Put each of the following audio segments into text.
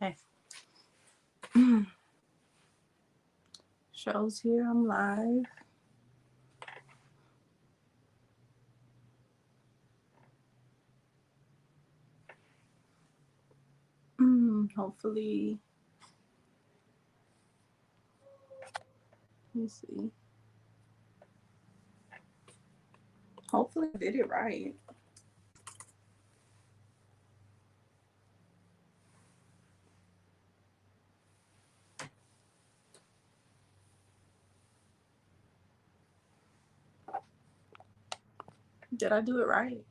Okay. Shows here I'm live. Hopefully. Let me see. Hopefully I did it right. Did I do it right?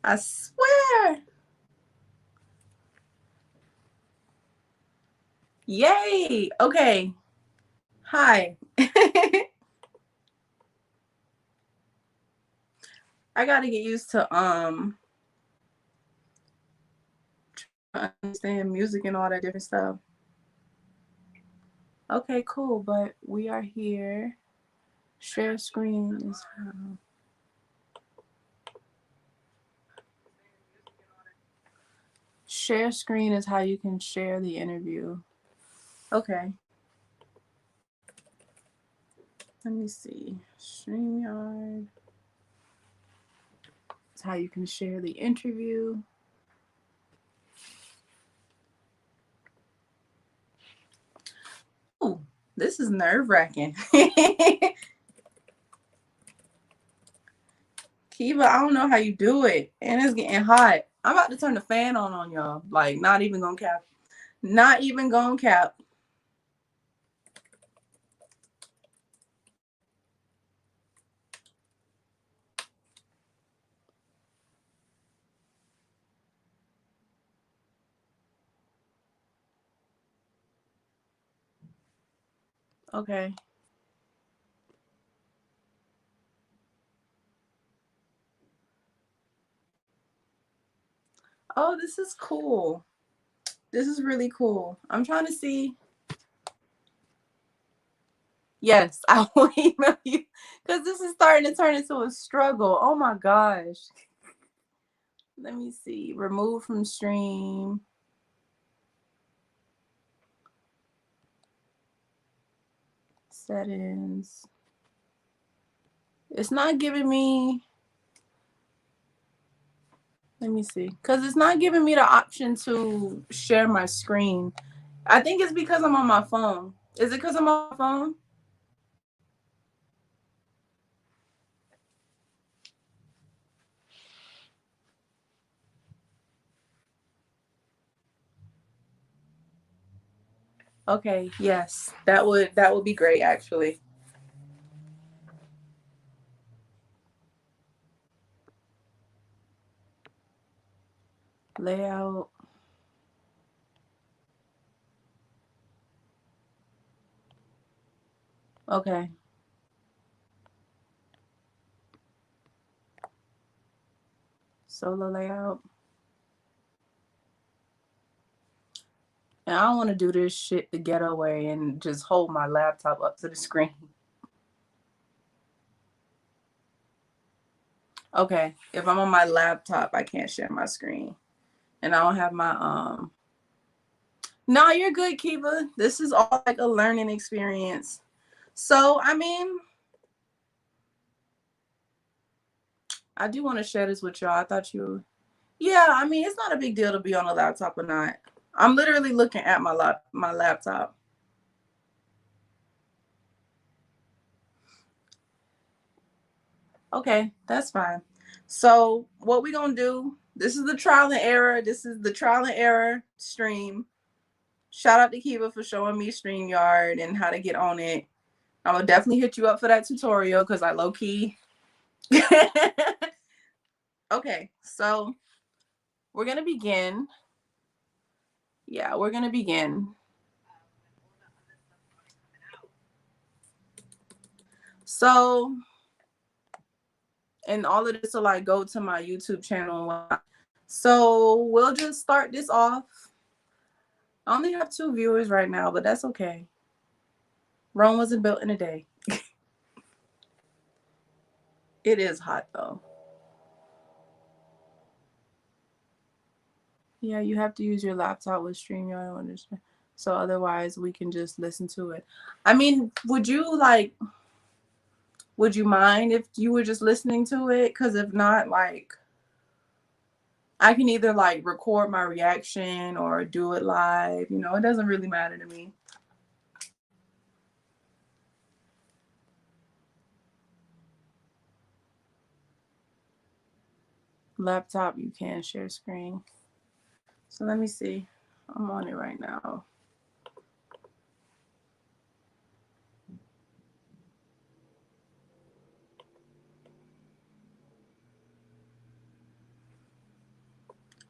I swear. Yay. Okay. Hi. I gotta get used to understand music and all that different stuff. Okay, cool. But we are here. Share screen is how. Share screen is how you can share the interview. Okay. Let me see. StreamYard. It's how you can share the interview. Oh, this is nerve-wracking. Kiva, I don't know how you do it. And it's getting hot. I'm about to turn the fan on y'all. Like, not even gonna cap. Not even gonna cap. Okay. Oh, this is cool. This is really cool. I'm trying to see. Yes, I will email you because this is starting to turn into a struggle. Oh my gosh. Let me see. Remove from stream. Settings. It's not giving me. Let me see. Because it's not giving me the option to share my screen. I think it's because I'm on my phone. Is it because I'm on my phone? Okay, yes. That would be great actually. Layout. Okay. Solo layout. And I don't want to do this shit the ghetto way and just hold my laptop up to the screen. Okay. If I'm on my laptop, I can't share my screen. And I don't have my No, you're good, Kiva. This is all like a learning experience. So, I mean, I do want to share this with y'all. I thought you, yeah, I mean, it's not a big deal to be on a laptop or not. I'm literally looking at my laptop. Okay, that's fine. So, what we gonna do? This is the trial and error. This is the trial and error stream. Shout out to Kiva for showing me StreamYard and how to get on it. I'm gonna definitely hit you up for that tutorial because I low key. Okay, so we're gonna begin. Yeah, we're gonna begin. So, and all of this will like go to my YouTube channel and whatnot. So we'll just start this off. I only have 2 viewers right now, but that's okay. Rome wasn't built in a day. It is hot though. Yeah, you have to use your laptop with StreamYard. I don't understand. So otherwise, we can just listen to it. I mean, would you mind if you were just listening to it? Because if not, like, I can either like record my reaction or do it live. You know, it doesn't really matter to me. Laptop, you can share screen. So let me see. I'm on it right now.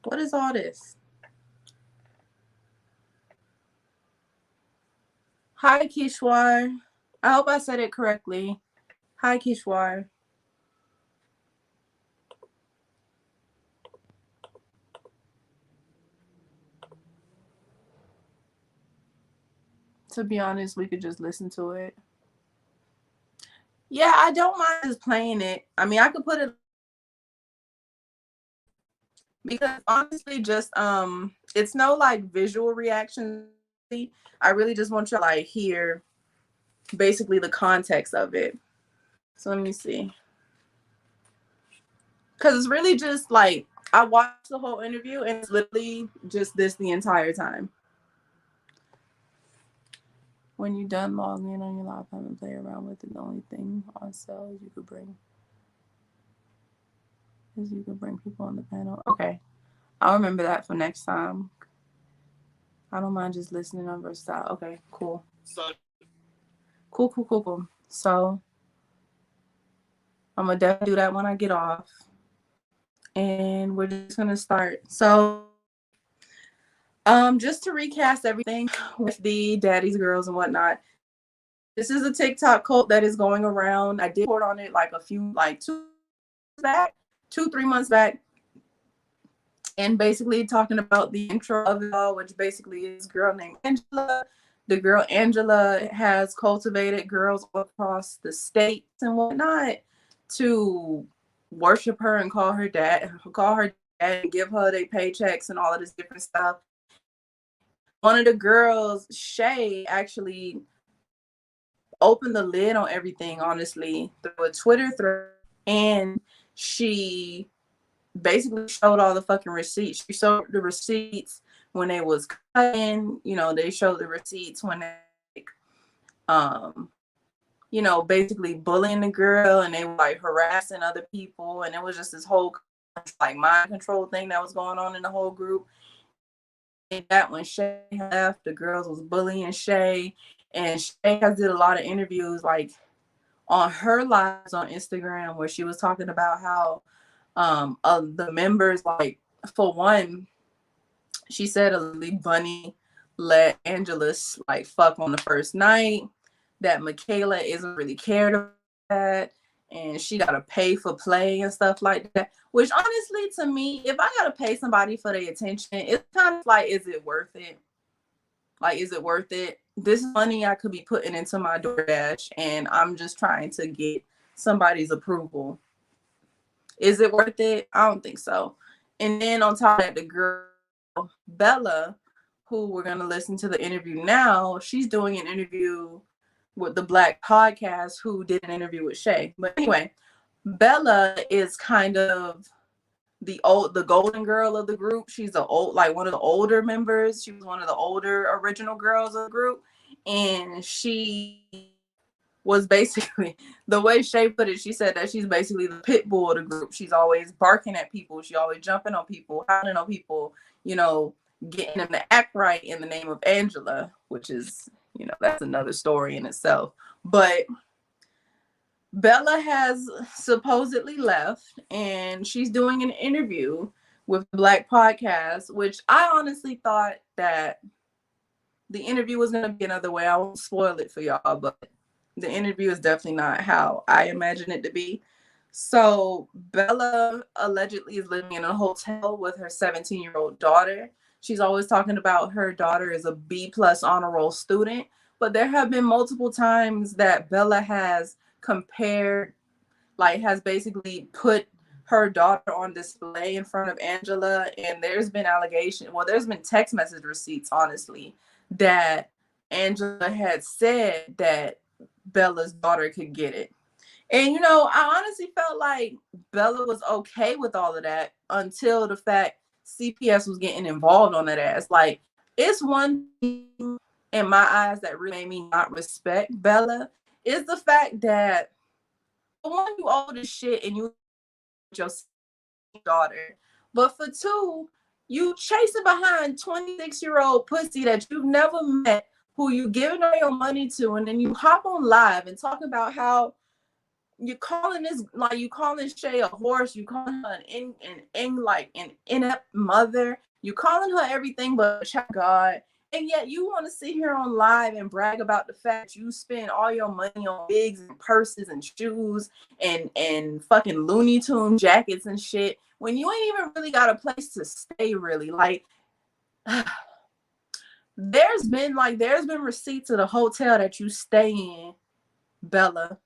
What is all this? Hi, Kishwar. I hope I said it correctly. Hi, Kishwar. To be honest, we could just listen to it. Yeah, I don't mind just playing it. I mean, I could put it because honestly, just it's no like visual reaction. I really just want you to like hear basically the context of it. So let me see. Because it's really just like I watched the whole interview and it's literally just this the entire time. When you're done logging in on your laptop and play around with it, the only thing on sale is you could bring people on the panel. Okay. I'll remember that for next time. I don't mind just listening on Versatile. Okay, cool. Cool. So I'm gonna definitely do that when I get off. And we're just gonna start. So just to recast everything with the daddies, girls, and whatnot. This is a TikTok cult that is going around. I did report on it like 3 months back. And basically talking about the intro of it all, which basically is a girl named Angela. The girl Angela has cultivated girls across the states and whatnot to worship her and call her dad, and give her their paychecks and all of this different stuff. One of the girls, Shea, actually opened the lid on everything, honestly, through a Twitter thread, and she basically showed all the fucking receipts. She showed the receipts when they was cutting, you know, they showed the receipts when they you know, basically bullying the girl and they were like harassing other people, and it was just this whole like mind control thing that was going on in the whole group. And that when Shea left, the girls was bullying Shea, and Shea has did a lot of interviews like on her lives on Instagram where she was talking about how the members, like, for one, she said Bunny let Angelus like fuck on the first night, that Michaela isn't really cared about that, and she gotta pay for play and stuff like that. Which honestly, to me, if I gotta pay somebody for their attention, it's kind of like, is it worth it? Like, is it worth it? This money I could be putting into my DoorDash, and I'm just trying to get somebody's approval. Is it worth it? I don't think so. And then on top of that, the girl Bella, who we're gonna listen to the interview now, she's doing an interview with the Black Podcast, who did an interview with Shea. But anyway, Bella is kind of the golden girl of the group. She's one of the older members. She was one of the older original girls of the group, and she was basically, the way Shea put it, she said that she's basically the pit bull of the group. She's always barking at people. She always jumping on people, howling on people, you know, getting them to act right in the name of Angela, which is, you know, that's another story in itself. But Bella has supposedly left, and she's doing an interview with the Black Podcast, which I honestly thought that the interview was going to be another way. I won't spoil it for y'all, but the interview is definitely not how I imagine it to be. So Bella allegedly is living in a hotel with her 17-year-old daughter. She's always talking about her daughter is a B+ honor roll student, but there have been multiple times that Bella has compared, like, has basically put her daughter on display in front of Angela, and there's been there's been text message receipts, honestly, that Angela had said that Bella's daughter could get it. And, you know, I honestly felt like Bella was okay with all of that until the fact CPS was getting involved on that ass. Like, it's one thing in my eyes that really made me not respect Bella is the fact that, for one, you old as shit and you your daughter. But for two, you chasing behind 26-year-old pussy that you've never met, who you giving all your money to, and then you hop on live and talk about how you calling Shea a horse, you calling her an inept mother, you calling her everything but a child of God, and yet you want to sit here on live and brag about the fact you spend all your money on wigs and purses and shoes and fucking Looney Tune jackets and shit when you ain't even really got a place to stay, really. Like, there's been receipts of the hotel that you stay in, Bella.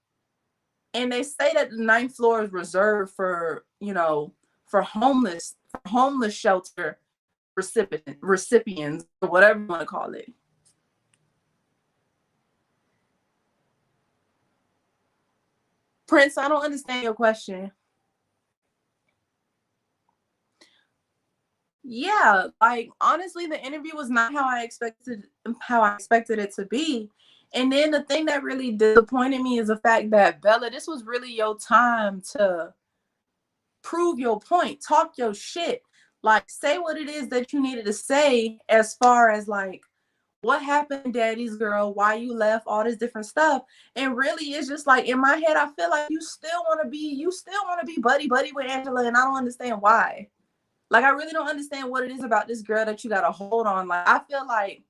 And they say that the 9th floor is reserved for, you know, for homeless shelter recipients, or whatever you want to call it. Prince, I don't understand your question. Yeah, like, honestly, the interview was not how I expected it to be. And then the thing that really disappointed me is the fact that, Bella, this was really your time to prove your point, talk your shit, like, say what it is that you needed to say, as far as like what happened, daddy's girl, why you left, all this different stuff. And really, it's just like, in my head, I feel like you still want to be buddy with Angela, and I don't understand why. Like, I really don't understand what it is about this girl that you got to hold on. Like, I feel like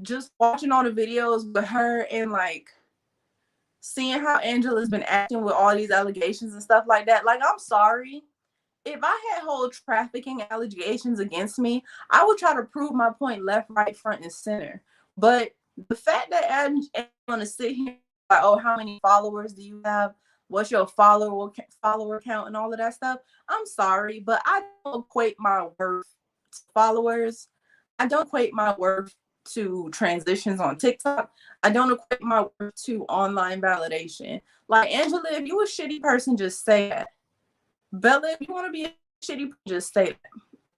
just watching all the videos with her and like seeing how Angela's been acting with all these allegations and stuff like that. Like, I'm sorry. If I had whole trafficking allegations against me, I would try to prove my point left, right, front, and center. But the fact that I'm going to sit here like, oh, how many followers do you have? What's your follower count and all of that stuff? I'm sorry, but I don't equate my worth to followers. I don't equate my worth to transitions on TikTok. I don't equate my worth to online validation. Like, Angela, if you a shitty person, just say that. Bella, if you want to be a shitty, just say that.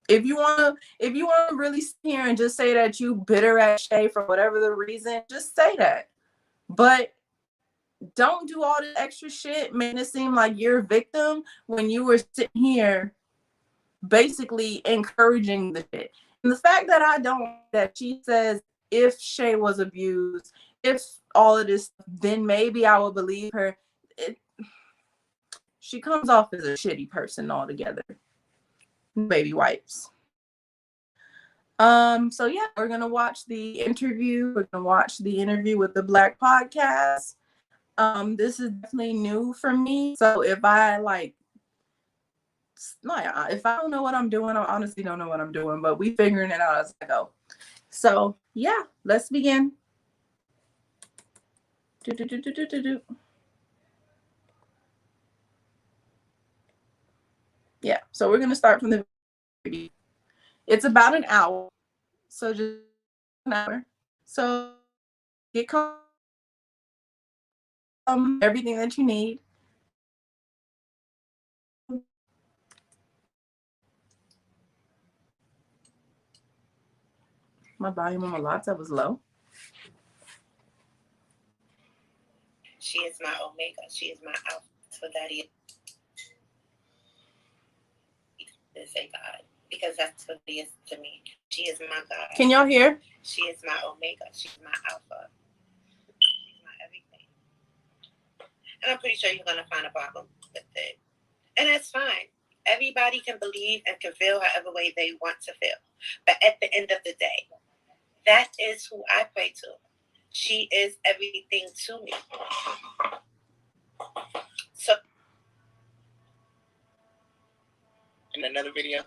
If you want to really sit here and just say that you bitter at Shea for whatever the reason, just say that. But don't do all this extra shit, making it seem like you're a victim when you were sitting here basically encouraging the shit. And the fact that she says if Shea was abused, if all of this, then maybe I would believe her. She comes off as a shitty person altogether. Baby wipes. So yeah, we're gonna watch the interview. We're gonna watch the interview with the Black Podcast. This is definitely new for me. So if I don't know what I'm doing, I honestly don't know what I'm doing, but we figuring it out as I go. So yeah, let's begin. Yeah, so we're gonna start from the beginning. It's about an hour, so just an hour. So get everything that you need. My volume on my laptop was low. She is my omega. She is my alpha. That's what that is. To say God, because that's what it is to me. She is my God. Can y'all hear? She is my omega. She's my alpha. She's my everything. And I'm pretty sure you're gonna find a problem with it, and that's fine. Everybody can believe and can feel however way they want to feel, but at the end of the day, that is who I pray to. She is everything to me. So, in another video.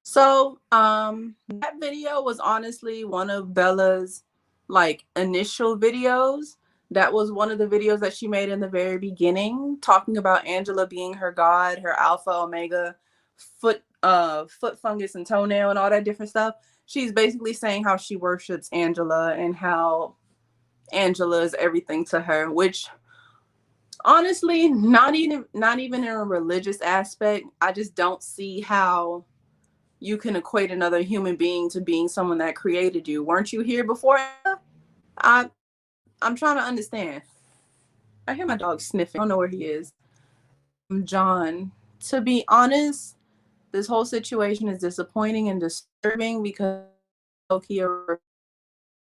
So that video was honestly one of Bella's like initial videos. That was one of the videos that she made in the very beginning, talking about Angela being her god, her alpha, omega, foot fungus and toenail and all that different stuff. She's basically saying how she worships Angela and how Angela is everything to her, which honestly, not even in a religious aspect. I just don't see how you can equate another human being to being someone that created you. Weren't you here before? I'm trying to understand. I hear my dog sniffing. I don't know where he is. John, to be honest, this whole situation is disappointing and disturbing because he a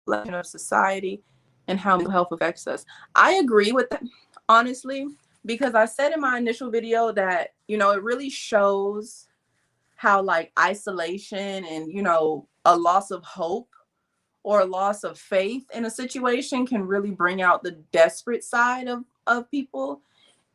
reflection of society and how mental health affects us. I agree with that, honestly, because I said in my initial video that, you know, it really shows how like isolation and, you know, a loss of hope or a loss of faith in a situation can really bring out the desperate side of people.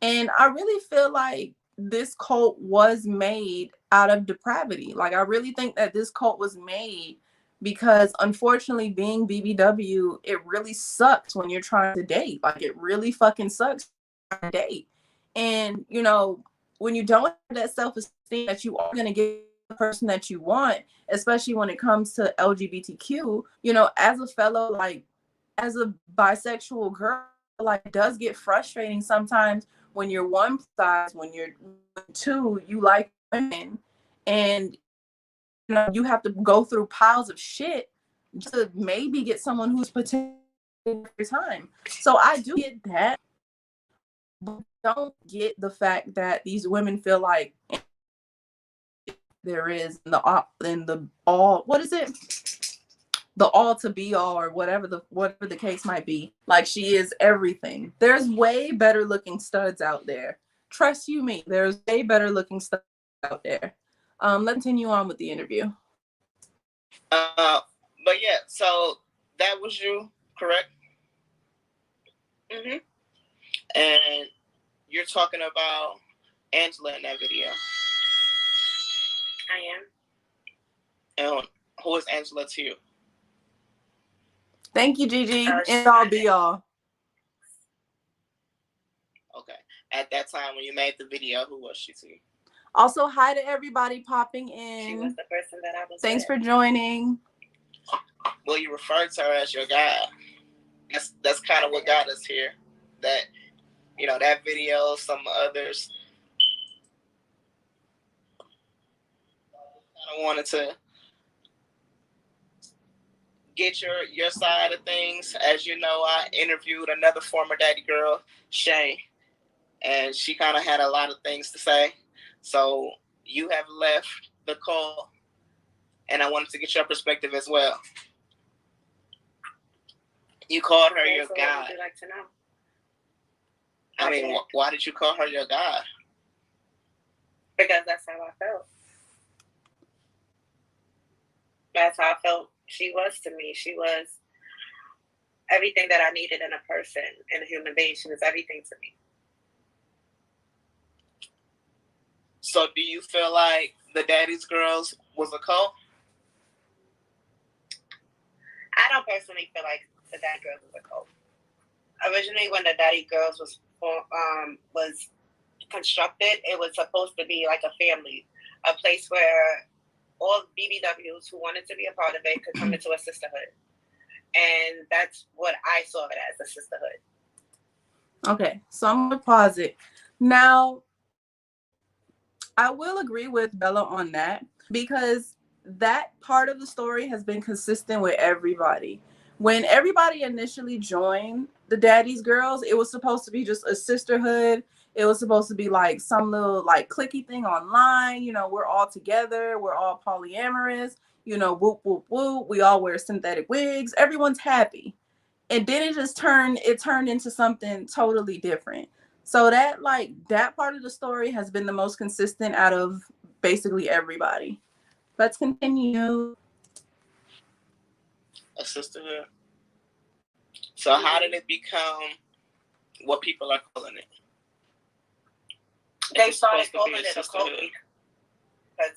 And I really feel like this cult was made out of depravity. Like, I really think that this cult was made because, unfortunately, being BBW, it really sucks when you're trying to date. Like, it really fucking sucks to date. And, you know, when you don't have that self-esteem that you are going to get the person that you want, especially when it comes to LGBTQ, you know, as a fellow, like, as a bisexual girl, like, it does get frustrating sometimes when you're one size, when you're two, you like women, and you know you have to go through piles of shit just to maybe get someone who's potentially your time. So I do get that, but don't get the fact that these women feel like there is in the all, what is it? The all to be all, or whatever the case might be. Like, she is everything. There's way better looking studs out there. Trust you me, there's way better looking studs out there. Let's continue on with the interview. But yeah, so that was you, correct? Mhm. And you're talking about Angela in that video. I am. And who is Angela to you? Thank you, Gigi. End all be all. Okay. At that time when you made the video, who was she to you? Also, hi to everybody popping in. She was the person that I was Thanks with. for joining. Well, you referred to her as your guy. That's kind of what got us here. That, you know, that video, some others. I wanted to get your side of things. As you know, I interviewed another former daddy girl, Shea, and she kind of had a lot of things to say. So you have left the call, and I wanted to get your perspective as well. You called her your god. What would you like to know? I mean, why did you call her your god? Because that's how I felt. That's how I felt she was to me. She was everything that I needed in a person, in a human being. She was everything to me. So do you feel like the Daddy's Girls was a cult? I don't personally feel like the Daddy Girls was a cult. Originally, when the Daddy Girls was constructed, it was supposed to be like a family, a place where all BBWs who wanted to be a part of it could come into a sisterhood. And that's what I saw it as, a sisterhood. Okay, so I'm going to pause it. Now, I will agree with Bella on that, because that part of the story has been consistent with everybody. When everybody initially joined the Daddy's Girls, it was supposed to be just a sisterhood. It was supposed to be like some little like clicky thing online. You know, we're all together. We're all polyamorous. You know, whoop, whoop, whoop. We all wear synthetic wigs. Everyone's happy. And then it turned into something totally different. So that part of the story has been the most consistent out of basically everybody. Let's continue. A sisterhood. So how did it become what people are calling it? They started calling it a cult because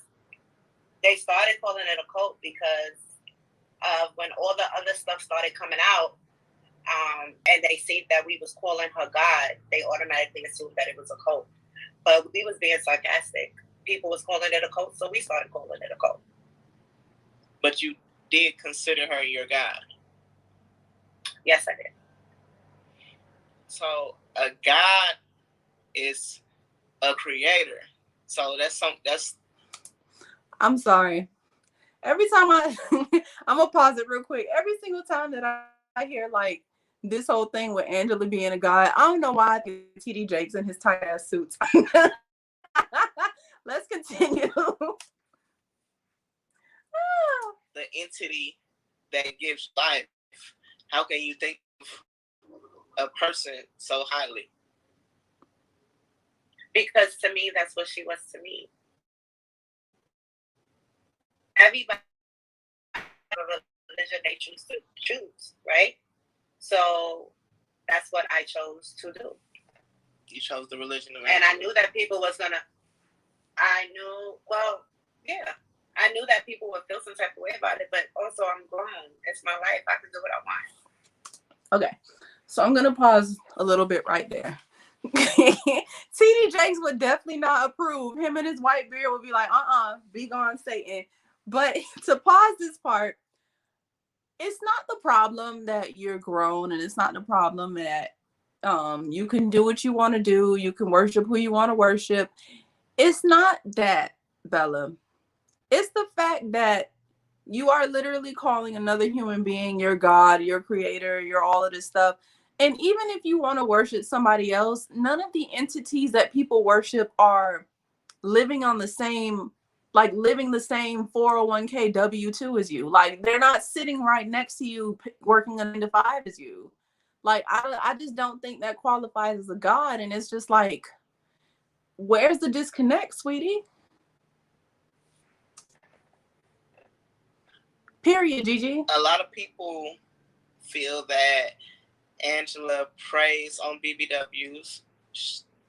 they started calling it a cult because when all the other stuff started coming out, and they see that we was calling her God, they automatically assumed that it was a cult. But we was being sarcastic. People was calling it a cult, so we started calling it a cult. But you did consider her your God. Yes, I did. So a God is a creator. So that's I'm sorry. Every time I'm gonna pause it real quick. Every single time that I hear like this whole thing with Angela being a god, I don't know why I think TD Jakes in his tight ass suits. Let's continue. the entity that gives life. How can you think of a person so highly? Because to me, that's what she was to me. Everybody has a religion they choose to choose, right? So that's what I chose to do. You chose the religion of and I knew that people was gonna. I knew that people would feel some type of way about it, but also I'm grown. It's my life. I can do what I want. Okay, so I'm gonna pause a little bit right there. TD Jakes would definitely not approve. Him and his white beard would be like, be gone, Satan. But to pause this part, it's not the problem that you're grown, and it's not the problem that you can do what you want to do. You can worship who you want to worship. It's not that, Bella. It's the fact that you are literally calling another human being your God, your creator, your all of this stuff. And even if you want to worship somebody else, none of the entities that people worship are living on the same, like living the same 401k W-2 as you. Like they're not sitting right next to you working a 9 to 5 as you. Like I just don't think that qualifies as a God. And it's just like, where's the disconnect, sweetie? Period, Gigi. A lot of people feel that Angela preys on BBWs.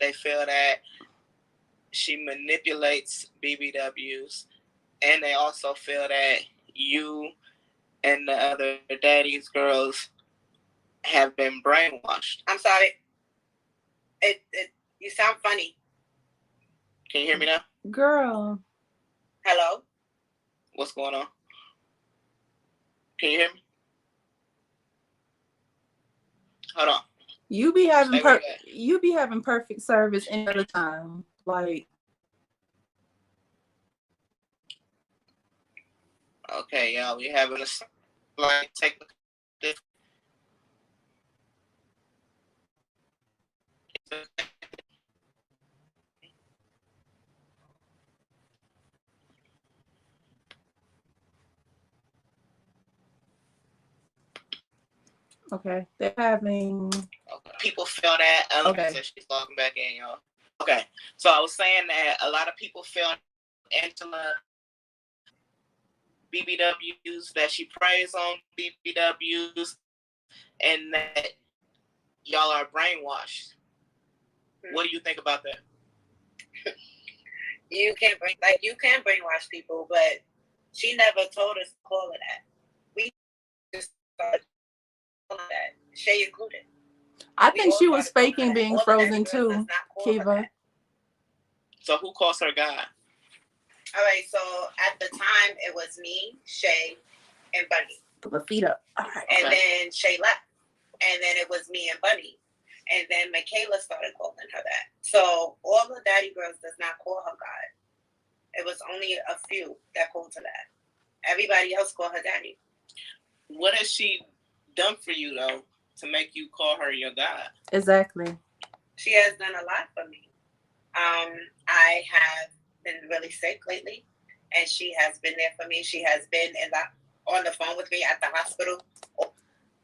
They feel that she manipulates BBWs. And they also feel that you and the other daddy's girls have been brainwashed. I'm sorry. You sound funny. Can you hear me now? Girl. Hello? What's going on? Can you hear me? Hold on. You be having perfect service any other time. Like, okay, y'all, we having a slight technical difficulty. okay, they're having. Okay. People feel that. Okay. She's logging back in, y'all. Okay, so I was saying that a lot of people feel Angela BBWs, that she preys on BBWs, and that y'all are brainwashed. What do you think about that? You can brainwash people, but she never told us to call it that. We just started calling that, Shea included. I think she was faking being frozen too, Kiva. So who calls her God? All right, so at the time it was me, Shea, and Bunny. Put my feet up. All right. And then Shea left. And then it was me and Bunny. And then Michaela started calling her that. So all the daddy girls does not call her God. It was only a few that called her that. Everybody else called her daddy. What has she done for you, though, to make you call her your God? Exactly. She has done a lot for me. I have been really sick lately, and she has been there for me. She has been on the phone with me at the hospital.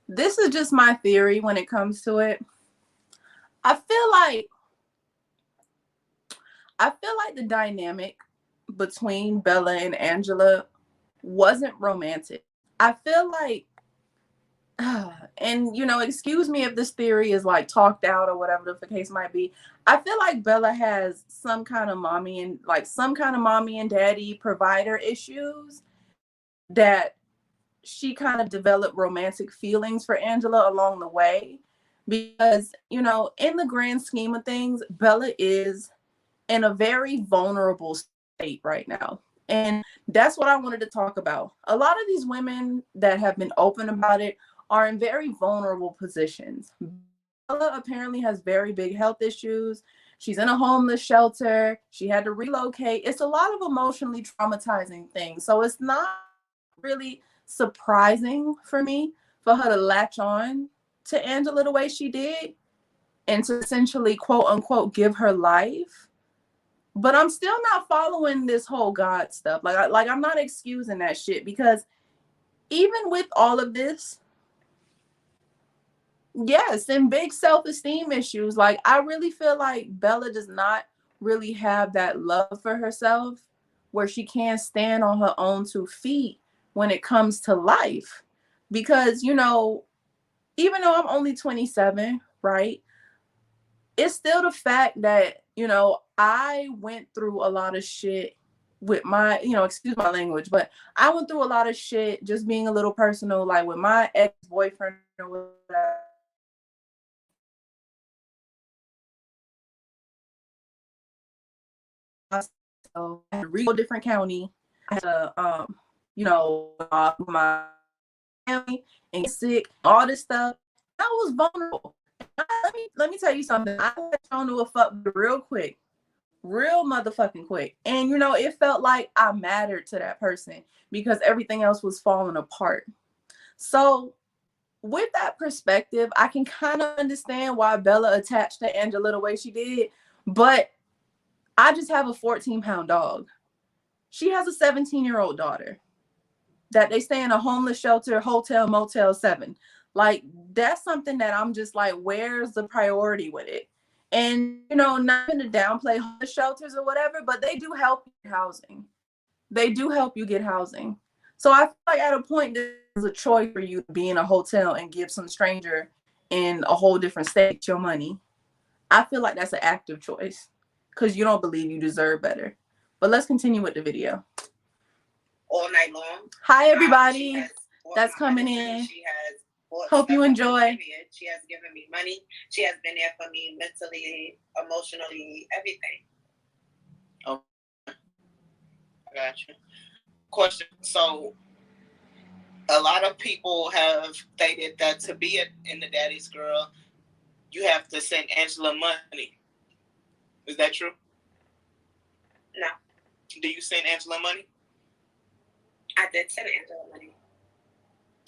This is just my theory when it comes to it. I feel like the dynamic between Bella and Angela wasn't romantic. I feel like, and excuse me if this theory is like talked out or whatever the case might be. I feel like Bella has some kind of mommy and daddy provider issues that she kind of developed romantic feelings for Angela along the way, because, you know, in the grand scheme of things, Bella is in a very vulnerable state right now. And that's what I wanted to talk about. A lot of these women that have been open about it are in very vulnerable positions. Bella apparently has very big health issues. She's in a homeless shelter. She had to relocate. It's a lot of emotionally traumatizing things. So it's not really surprising for me for her to latch on to Angela the way she did and to essentially, quote unquote, give her life. But I'm still not following this whole God stuff. Like I'm not excusing that shit, because even with all of this, yes, and big self-esteem issues, like I really feel like Bella does not really have that love for herself where she can stand on her own 2 feet when it comes to life. Because, you know, even though I'm only 27, right? It's still the fact that, you know, I went through a lot of shit with my, you know, excuse my language, but I went through a lot of shit, just being a little personal, like with my ex-boyfriend or whatever. So I had to go to a different county. I had to, you know, my family and get sick, all this stuff. I was vulnerable. Let me tell you something. I got thrown to a fuck real quick, real motherfucking quick. And you know, it felt like I mattered to that person because everything else was falling apart. So with that perspective, I can kind of understand why Bella attached to Angela the way she did. But I just have a 14-pound dog. She has a 17-year-old daughter that they stay in a homeless shelter, hotel, motel 7. Like, that's something that I'm just like, where's the priority with it? And, you know, not to downplay homeless shelters or whatever, but they do help you get housing. They do help you get housing. So I feel like at a point, there's a choice for you to be in a hotel and give some stranger in a whole different state your money. I feel like that's an active choice because you don't believe you deserve better. But let's continue with the video. All night long. Hi, everybody that's coming in. She has hope you enjoy. She has given me money. She has been there for me mentally, emotionally, everything. Okay. I got you. Question. So, a lot of people have stated that to be in the daddy's girl, you have to send Angela money. Is that true? No. Do you send Angela money? I did send Angela money.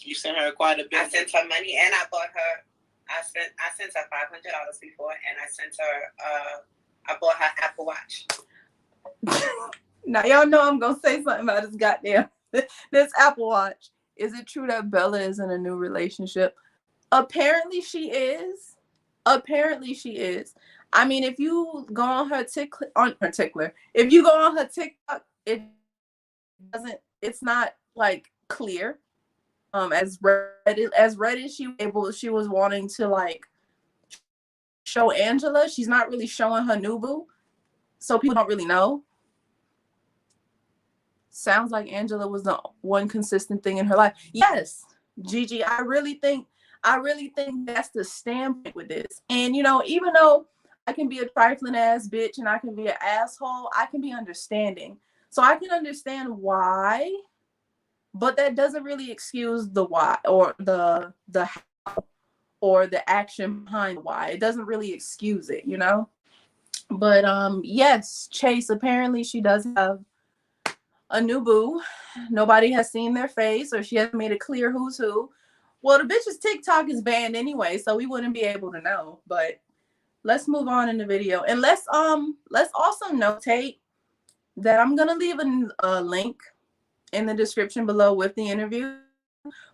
You sent her quite a bit. I sent her money, and I bought her. I sent her $500 before, and I sent her. I bought her Apple Watch. Now y'all know I'm gonna say something about this goddamn this Apple Watch. Is it true that Bella is in a new relationship? Apparently she is. Apparently she is. I mean, if you go on her if you go on her TikTok, it's not like clear. As red as she was wanting to like show Angela, she's not really showing her new boo. So people don't really know. Sounds like Angela was the one consistent thing in her life. Yes, Gigi, I really think that's the standpoint with this. And you know, even though I can be a trifling ass bitch and I can be an asshole, I can be understanding. So I can understand why, but that doesn't really excuse the why or the how or the action behind why. It doesn't really excuse it, you know? But yes, Chase, apparently she does have a new boo. Nobody has seen their face, or she hasn't made it clear who's who. Well, the bitch's TikTok is banned anyway, so we wouldn't be able to know. But let's move on in the video. And let's also notate that I'm gonna leave a link in the description below with the interview.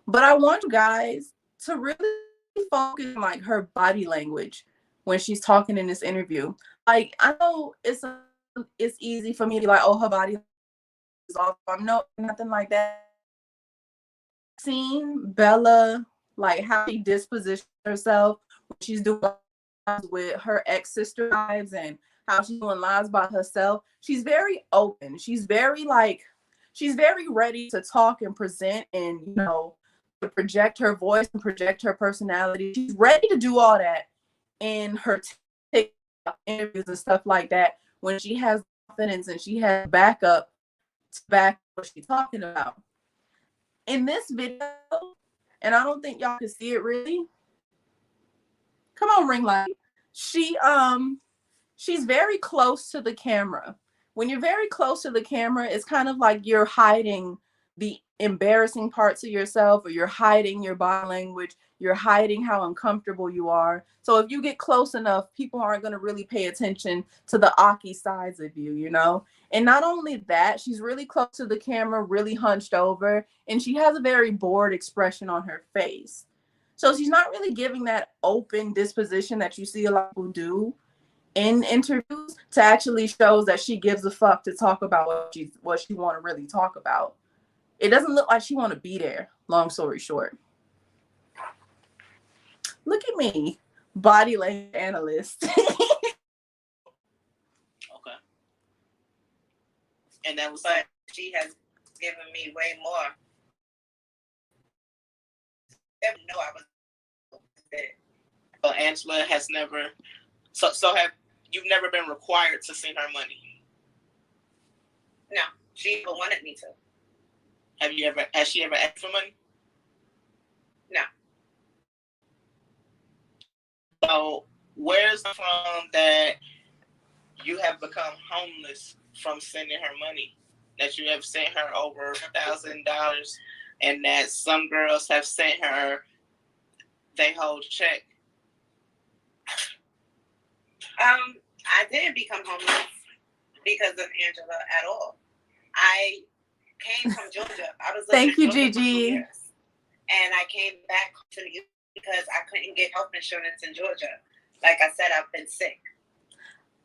But I want you guys to really focus on like her body language when she's talking in this interview. Like, I know it's easy for me to be like, oh, her body is off. No, nothing like that. Seen Bella, like how she dispositions herself when she's doing lives with her ex-sister wives and how she's doing lives by herself. She's very open. She's very like, she's very ready to talk and present and, you know, to project her voice and project her personality. She's ready to do all that in her TikTok interviews and stuff like that when she has confidence and she has backup to back what she's talking about. In this video, and I don't think y'all can see it really. Come on, ring light. She's very close to the camera. When you're very close to the camera, it's kind of like you're hiding the embarrassing parts of yourself, or you're hiding your body language, you're hiding how uncomfortable you are. So if you get close enough, people aren't going to really pay attention to the Aki sides of you, you know? And not only that, she's really close to the camera, really hunched over, and she has a very bored expression on her face. So she's not really giving that open disposition that you see a lot of people do in interviews, to actually shows that she gives a fuck to talk about what she want to really talk about. It doesn't look like she want to be there, long story short. Look at me, body language analyst. Okay. And that was But she has given me way more. No, I was there. So Angela has never, so have you've never been required to send her money? No, she even wanted me to. Has she ever asked for money? No. So where's it from that you have become homeless from sending her money? That you have sent her over $1,000, and that some girls have sent her their whole check? I didn't become homeless because of Angela at all. I came from Georgia. I was living Thank you, in Georgia for 2 Gigi. years. And I came back to New York because I couldn't get health insurance in Georgia. Like I said, I've been sick.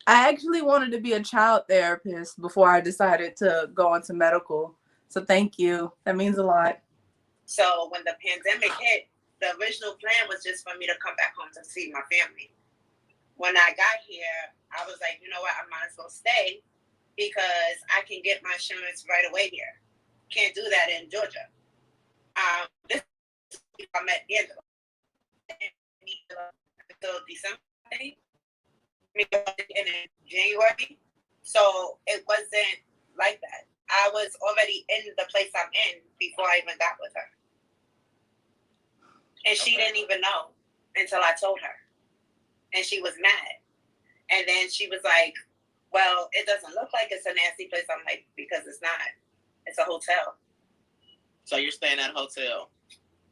I actually wanted to be a child therapist before I decided to go into medical. So thank you. That means a lot. So when the pandemic hit, the original plan was just for me to come back home to see my family. When I got here, I was like, you know what, I might as well stay because I can get my insurance right away here. Can't do that in Georgia. This I met Angela until December, in January. So it wasn't like that. I was already in the place I'm in before I even got with her. And she didn't even know until I told her. And she was mad. And then she was like, well, it doesn't look like it's a nasty place. I'm like, because it's not. It's a hotel. So you're staying at a hotel,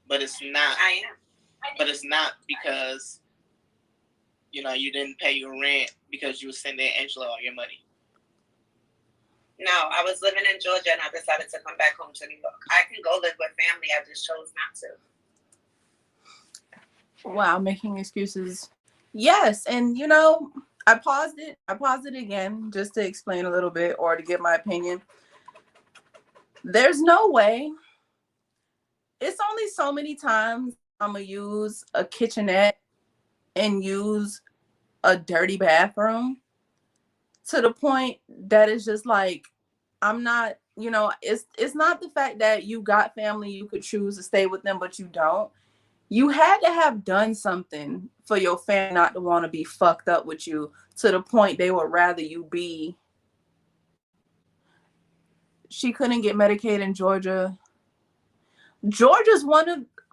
but it's not. I am. But it's not because, you know, you didn't pay your rent because you were sending Angela all your money. No, I was living in Georgia and I decided to come back home to New York. I can go live with family. I just chose not to. Wow, making excuses. Yes, and you know, I paused it again just to explain a little bit or to give my opinion. There's no way. It's only so many times I'm gonna use a kitchenette and use a dirty bathroom to the point that it's just like, I'm not, you know, it's not the fact that you got family, you could choose to stay with them, but you don't. You had to have done something for your family not to want to be fucked up with you to the point they would rather you be. She couldn't get Medicaid in Georgia. Georgia's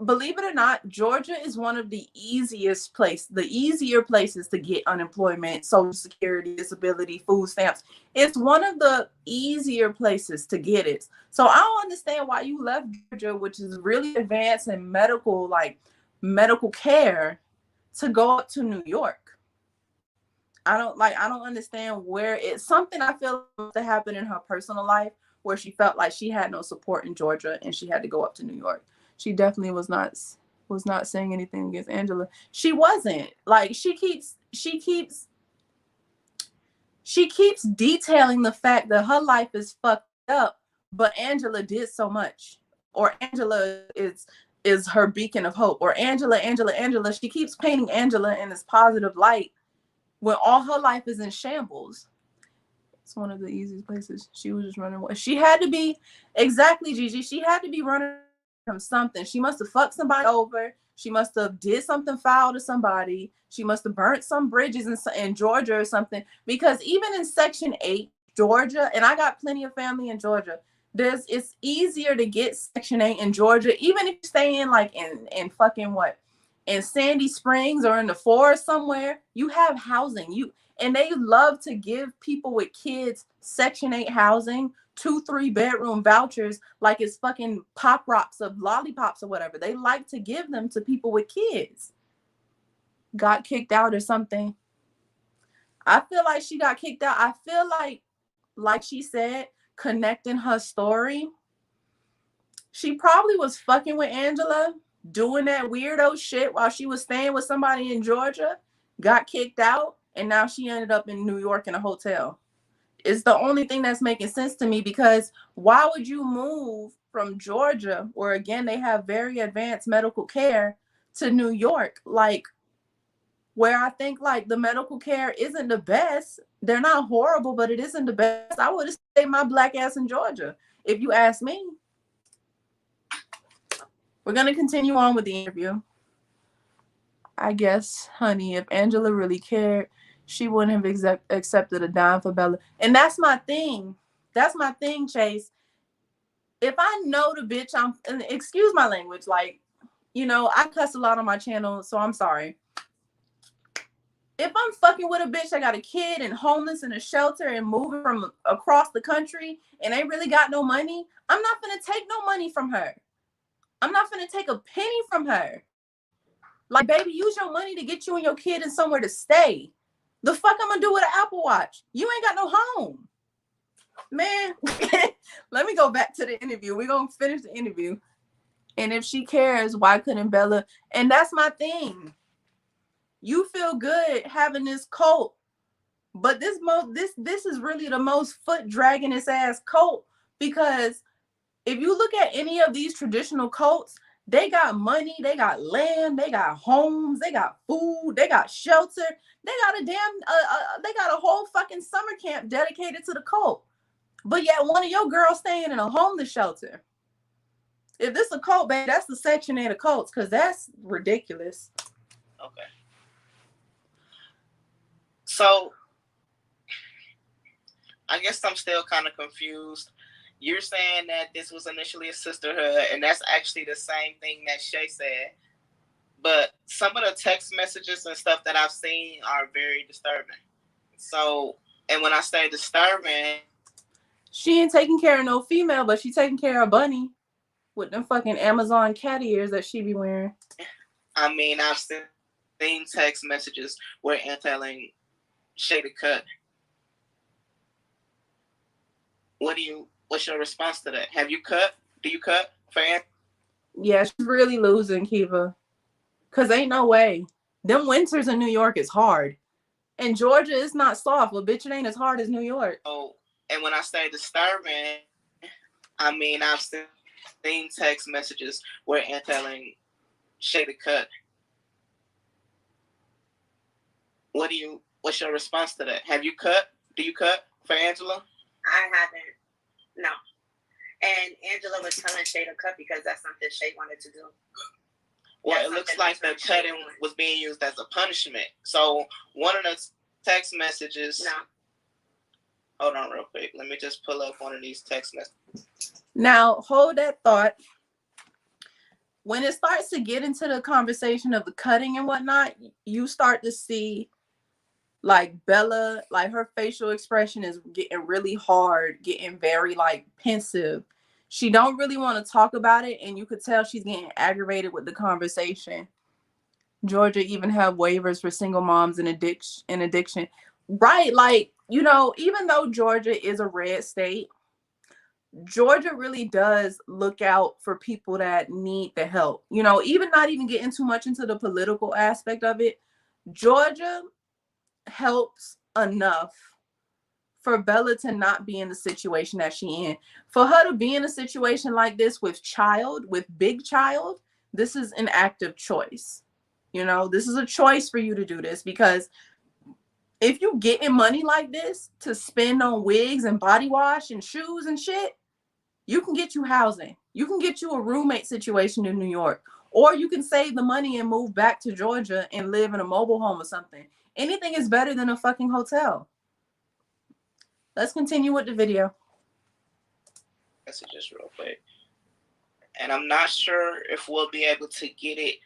believe it or not, Georgia is one of the easier places to get unemployment, Social Security, disability, food stamps. It's one of the easier places to get it. So I don't understand why you left Georgia, which is really advanced in medical care, to go up to New York. I don't understand where it's something I feel to happen in her personal life where she felt like she had no support in Georgia and she had to go up to New York. She definitely was not saying anything against Angela. She wasn't. Like she keeps detailing the fact that her life is fucked up, but Angela did so much. Or Angela is her beacon of hope. Or Angela. She keeps painting Angela in this positive light when all her life is in shambles. one of the easiest places. She was just running away. She had to be, exactly, Gigi. She had to be running from something. She must have fucked somebody over. She must have did something foul to somebody. She must have burnt some bridges in Georgia or something. Because even in Section 8, Georgia, and I got plenty of family in Georgia, it's easier to get Section 8 in Georgia, even if you stay in like in fucking what? In Sandy Springs or in the forest somewhere, you have housing. And they love to give people with kids Section 8 housing, 2-3 bedroom vouchers, like it's fucking pop rocks of lollipops or whatever. They like to give them to people with kids. Got kicked out or something. I feel like she got kicked out. I feel like she said, connecting her story, she probably was fucking with Angela, doing that weirdo shit while she was staying with somebody in Georgia, got kicked out, and now she ended up in New York in a hotel. It's the only thing that's making sense to me, because why would you move from Georgia, where again they have very advanced medical care, to New York, like where I think like the medical care isn't the best. They're not horrible, but it isn't the best. I would have stayed my black ass in Georgia, if you ask me. We're going to continue on with the interview. I guess, honey, if Angela really cared, she wouldn't have accepted a dime for Bella. And that's my thing. That's my thing, Chase. If I know the bitch, and excuse my language, like, you know, I cuss a lot on my channel, so I'm sorry. If I'm fucking with a bitch that got a kid and homeless in a shelter and moving from across the country and ain't really got no money, I'm not gonna take no money from her. I'm not gonna take a penny from her. Like, baby, use your money to get you and your kid in somewhere to stay. The fuck I'm gonna do with an Apple Watch? You ain't got no home. Man, let me go back to the interview. We're gonna finish the interview. And if she cares, why couldn't Bella? And that's my thing. You feel good having this cult, but this is really the most foot dragging its ass cult, because if you look at any of these traditional cults, they got money, they got land, they got homes, they got food, they got shelter, they got they got a whole fucking summer camp dedicated to the cult. But yet one of your girls staying in a homeless shelter. If this a cult, babe, that's the Section 8 of cults, because that's ridiculous. Okay. So, I guess I'm still kind of confused. You're saying that this was initially a sisterhood, and that's actually the same thing that Shea said. But some of the text messages and stuff that I've seen are very disturbing. So, and when I say disturbing, she ain't taking care of no female, but she taking care of Bunny with them fucking Amazon cat ears that she be wearing. I mean, I've seen text messages where Aunt telling Shea to cut. What's your response to that? Have you cut? Do you cut, fan? Yeah, she's really losing, Kiva. Cause ain't no way. Them winters in New York is hard. And Georgia is not soft, but bitch, it ain't as hard as New York. Oh, and when I say disturbing, I mean I've seen text messages where Aunt telling Shea to cut. What's your response to that? Have you cut? Do you cut for Angela? I haven't. No. And Angela was telling Shea to cut because that's something Shea wanted to do. Well, it looks like the cutting was being used as a punishment. So one of the text messages. No. Hold on real quick. Let me just pull up one of these text messages. Now, hold that thought. When it starts to get into the conversation of the cutting and whatnot, you start to see like Bella, like her facial expression is getting really hard, getting very like pensive. She don't really want to talk about it, and you could tell she's getting aggravated with the conversation. Georgia even have waivers for single moms and addiction. Right, like, you know, even though Georgia is a red state, Georgia really does look out for people that need the help. You know, even not even getting too much into the political aspect of it, Georgia helps enough for Bella to not be in the situation that she in. For her to be in a situation like this with big child, this is an active choice. You know, this is a choice for you to do this, because If you getting money like this to spend on wigs and body wash and shoes and shit, you can get you housing. You can get you a roommate situation in New York. Or you can save the money and move back to Georgia and live in a mobile home or something. Anything is better than a fucking hotel. Let's continue with the video. Messages real quick. And I'm not sure if we'll be able to get it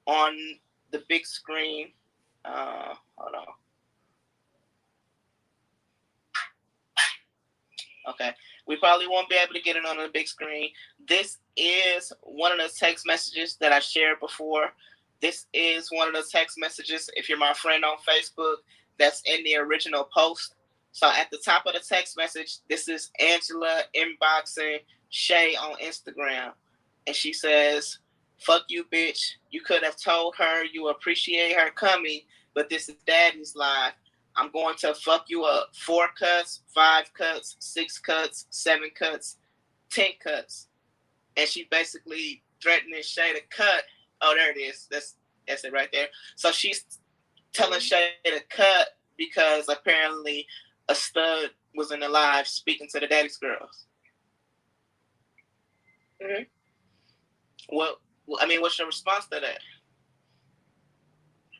on the big screen. Hold on. Okay. We probably won't be able to get it on the big screen. This is one of the text messages that I shared before. This is one of the text messages, if you're my friend on Facebook, that's in the original post. So at the top of the text message, this is Angela inboxing Shea on Instagram. And she says, "Fuck you, bitch. You could have told her you appreciate her coming, but this is daddy's life. I'm going to fuck you up. 4 cuts, 5 cuts, 6 cuts, 7 cuts, 10 cuts." And she basically threatening Shea to cut. Oh, there it is. That's it right there. So she's telling Shea to cut because apparently a stud was in the live speaking to the daddy's girls. Mm-hmm. Well, I mean, what's your response to that?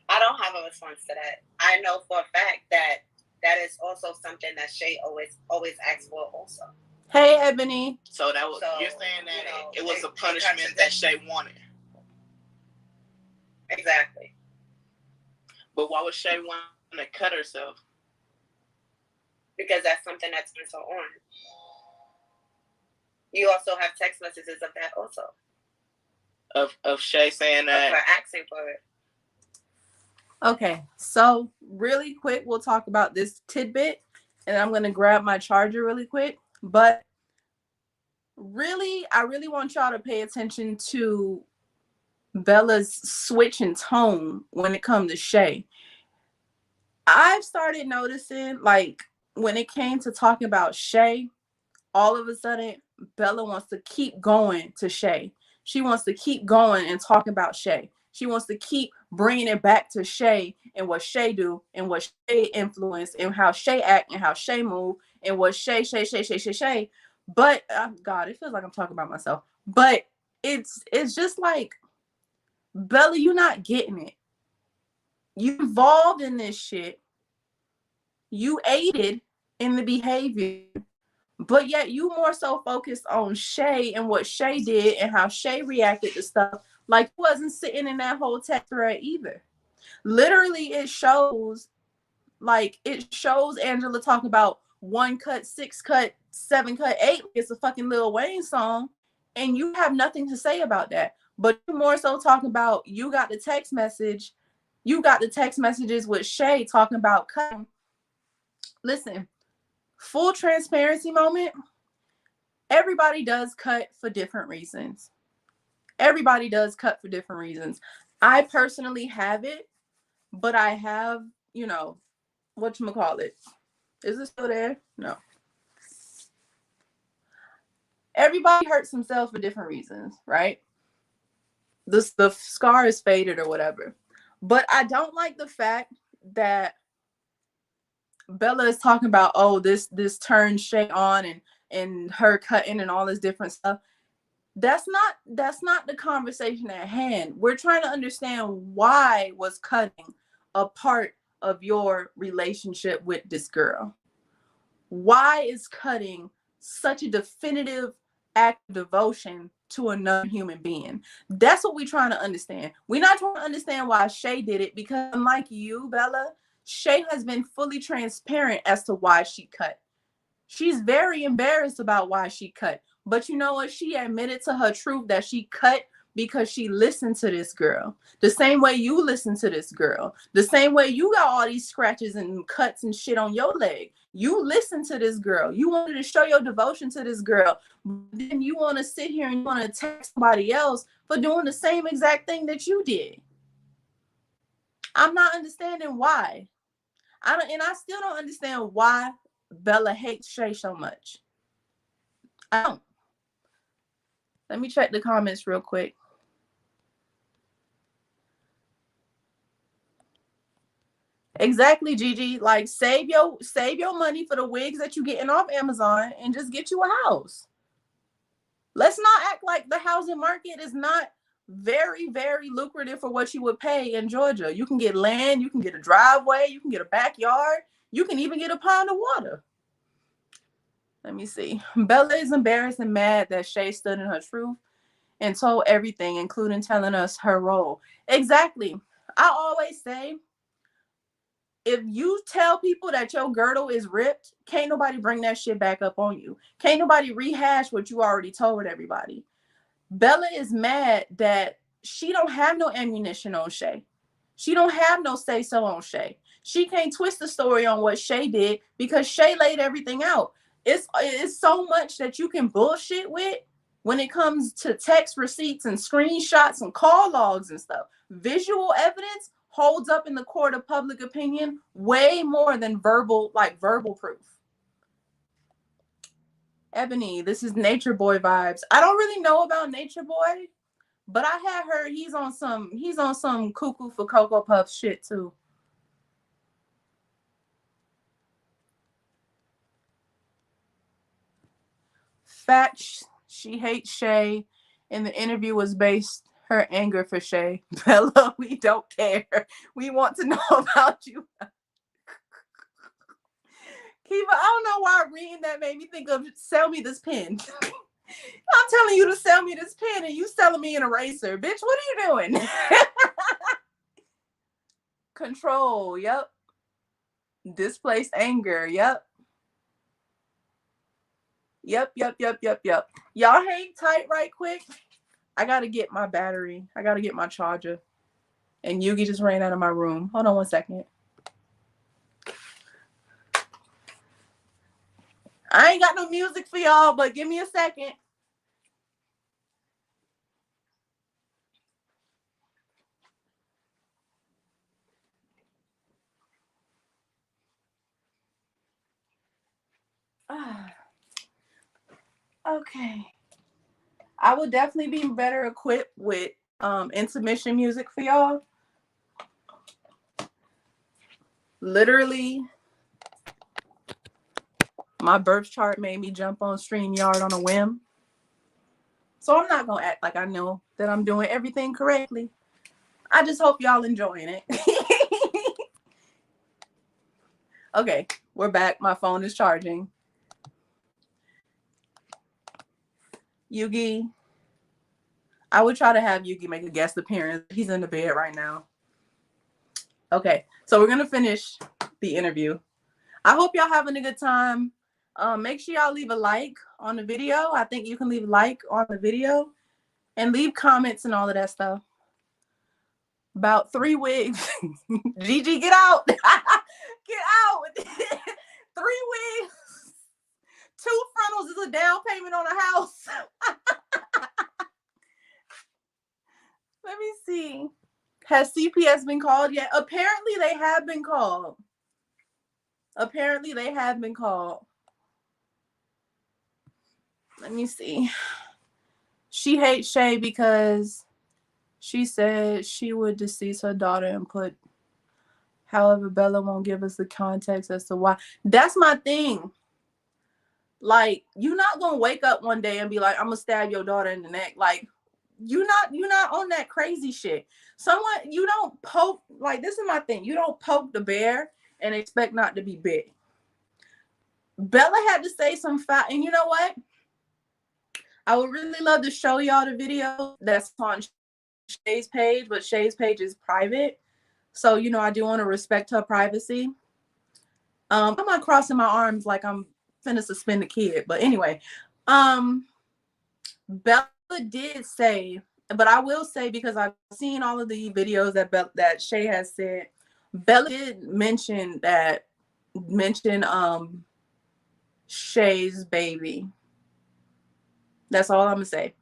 I don't have a response to that. I know for a fact that that is also something that Shea always asks for also. Hey, Ebony. So that was, you're saying that it was a punishment that Shea wanted. Exactly. But why would Shea want to cut herself? Because that's something that's been so on. You also have text messages of that also. Of Shea saying that. Of her asking for it. Okay, so really quick, we'll talk about this tidbit, and I'm going to grab my charger really quick. But really, I really want y'all to pay attention to Bella's switch in tone when it comes to Shea. I've started noticing, like, when it came to talking about Shea, all of a sudden, Bella wants to keep going to Shea. She wants to keep going and talking about Shea. She wants to keep bringing it back to Shea and what Shea do and what Shea influence and how Shea act and how Shea move and what Shea. But God, it feels like I'm talking about myself. But it's just like, Bella, you're not getting it. You involved in this shit. You aided in the behavior. But yet you more so focused on Shea and what Shea did and how Shea reacted to stuff. Like, you wasn't sitting in that whole text thread either. Literally, it shows Angela talking about 1 cut, 6 cut, 7 cut, 8. It's a fucking Lil Wayne song. And you have nothing to say about that. But you more so talking about, you got the text message. You got the text messages with Shea talking about cutting. Listen. Full transparency moment. Everybody does cut for different reasons. Everybody does cut for different reasons. I personally have it, but I have, whatchamacallit. Is it still there? No. Everybody hurts themselves for different reasons, right? The scar is faded or whatever. But I don't like the fact that Bella is talking about, oh, this turned Shea on and her cutting and all this different stuff. That's not the conversation at hand. We're trying to understand, why was cutting a part of your relationship with this girl? Why is cutting such a definitive act of devotion to another human being? That's what we're trying to understand. We're not trying to understand why Shea did it, because unlike you, Bella, Shea has been fully transparent as to why she cut. She's very embarrassed about why she cut. But you know what? She admitted to her truth that she cut because she listened to this girl. The same way you listen to this girl. The same way you got all these scratches and cuts and shit on your leg. You listen to this girl. You wanted to show your devotion to this girl. But then you want to sit here and you want to attack somebody else for doing the same exact thing that you did. I'm not understanding why. I still don't understand why Bella hates Shea so much. I don't. Let me check the comments real quick. Exactly, Gigi. Like save your money for the wigs that you getting off Amazon and just get you a house. Let's not act like the housing market is not very, very lucrative for what you would pay in Georgia. You can get land, you can get a driveway, you can get a backyard, you can even get a pond of water. Let me see. Bella is embarrassed and mad that Shea stood in her truth and told everything, including telling us her role. Exactly. I always say, if you tell people that your girdle is ripped, can't nobody bring that shit back up on you. Can't nobody rehash what you already told everybody. Bella is mad that she don't have no ammunition on Shea. She don't have no say-so on Shea. She can't twist the story on what Shea did because Shea laid everything out. It's so much that you can bullshit with when it comes to text receipts and screenshots and call logs and stuff. Visual evidence holds up in the court of public opinion way more than verbal proof. Ebony, this is Nature Boy vibes. I don't really know about Nature Boy, but I had heard he's on some cuckoo for Cocoa Puff shit too. Fact, she hates Shea, and the interview was based her anger for Shea. Bella, we don't care. We want to know about you. Kiva, I don't know why reading that made me think of sell me this pen. I'm telling you to sell me this pen and you selling me an eraser. Bitch, what are you doing? Control, yep. Displaced anger, yep. Yep. Y'all hang tight right quick. I gotta get my battery. I gotta get my charger. And Yugi just ran out of my room. Hold on one second. I ain't got no music for y'all, but give me a second. Okay. I would definitely be better equipped with intermission music for y'all. Literally, my birth chart made me jump on StreamYard on a whim. So I'm not going to act like I know that I'm doing everything correctly. I just hope y'all enjoying it. Okay, we're back. My phone is charging. Yugi. I would try to have Yugi make a guest appearance. He's in the bed right now. Okay, so we're going to finish the interview. I hope y'all having a good time. Make sure y'all leave a like on the video. I think you can leave a like on the video and leave comments and all of that stuff. About 3 wigs. Gigi, get out. Get out. 3 wigs. 2 frontals is a down payment on a house. Let me see. Has CPS been called yet? Apparently they have been called. Let me see. She hates Shea because she said she would decease her daughter and put, however, Bella won't give us the context as to why. That's my thing. Like, you're not gonna wake up one day and be like, I'm gonna stab your daughter in the neck. Like, you're not on that crazy shit. You don't poke, like, this is my thing. You don't poke the bear and expect not to be big. Bella had to say some fact, and you know what? I would really love to show y'all the video that's on Shea's page, but Shea's page is private. So, you know, I do want to respect her privacy. I'm not crossing my arms like I'm finna suspend the kid. But anyway, Bella did say, but I will say, because I've seen all of the videos that Shea has said, Bella did mention Shea's baby. That's all I'm gonna say.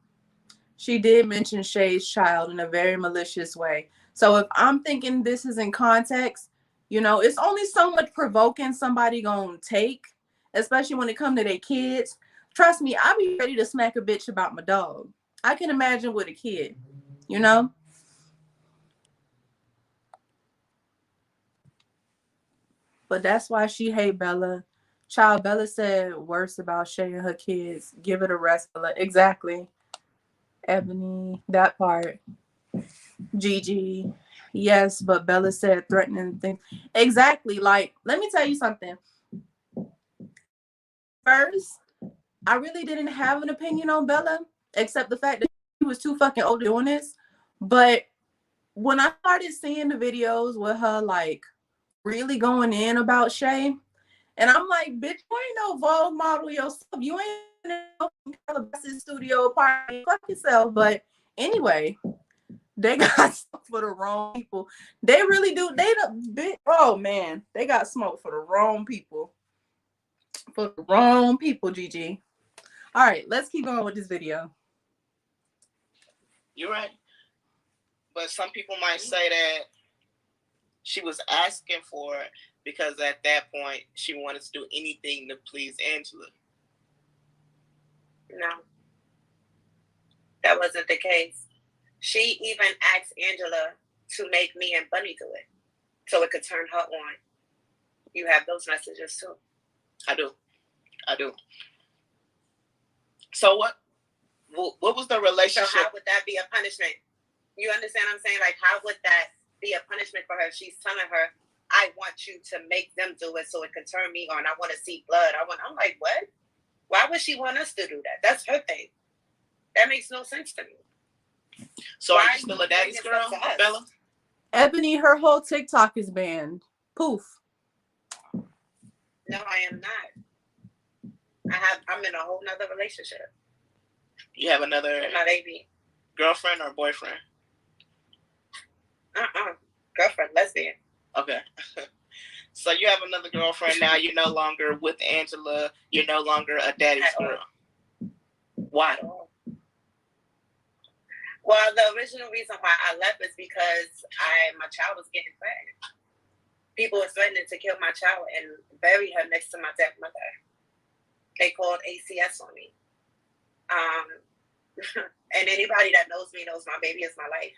She did mention Shea's child in a very malicious way. So if I'm thinking this is in context, you know, it's only so much provoking somebody gonna take, especially when it comes to their kids. Trust me, I'll be ready to smack a bitch about my dog. I can imagine with a kid, you know? but that's why she hate Bella. Child, Bella said worse about Shea and her kids. Give it a rest, Bella. Exactly. Ebony, that part. Gigi, yes, but Bella said threatening things. Exactly. Like, let me tell you something. First, I really didn't have an opinion on Bella, except the fact that she was too fucking old doing this. But when I started seeing the videos with her, like, really going in about Shea, and I'm like, bitch, you ain't no Vogue model yourself. You ain't no Calabasas studio party. Fuck yourself. But anyway, they got smoke for the wrong people. They really do. They the oh man, they got smoke for the wrong people. For the wrong people, Gigi. All right, let's keep going with this video. You're right. But some people might say that she was asking for it because at that point she wanted to do anything to please Angela. No, that wasn't the case. She even asked Angela to make me and Bunny do it so it could turn her on. You have those messages too. I do. So what was the relationship? So how would that be a punishment? You understand what I'm saying? Like, how would that be a punishment for her? She's telling her, I want you to make them do it so it can turn me on. I want to see blood. I'm like, what? Why would she want us to do that? That's her thing. That makes no sense to me. So are you still a daddy's girl, Bella? Ebony, her whole TikTok is banned. Poof. No, I am not. I'm in a whole nother relationship. You have another my baby. Girlfriend or boyfriend? Girlfriend, lesbian. Okay. So you have another girlfriend now. You're no longer with Angela. You're no longer a daddy's girl. Why? Well, the original reason why I left is because my child was getting pregnant. People were threatening to kill my child and bury her next to my dead mother. They called ACS on me. And anybody that knows me knows my baby is my life.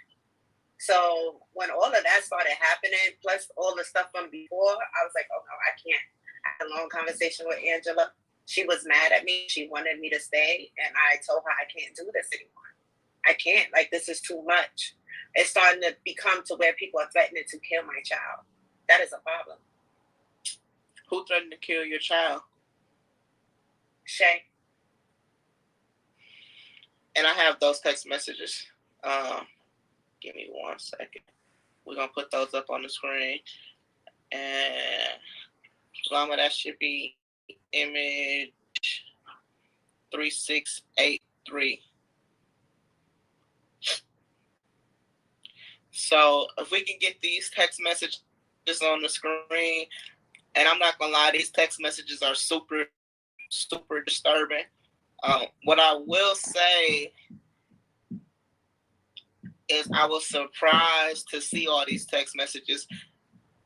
So when all of that started happening, plus all the stuff from before, I was like, oh no, I can't. I had a long conversation with Angela. She was mad at me. She wanted me to stay. And I told her I can't do this anymore. I can't. Like, this is too much. It's starting to become to where people are threatening to kill my child. That is a problem. Who threatened to kill your child? Shea. And I have those text messages. Give me 1 second. We're going to put those up on the screen. And Llama, that should be image 3683. So if we can get these text messages on the screen, and I'm not going to lie, these text messages are super, super disturbing. What I will say is I was surprised to see all these text messages.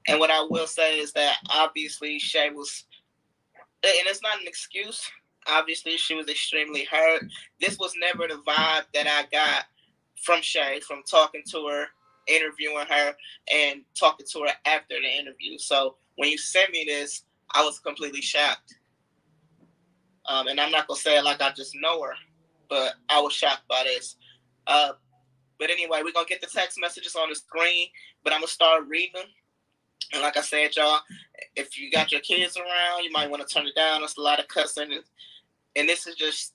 And what I will say is that obviously Shea was, and it's not an excuse, obviously she was extremely hurt. This was never the vibe that I got from Shea, from talking to her, interviewing her, and talking to her after the interview. So when you sent me this, I was completely shocked. And I'm not going to say it like I just know her, but I was shocked by this. But anyway, we're going to get the text messages on the screen, but I'm going to start reading them. And like I said, y'all, if you got your kids around, you might want to turn it down. There's a lot of cussing. And this is just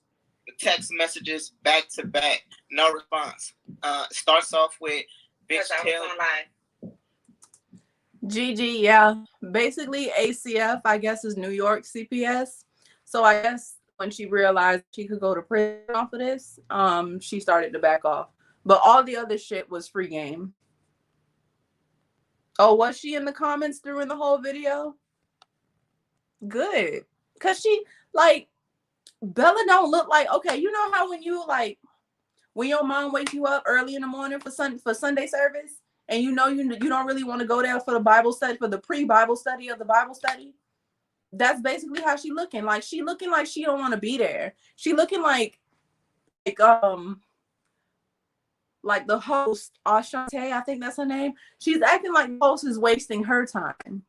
text messages back to back. No response. It starts off with, bitch, tell. Gigi, yeah. Basically, ACF, I guess, is New York CPS. So I guess when she realized she could go to prison off of this, she started to back off. But all the other shit was free game. Oh, was she in the comments during the whole video? Good. Because she, like, Bella don't look like, okay, you know how when you, like, when your mom wakes you up early in the morning for Sunday service, and you know you don't really want to go there for the Bible study, for the pre-Bible study of the Bible study? That's basically how she looking. Like, she looking like she don't want to be there. She looking like the host, Ashante, I think that's her name. She's acting like the host is wasting her time.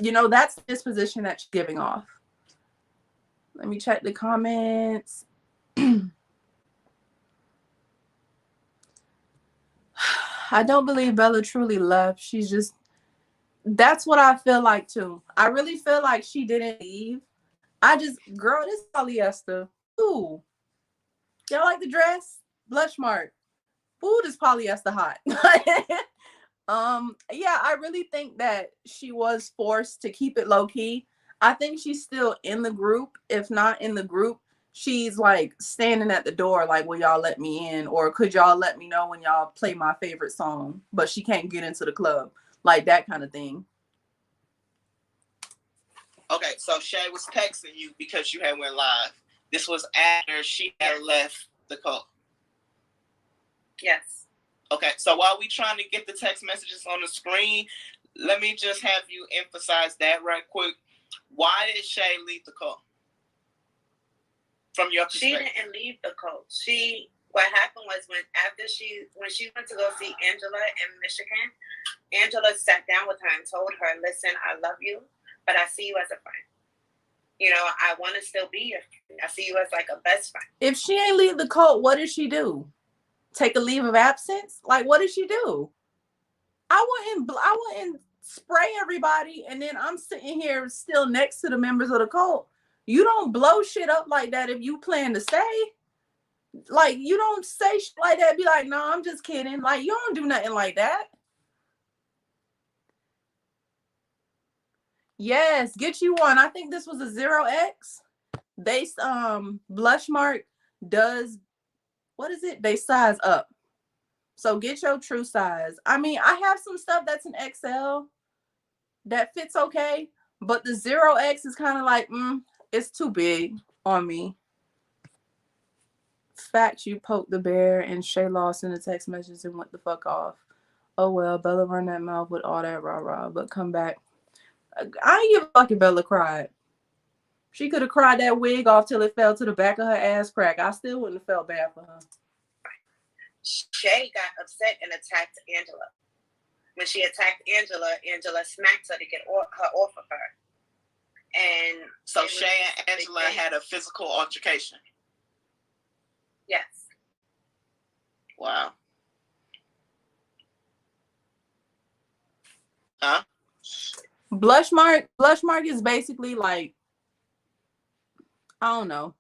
you know, that's the disposition that she's giving off. Let me check the comments. I don't believe Bella truly left. She's just, that's what I feel like too. I really feel like she didn't leave. I just, girl, this polyester. Ooh. Y'all like the dress? Blush mark. Ooh, this polyester hot. Yeah, I really think that she was forced to keep it low key. I think she's still in the group. If not in the group, she's like standing at the door like, will y'all let me in? Or could y'all let me know when y'all play my favorite song? But she can't get into the club. Like that kind of thing. Okay, so Shay was texting you because you had went live. This was after she had left the cult. Yes. Okay, so while we trying to get the text messages on the screen, let me just have you emphasize that right quick. Why did Shay leave the cult? From your perspective. She didn't leave the cult. What happened was when she went to go see Angela in Michigan, Angela sat down with her and told her, listen, I love you, but I see you as a friend. You know, I want to still be your friend. I see you as like a best friend. If she ain't leave the cult, what did she do? Take a leave of absence? Like, what did she do? I wouldn't spray everybody and then I'm sitting here still next to the members of the cult. You don't blow shit up like that if you plan to stay. Like, you don't say shit like that. Be like, no, I'm just kidding. Like, you don't do nothing like that. Yes, get you one. I think this was a 0X. They blush mark does, what is it? They size up. So get your true size. I mean, I have some stuff that's an XL that fits okay, but the 0X is kind of like, it's too big on me. Fact, you poked the bear and Shay lost in the text message and went the fuck off. Oh well, Bella run that mouth with all that rah-rah, but come back. I ain't give a fuck if Bella cried. She could have cried that wig off till it fell to the back of her ass crack. I still wouldn't have felt bad for her. Shay got upset and attacked Angela. When she attacked Angela, Angela smacked her to get her off of her. And so Shay and Angela had a physical altercation. Yes. Wow. Huh? Blush mark is basically like, I don't know.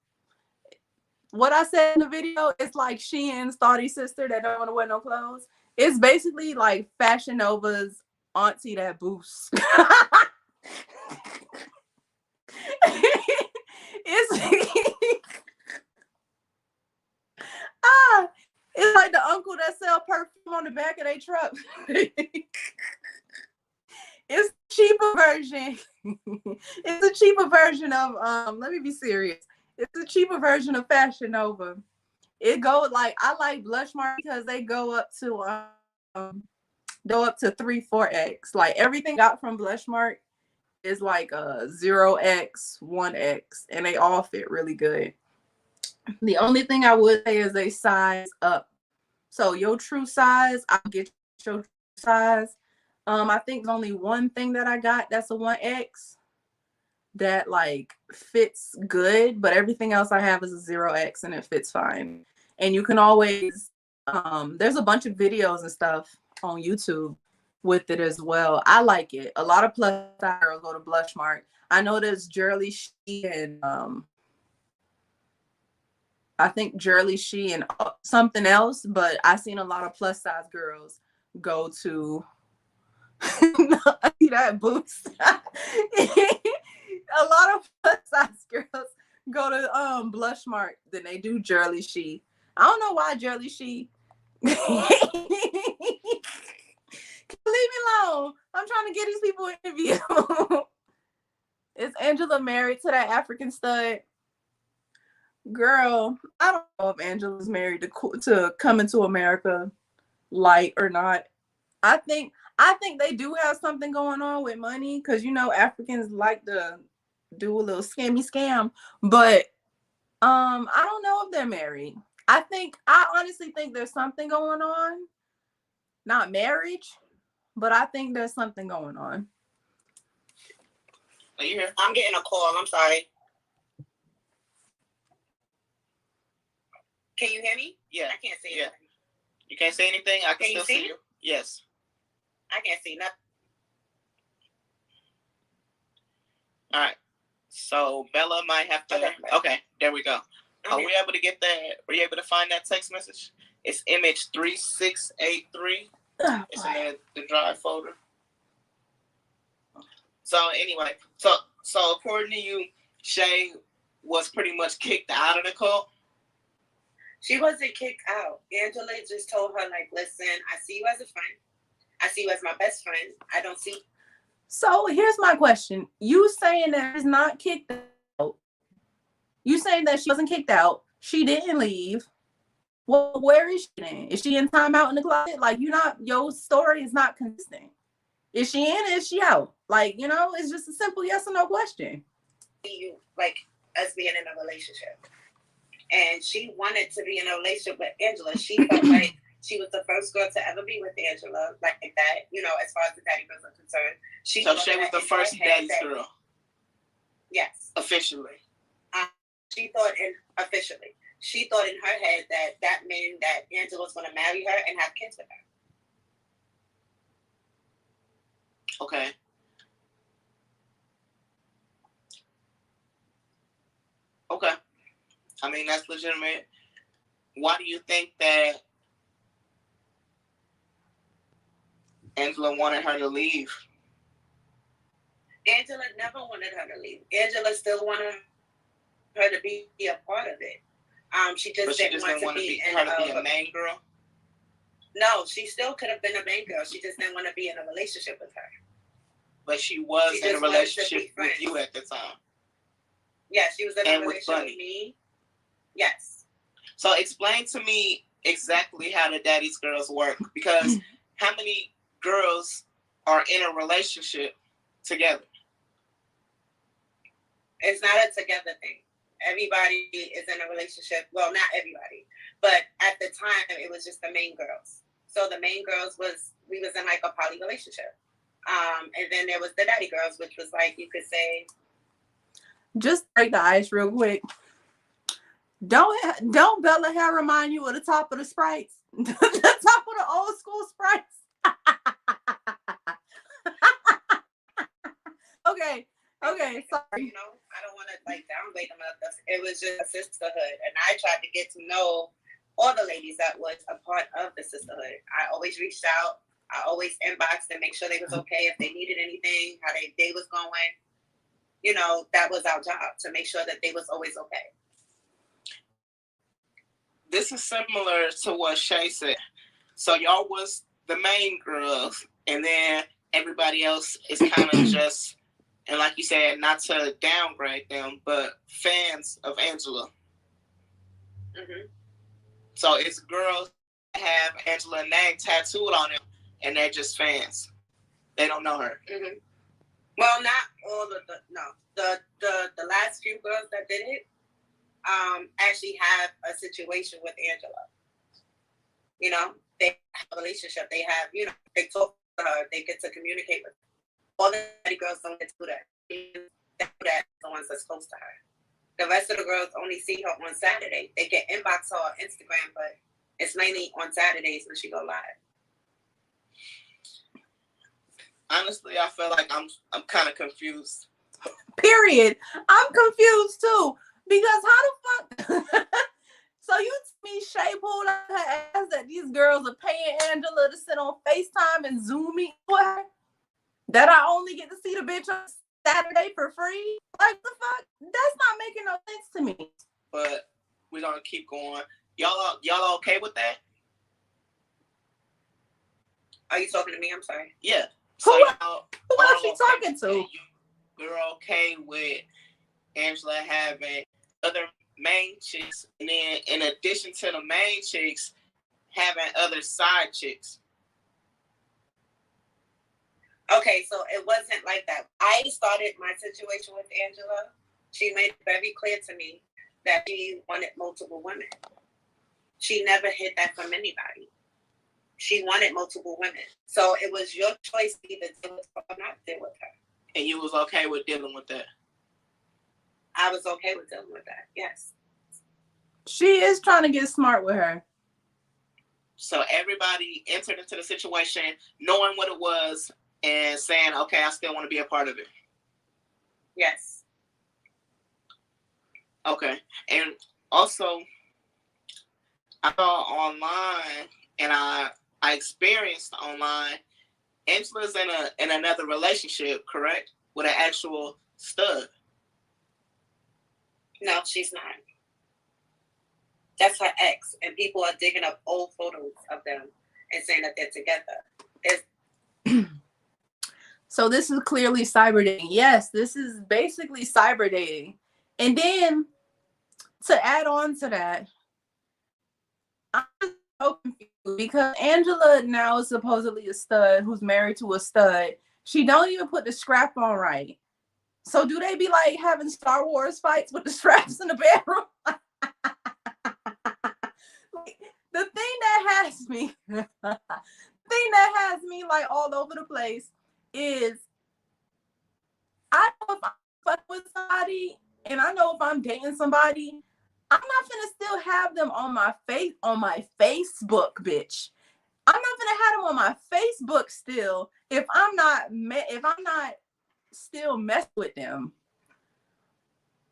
What I said in the video, it's like Sheehan's thoughty sister that don't want to wear no clothes. It's basically like Fashion Nova's auntie that boosts. It's like the uncle that sell perfume on the back of their truck. It's a cheaper version. It's a cheaper version of let me be serious. It's a cheaper version of Fashion Nova. It go like, I like blush mark because they go up to 3, 4X. Like everything got from blush mark is like a 0X, 1X, and they all fit really good. The only thing I would say is they size up. So your true size, I'll get your true size. I think there's only one thing that I got that's a 1X that like fits good, but everything else I have is a 0X and it fits fine. And you can always, there's a bunch of videos and stuff on YouTube with it as well. I like it. A lot of plus size girls go to blush mark. I know there's Shea and I think Shea and something else, but I've seen a lot of plus size girls go to that boost. A lot of plus size girls go to blush mark, then they do Shea. I don't know why Shea. Leave me alone. I'm trying to get these people an interview. Is Angela married to that African stud? Girl, I don't know if Angela's married to Coming to America light or not. I think they do have something going on with money because, you know, Africans like to do a little scam, but I don't know if they're married. I honestly think there's something going on. Not marriage, but I think there's something going on. Are you here? I'm getting a call. I'm sorry. Can you hear me? Yeah. I can't see anything. You can't say anything? I can still see me? you. Yes. I can't see nothing. All right. So Bella might have to. Okay, there we go. Are we able to get that? Were you able to find that text message? It's image 3683. It's in the drive folder. So anyway, so according to you, Shea was pretty much kicked out of the cult. She wasn't kicked out. Angela just told her, like, listen, I see you as a friend. I see you as my best friend. I don't see. So here's my question. You saying that she's not kicked out. You saying that she wasn't kicked out. She didn't leave. Well, where is she then? Is she in timeout in the closet? Like, your story is not consistent. Is she in? Is she out? Like, it's just a simple yes or no question. You, like, us being in a relationship. And she wanted to be in a relationship with Angela. She felt like she was the first girl to ever be with Angela, like that, as far as the daddy girls are concerned. Shea was the first daddy's girl. Yes. Officially. She thought in her head that meant that Angela was going to marry her and have kids with her. Okay. Okay. I mean, that's legitimate. Why do you think that Angela wanted her to leave? Angela never wanted her to leave. Angela still wanted her to be a part of it. She just didn't want to be a main girl. No, she still could have been a main girl. She just didn't want to be in a relationship with her. But she was in a relationship with you at the time. Yeah, she was in a relationship with me. Yes. So explain to me exactly how the daddy's girls work, because how many girls are in a relationship together? It's not a together thing. Everybody is in a relationship. Well, not everybody, but at the time it was just the main girls. So the main girls we was in like a poly relationship. And then there was the daddy girls, which was like, you could say. Just break the ice real quick. Don't Bella hair remind you of the top of the Sprites? The top of the old school Sprites? Okay, sorry. I don't want to like downgrade them. It was just a sisterhood, and I tried to get to know all the ladies that was a part of the sisterhood. I always reached out. I always inboxed and make sure they was okay, if they needed anything, how their day was going. That was our job, to make sure that they was always okay. This is similar to what Shea said. So y'all was the main girls, and then everybody else is kind of just, and like you said, not to downgrade them, but fans of Angela. Mm-hmm. So it's girls that have Angela's name tattooed on them, and they're just fans. They don't know her. Mm-hmm. Well, not all of the last few girls that did it actually have a situation with Angela. They have a relationship. They have, they talk to her. They get to communicate with her. All the girls don't get to do that. That's the ones that's close to her. The rest of the girls only see her on Saturday. They can inbox her on Instagram, but it's mainly on Saturdays when she go live. Honestly, I feel like I'm kind of confused. Period. I'm confused too, because how the fuck? So you tell me Shea pulled out her ass that these girls are paying Angela to sit on FaceTime and Zoom me with her? That I only get to see the bitch on Saturday for free? Like, the fuck? That's not making no sense to me. But we're gonna keep going. Y'all okay with that? Are you talking to me? I'm sorry. Yeah. Who else she talking to? You're okay with Angela having other main chicks, and then in addition to the main chicks, having other side chicks? Okay, so it wasn't like that. I started my situation with Angela. She made it very clear to me that she wanted multiple women. She never hid that from anybody. She wanted multiple women. So it was your choice to either deal with her or not deal with her. And you was okay with dealing with that? I was okay with dealing with that, yes. She is trying to get smart with her. So everybody entered into the situation knowing what it was and saying, okay, I still want to be a part of it. Yes. Okay. And also, I saw online, and I experienced online, Angela's in another relationship, correct? With an actual stud. No, she's not. That's her ex, and people are digging up old photos of them and saying that they're together. So this is clearly cyber dating. Yes, this is basically cyber dating. And then to add on to that, I'm so confused because Angela now is supposedly a stud who's married to a stud. She don't even put the strap on right. So do they be like having Star Wars fights with the straps in the bedroom? The thing that has me, like all over the place is I know if I'm fucking with somebody and I know if I'm dating somebody, I'm not gonna still have them on my Facebook, bitch. I'm not gonna have them on my Facebook still if I'm not still messing with them.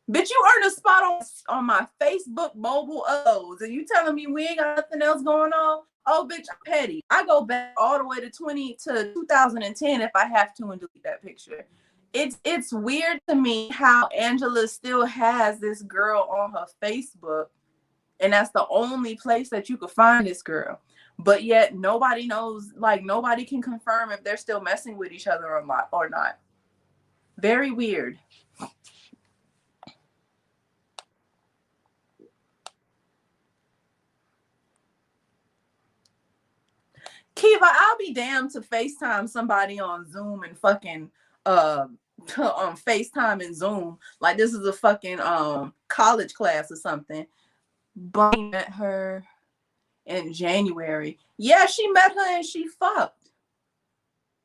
Bitch, you earned a spot on my Facebook mobile uploads, and you telling me we ain't got nothing else going on? Oh, bitch, I'm petty. I go back all the way to 2010 if I have to and delete that picture. It's weird to me how Angela still has this girl on her Facebook, and that's the only place that you could find this girl. But yet nobody knows, like nobody can confirm if they're still messing with each other or not. Very weird. Kiva, I'll be damned to FaceTime somebody on Zoom and fucking on FaceTime and Zoom like this is a fucking college class or something. But I met her in January. Yeah, she met her and she fucked.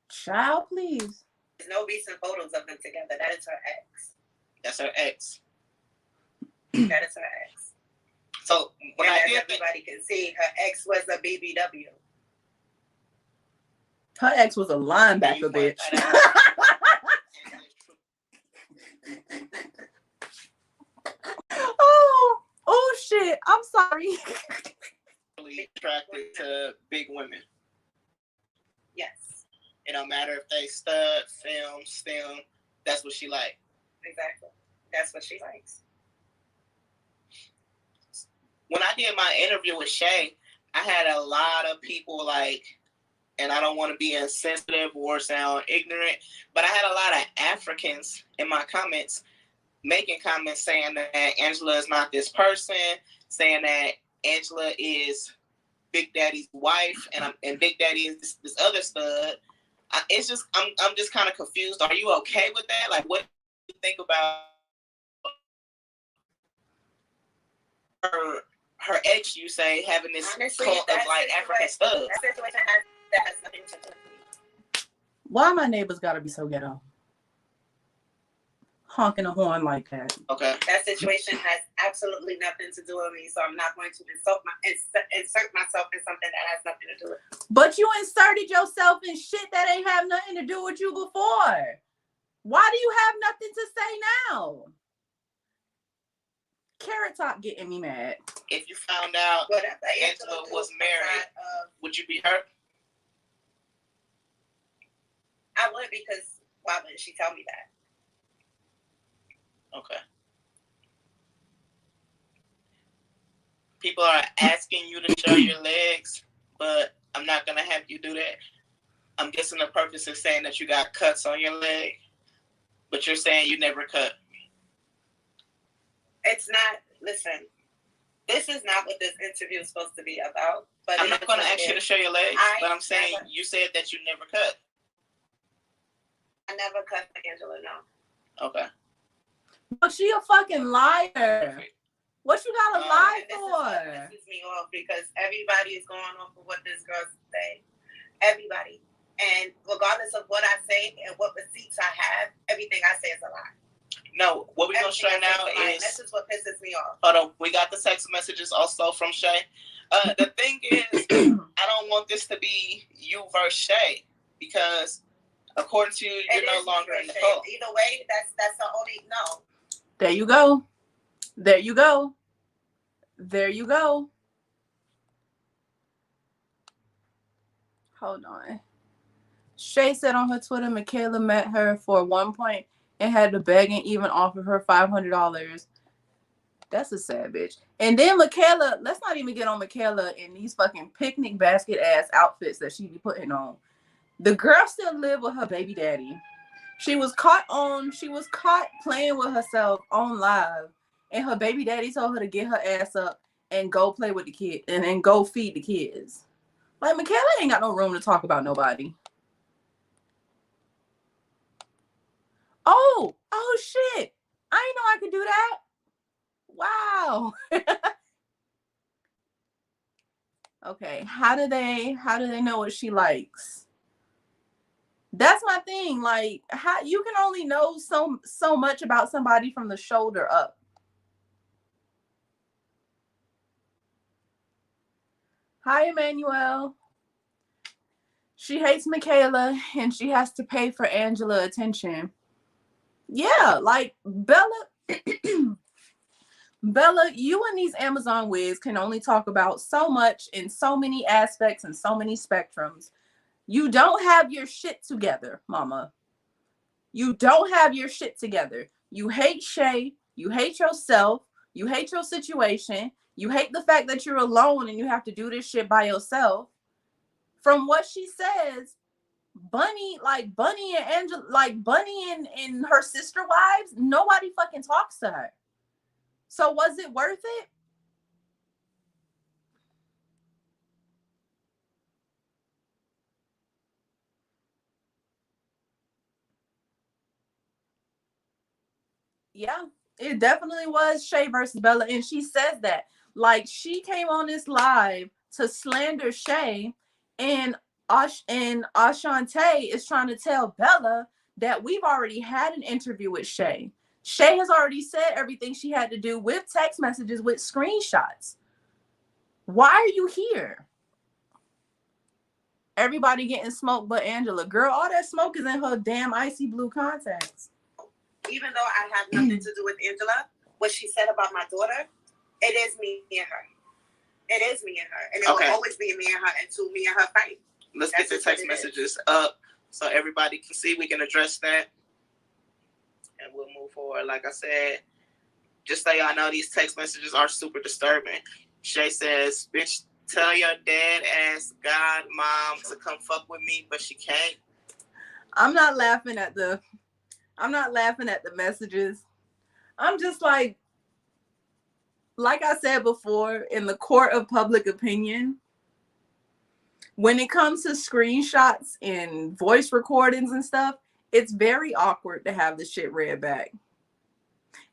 Child, please. There's no recent photos of them together. That is her ex. That's her ex. That is her ex. So when and as everybody can see, her ex was a BBW. Her ex was a linebacker, bitch. Oh shit! I'm sorry. Really attracted to big women. Yes. It don't matter if they stud, film, STEM. That's what she like. Exactly. That's what she likes. When I did my interview with Shea, I had a lot of people like, and I don't want to be insensitive or sound ignorant, but I had a lot of Africans in my comments making comments saying that Angela is not this person, saying that Angela is Big Daddy's wife, and Big Daddy is this other stud. It's just I'm just kind of confused. Are you okay with that? Like, what do you think about her ex? You say having this cult of like African studs. That situation has nothing to do with me. Why my neighbors gotta be so ghetto? Honking a horn like that. Okay. That situation has absolutely nothing to do with me, so I'm not going to insert myself in something that has nothing to do with me. But you inserted yourself in shit that ain't have nothing to do with you before. Why do you have nothing to say now? Carrot Top getting me mad. If you found out Angela was married, would you be hurt? I would, because why wouldn't she tell me that? Okay. People are asking you to show your legs, but I'm not going to have you do that. I'm guessing the purpose is saying that you got cuts on your leg, but you're saying you never cut. It's not, listen, this is not what this interview is supposed to be about. But I'm not going to ask you to show your legs, but I'm saying you said that you never cut. I never cut for Angela, no. Okay. But she a fucking liar. Perfect. What you gotta lie for? This pisses me off because everybody is going off of what this girl say. Everybody. And regardless of what I say and what receipts I have, everything I say is a lie. No, what we're going to straighten out is... This is what pisses me off. Hold on. We got the text messages also from Shea. The thing is, I don't want this to be you versus Shea, because according to you, you're no longer in the cult. Either way, that's the only... No. There you go. There you go. There you go. Hold on. Shea said on her Twitter, Michaela met her for one point and had to beg and even offer her $500. That's a sad bitch. And then Michaela, let's not even get on Michaela in these fucking picnic basket ass outfits that she be putting on. The girl still live with her baby daddy. She was caught playing with herself on live, and her baby daddy told her to get her ass up and go play with the kid and then go feed the kids. Like, Michaela ain't got no room to talk about nobody. Oh shit. I didn't know I could do that. Wow. Okay, how do they know what she likes? That's my thing. Like, how you can only know so much about somebody from the shoulder up. Hi, Emmanuel. She hates Michaela and she has to pay for Angela attention. Yeah, like Bella, Bella, you and these Amazon wigs can only talk about so much in so many aspects and so many spectrums. You don't have your shit together, mama. You don't have your shit together. You hate Shea. You hate yourself. You hate your situation. You hate the fact that you're alone and you have to do this shit by yourself. From what she says, Bunny and Angela, like Bunny and her sister wives, nobody fucking talks to her. So was it worth it? Yeah, it definitely was Shea versus Bella. And she says that. Like, she came on this live to slander Shea, and Ashante is trying to tell Bella that we've already had an interview with Shea. Shea has already said everything she had to do with text messages, with screenshots. Why are you here? Everybody getting smoked but Angela. Girl, all that smoke is in her damn icy blue contacts. Even though I have nothing to do with Angela, what she said about my daughter, it is me and her. It is me and her. And it will always be me and her until me and her fight. Let's get the text messages up so everybody can see. We can address that. And we'll move forward. Like I said, just so y'all know, these text messages are super disturbing. Shea says, bitch, tell your dead ass God mom to come fuck with me, but she can't. I'm not laughing at the messages. I'm just like I said before, in the court of public opinion, when it comes to screenshots and voice recordings and stuff, it's very awkward to have the shit read back.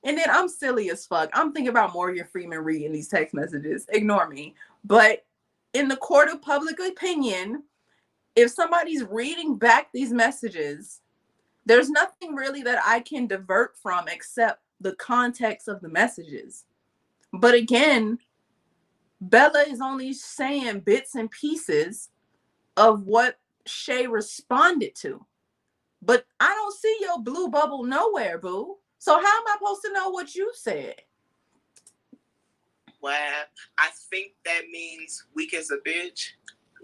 And then I'm silly as fuck. I'm thinking about Morgan Freeman reading these text messages. Ignore me. But in the court of public opinion, if somebody's reading back these messages, there's nothing really that I can divert from except the context of the messages. But again, Bella is only saying bits and pieces of what Shea responded to. But I don't see your blue bubble nowhere, boo. So how am I supposed to know what you said? Well, I think that means weak as a bitch.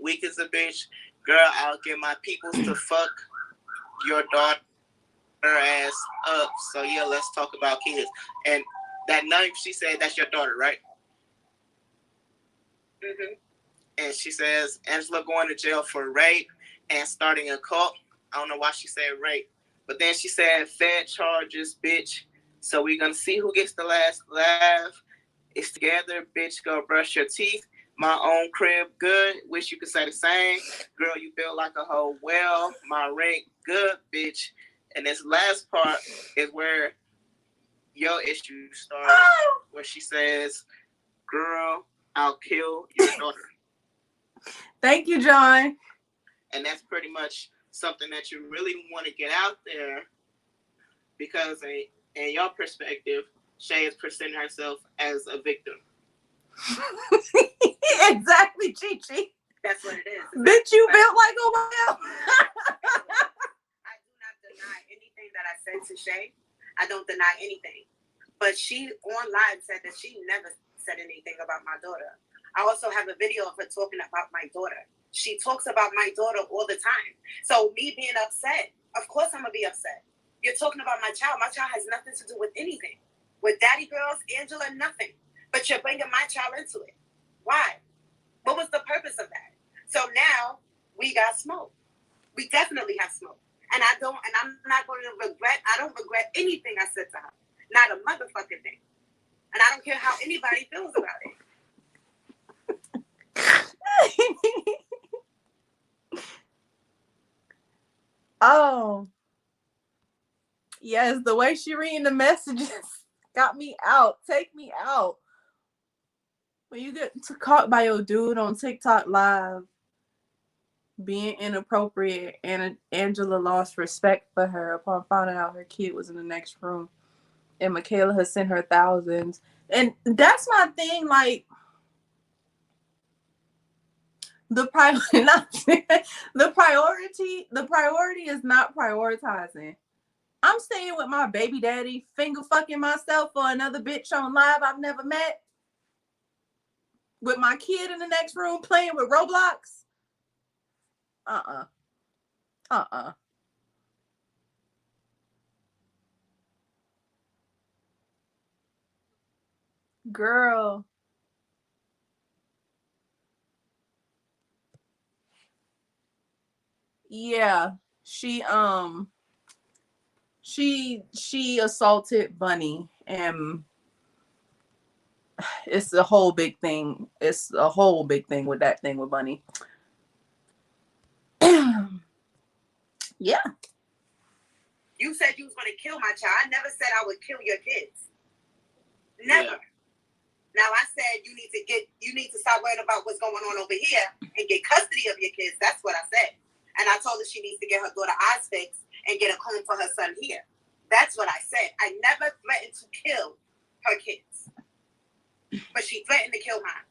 Weak as a bitch. Girl, I'll get my peoples to fuck your daughter ass up. So yeah, let's talk about kids. And that night she said, that's your daughter, right? Mm-hmm. And she says, Angela going to jail for rape and starting a cult. I don't know why she said rape. But then she said, Fed charges, bitch. So we're going to see who gets the last laugh. It's together, bitch. Go brush your teeth. My own crib, good. Wish you could say the same. Girl, you feel like a hoe. Well, my rent, good, bitch. And this last part is where your issue started, where she says, girl, I'll kill your daughter. Thank you, John. And that's pretty much something that you really want to get out there, because in your perspective, Shea is presenting herself as a victim. Exactly, Chi-Chi. That's what it is. Bitch, you built like a whale. I do not deny anything that I said to Shea. I don't deny anything. But she on live said that she never said anything about my daughter. I also have a video of her talking about my daughter. She talks about my daughter all the time. So me being upset, of course I'm going to be upset. You're talking about my child. My child has nothing to do with anything. With Daddy Girls, Angela, nothing. But you're bringing my child into it. Why? What was the purpose of that? So now we got smoke. We definitely have smoke. And I'm not going to regret, I don't regret anything I said to her. Not a motherfucking thing. And I don't care how anybody feels about it. Oh. Yes, the way she reading the messages got me out. Take me out. When you get caught by your dude on TikTok live being inappropriate, and Angela lost respect for her upon finding out her kid was in the next room, and Michaela has sent her thousands. And that's my thing, like the priority is not prioritizing. I'm staying with my baby daddy, finger fucking myself for another bitch on live I've never met, with my kid in the next room playing with Roblox. Girl. Yeah. She assaulted Bunny, and it's a whole big thing. It's a whole big thing with that thing with Bunny. Yeah. You said you was going to kill my child. I never said I would kill your kids. Never. Yeah. Now I said you need to stop worrying about what's going on over here and get custody of your kids. That's what I said. And I told her she needs to get her daughter eyes fixed and get a comb for her son here. That's what I said. I never threatened to kill her kids. But she threatened to kill mine.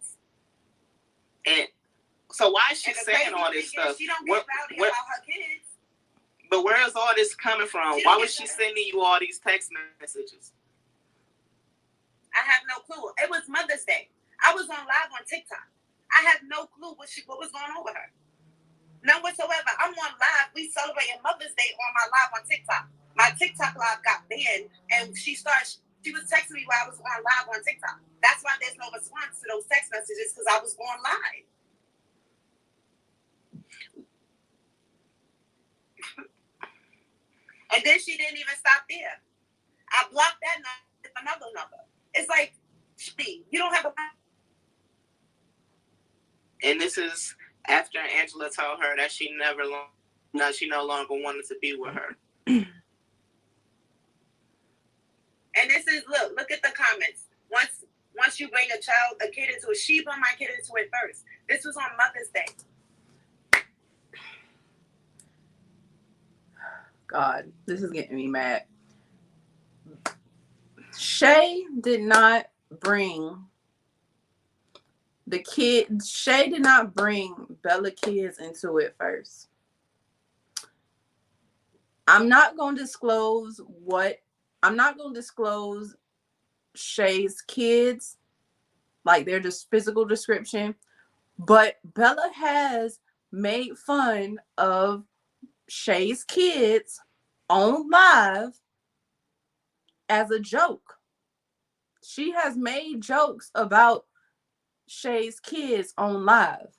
And so why is she saying all this stuff? She don't get rowdy about her kids. But where is all this coming from? Why was she sending you all these text messages? I have no clue. It was Mother's Day. I was on live on TikTok. I had no clue what was going on with her. None whatsoever. I'm on live. We celebrating Mother's Day on my live on TikTok. My TikTok live got banned, and she was texting me while I was on live on TikTok. That's why there's no response to those text messages, because I was on live. And then she didn't even stop there. I blocked that number with another number. It's like, you don't have a... And this is after Angela told her that she no longer wanted to be with her. And this is, look at the comments. Once you bring a kid into it, she brought my kid into it first. This was on Mother's Day. God, this is getting me mad. Shea did not bring Bella kids into it first. I'm not going to disclose Shea's kids, like they're just physical description, but Bella has made fun of Shea's kids on live as a joke. She has made jokes about Shea's kids on live,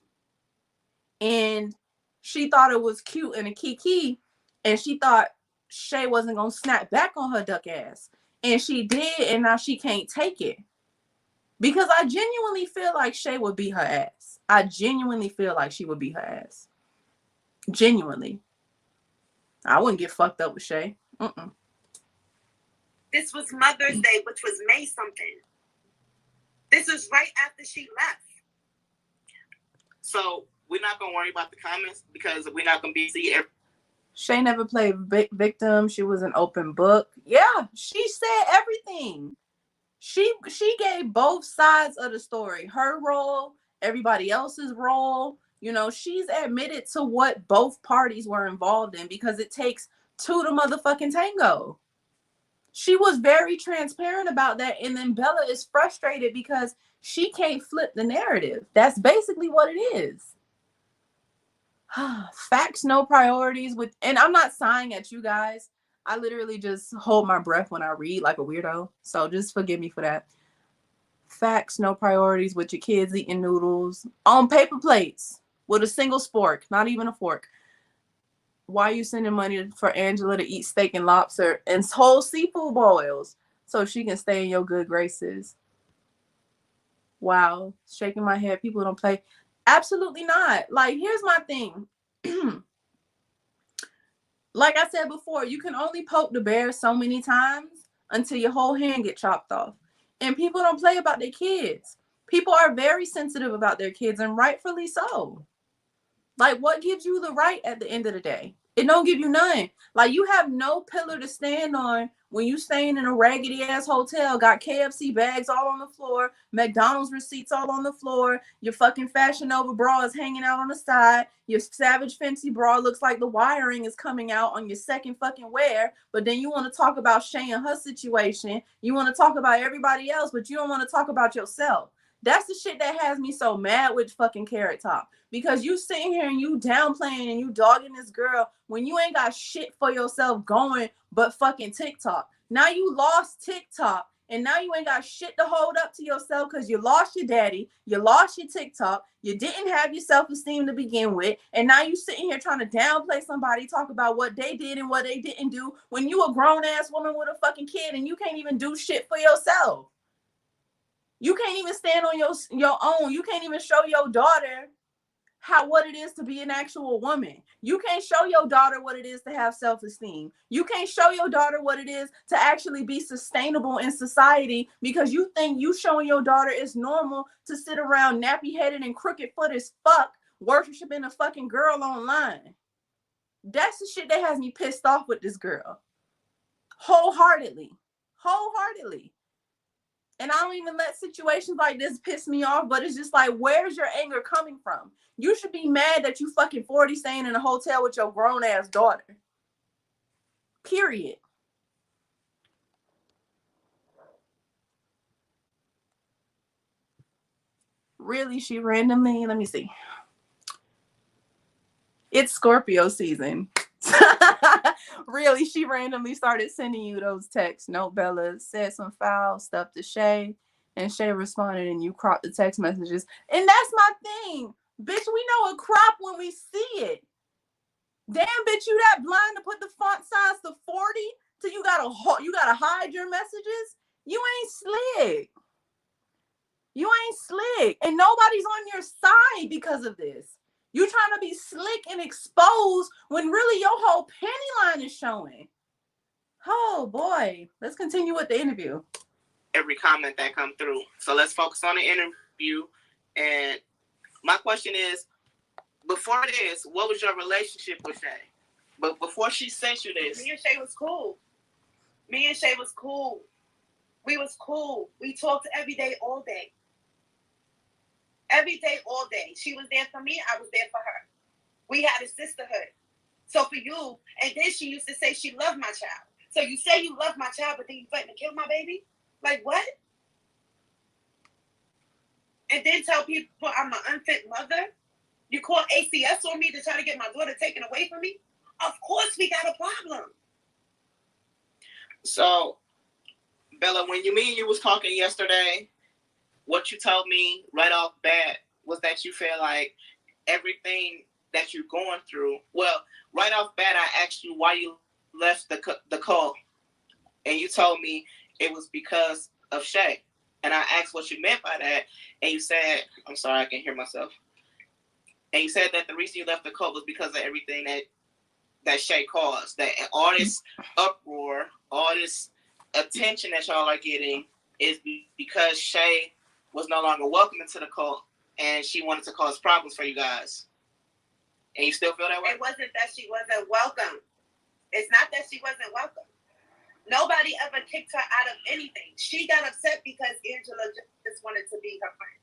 and she thought it was cute and a kiki, and she thought Shea wasn't gonna snap back on her duck ass, and she did, and now she can't take it, because I genuinely feel like Shea would beat her ass. I genuinely feel like she would beat her ass. Genuinely. I wouldn't get fucked up with Shea. This was Mother's Day, which was May something. This was right after she left. So we're not gonna worry about the comments because we're not gonna be see every. Shea never played victim. She was an open book. Yeah, she said everything. She gave both sides of the story. Her role, everybody else's role. You know, she's admitted to what both parties were involved in because it takes two to motherfucking tango. She was very transparent about that. And then Bella is frustrated because she can't flip the narrative. That's basically what it is. Facts, no priorities. And I'm not sighing at you guys. I literally just hold my breath when I read like a weirdo. So just forgive me for that. Facts, no priorities with your kids eating noodles on paper plates with a single spork, not even a fork. Why are you sending money for Angela to eat steak and lobster and whole seafood boils so she can stay in your good graces? Wow. Shaking my head. People don't play. Absolutely not. Like, here's my thing. Like I said before, you can only poke the bear so many times until your whole hand get chopped off. And people don't play about their kids. People are very sensitive about their kids, and rightfully so. Like, what gives you the right at the end of the day? It don't give you none. Like, you have no pillar to stand on when you staying in a raggedy ass hotel, got KFC bags all on the floor, McDonald's receipts all on the floor, your fucking Fashion Nova bra is hanging out on the side, your Savage Fenty bra looks like the wiring is coming out on your second fucking wear, but then you want to talk about Shea and her situation, you want to talk about everybody else, but you don't want to talk about yourself. That's the shit that has me so mad with fucking Carrot Top. Because you sitting here and you downplaying and you dogging this girl when you ain't got shit for yourself going but fucking TikTok. Now you lost TikTok and now you ain't got shit to hold up to yourself because you lost your daddy, you lost your TikTok, you didn't have your self-esteem to begin with, and now you sitting here trying to downplay somebody, talk about what they did and what they didn't do when you a grown-ass woman with a fucking kid and you can't even do shit for yourself. You can't even stand on your own. You can't even show your daughter what it is to be an actual woman. You can't show your daughter what it is to have self-esteem. You can't show your daughter what it is to actually be sustainable in society because you think you showing your daughter it's normal to sit around nappy-headed and crooked-foot as fuck worshiping a fucking girl online. That's the shit that has me pissed off with this girl. Wholeheartedly. And I don't even let situations like this piss me off, but it's just like, where's your anger coming from? You should be mad that you fucking 40 staying in a hotel with your grown-ass daughter. Period. Really, she randomly, let me see. It's Scorpio season. Really, she randomly started sending you those texts. No, Bella said some foul stuff to Shea, and Shea responded, and you cropped the text messages. And that's my thing. Bitch, we know a crop when we see it. Damn, bitch, you that blind to put the font size to 40 till you gotta hide your messages? You ain't slick. And nobody's on your side because of this. You trying to be slick and exposed when really your whole panty line is showing. Oh boy, let's continue with the interview. Every comment that come through. So let's focus on the interview. And my question is, before this, what was your relationship with Shea? But before she sent you this, me and Shea was cool. We was cool. We talked every day, all day. Every day, all day. She was there for me. I was there for her. We had a sisterhood. So for you, and then she used to say she loved my child. So you say you love my child, but then you threaten to kill my baby? Like what? And then tell people I'm an unfit mother? You call ACS on me to try to get my daughter taken away from me? Of course we got a problem. So, Bella, when me and you was talking yesterday, what you told me right off bat was that you feel like everything that you're going through. Well, right off bat, I asked you why you left the call, and you told me it was because of Shea. And I asked what you meant by that, and you said, I'm sorry, I can't hear myself. And you said that the reason you left the cult was because of everything that Shea caused. That all this uproar, all this attention that y'all are getting is because Shea was no longer welcome into the cult, and she wanted to cause problems for you guys. And you still feel that way? It wasn't that she wasn't welcome. It's not that she wasn't welcome. Nobody ever kicked her out of anything. She got upset because Angela just wanted to be her friend.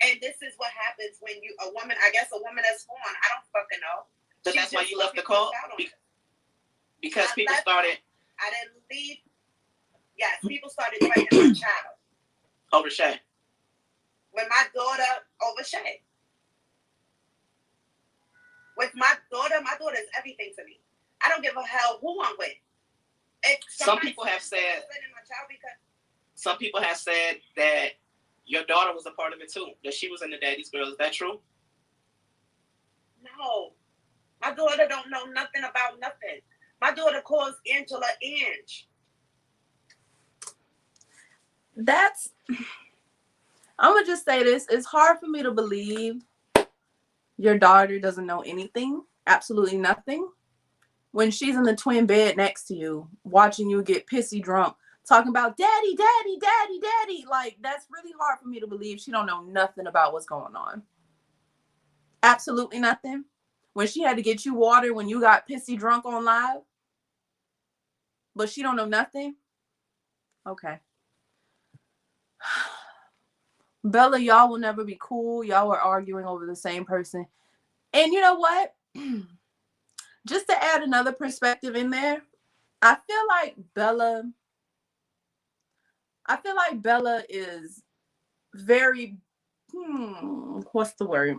And this is what happens when a woman that's born. I don't fucking know. So that's why you left the cult? Because people started... I didn't leave. Yes, people started threatening my child. Over Shea? With my daughter, over Shea. With my daughter is everything to me. I don't give a hell who I'm with. Some people have said that your daughter was a part of it too, that she was in the Daddy's Girl. Is that true? No. My daughter don't know nothing about nothing. My daughter calls Angela Ange. I'm going to just say this. It's hard for me to believe your daughter doesn't know anything, absolutely nothing, when she's in the twin bed next to you, watching you get pissy drunk, talking about daddy, daddy, daddy, daddy. Like, that's really hard for me to believe she don't know nothing about what's going on. Absolutely nothing. When she had to get you water when you got pissy drunk on live, but she don't know nothing. Okay. Bella, y'all will never be cool. Y'all were arguing over the same person. And you know what? Just to add another perspective in there, I feel like Bella is very, what's the word?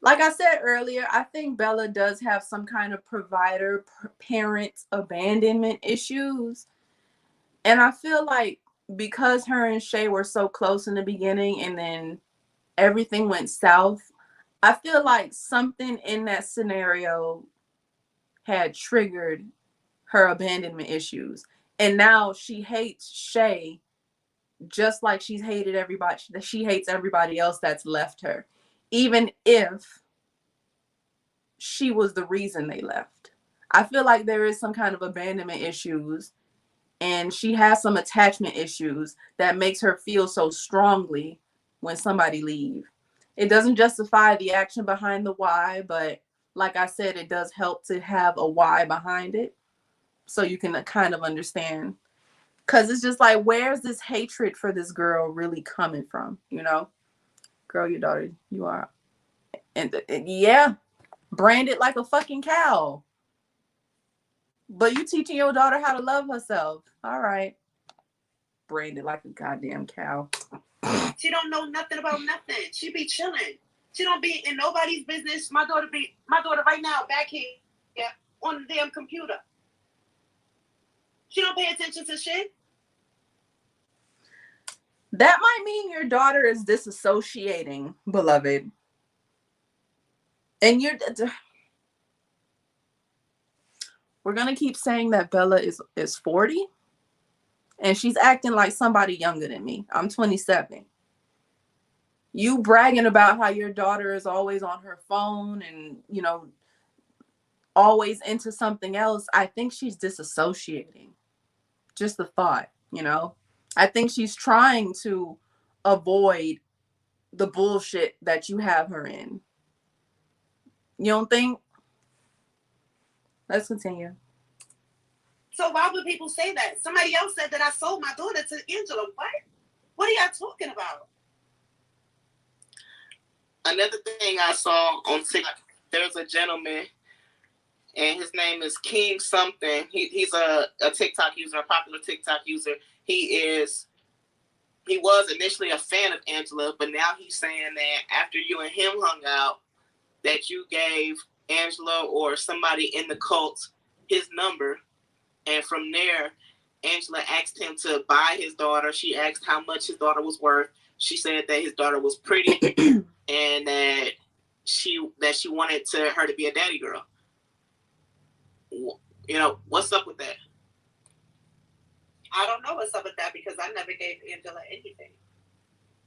Like I said earlier, I think Bella does have some kind of provider parent abandonment issues. And I feel like because her and Shea were so close in the beginning and then everything went south, I feel like something in that scenario had triggered her abandonment issues. And now she hates Shea just like she hates everybody else that's left her, even if she was the reason they left. I feel like there is some kind of abandonment issues, and she has some attachment issues that makes her feel so strongly when somebody leaves. It doesn't justify the action behind the why, but like I said, it does help to have a why behind it so you can kind of understand. Because it's just like, where's this hatred for this girl really coming from? You know? Girl, your daughter, you are. And yeah, branded like a fucking cow. But you teaching your daughter how to love herself. All right. Branded like a goddamn cow. She don't know nothing about nothing. She be chilling. She don't be in nobody's business. My daughter right now back here on the damn computer. She don't pay attention to shit. That might mean your daughter is disassociating, beloved. And we're going to keep saying that Bella is 40 and she's acting like somebody younger than me. I'm 27. You bragging about how your daughter is always on her phone and, you know, always into something else. I think she's disassociating. Just the thought, you know. I think she's trying to avoid the bullshit that you have her in. You don't think? Let's continue. So why would people say that? Somebody else said that I sold my daughter to Angela. What? What are y'all talking about? Another thing I saw on TikTok, there's a gentleman, and his name is King something. He's a TikTok user, a popular TikTok user. He was initially a fan of Angela, but now he's saying that after you and him hung out, that you gave Angela or somebody in the cult his number. And from there, Angela asked him to buy his daughter. She asked how much his daughter was worth. She said that his daughter was pretty and that she wanted her to be a daddy girl. You know, what's up with that? I don't know what's up with that because I never gave Angela anything.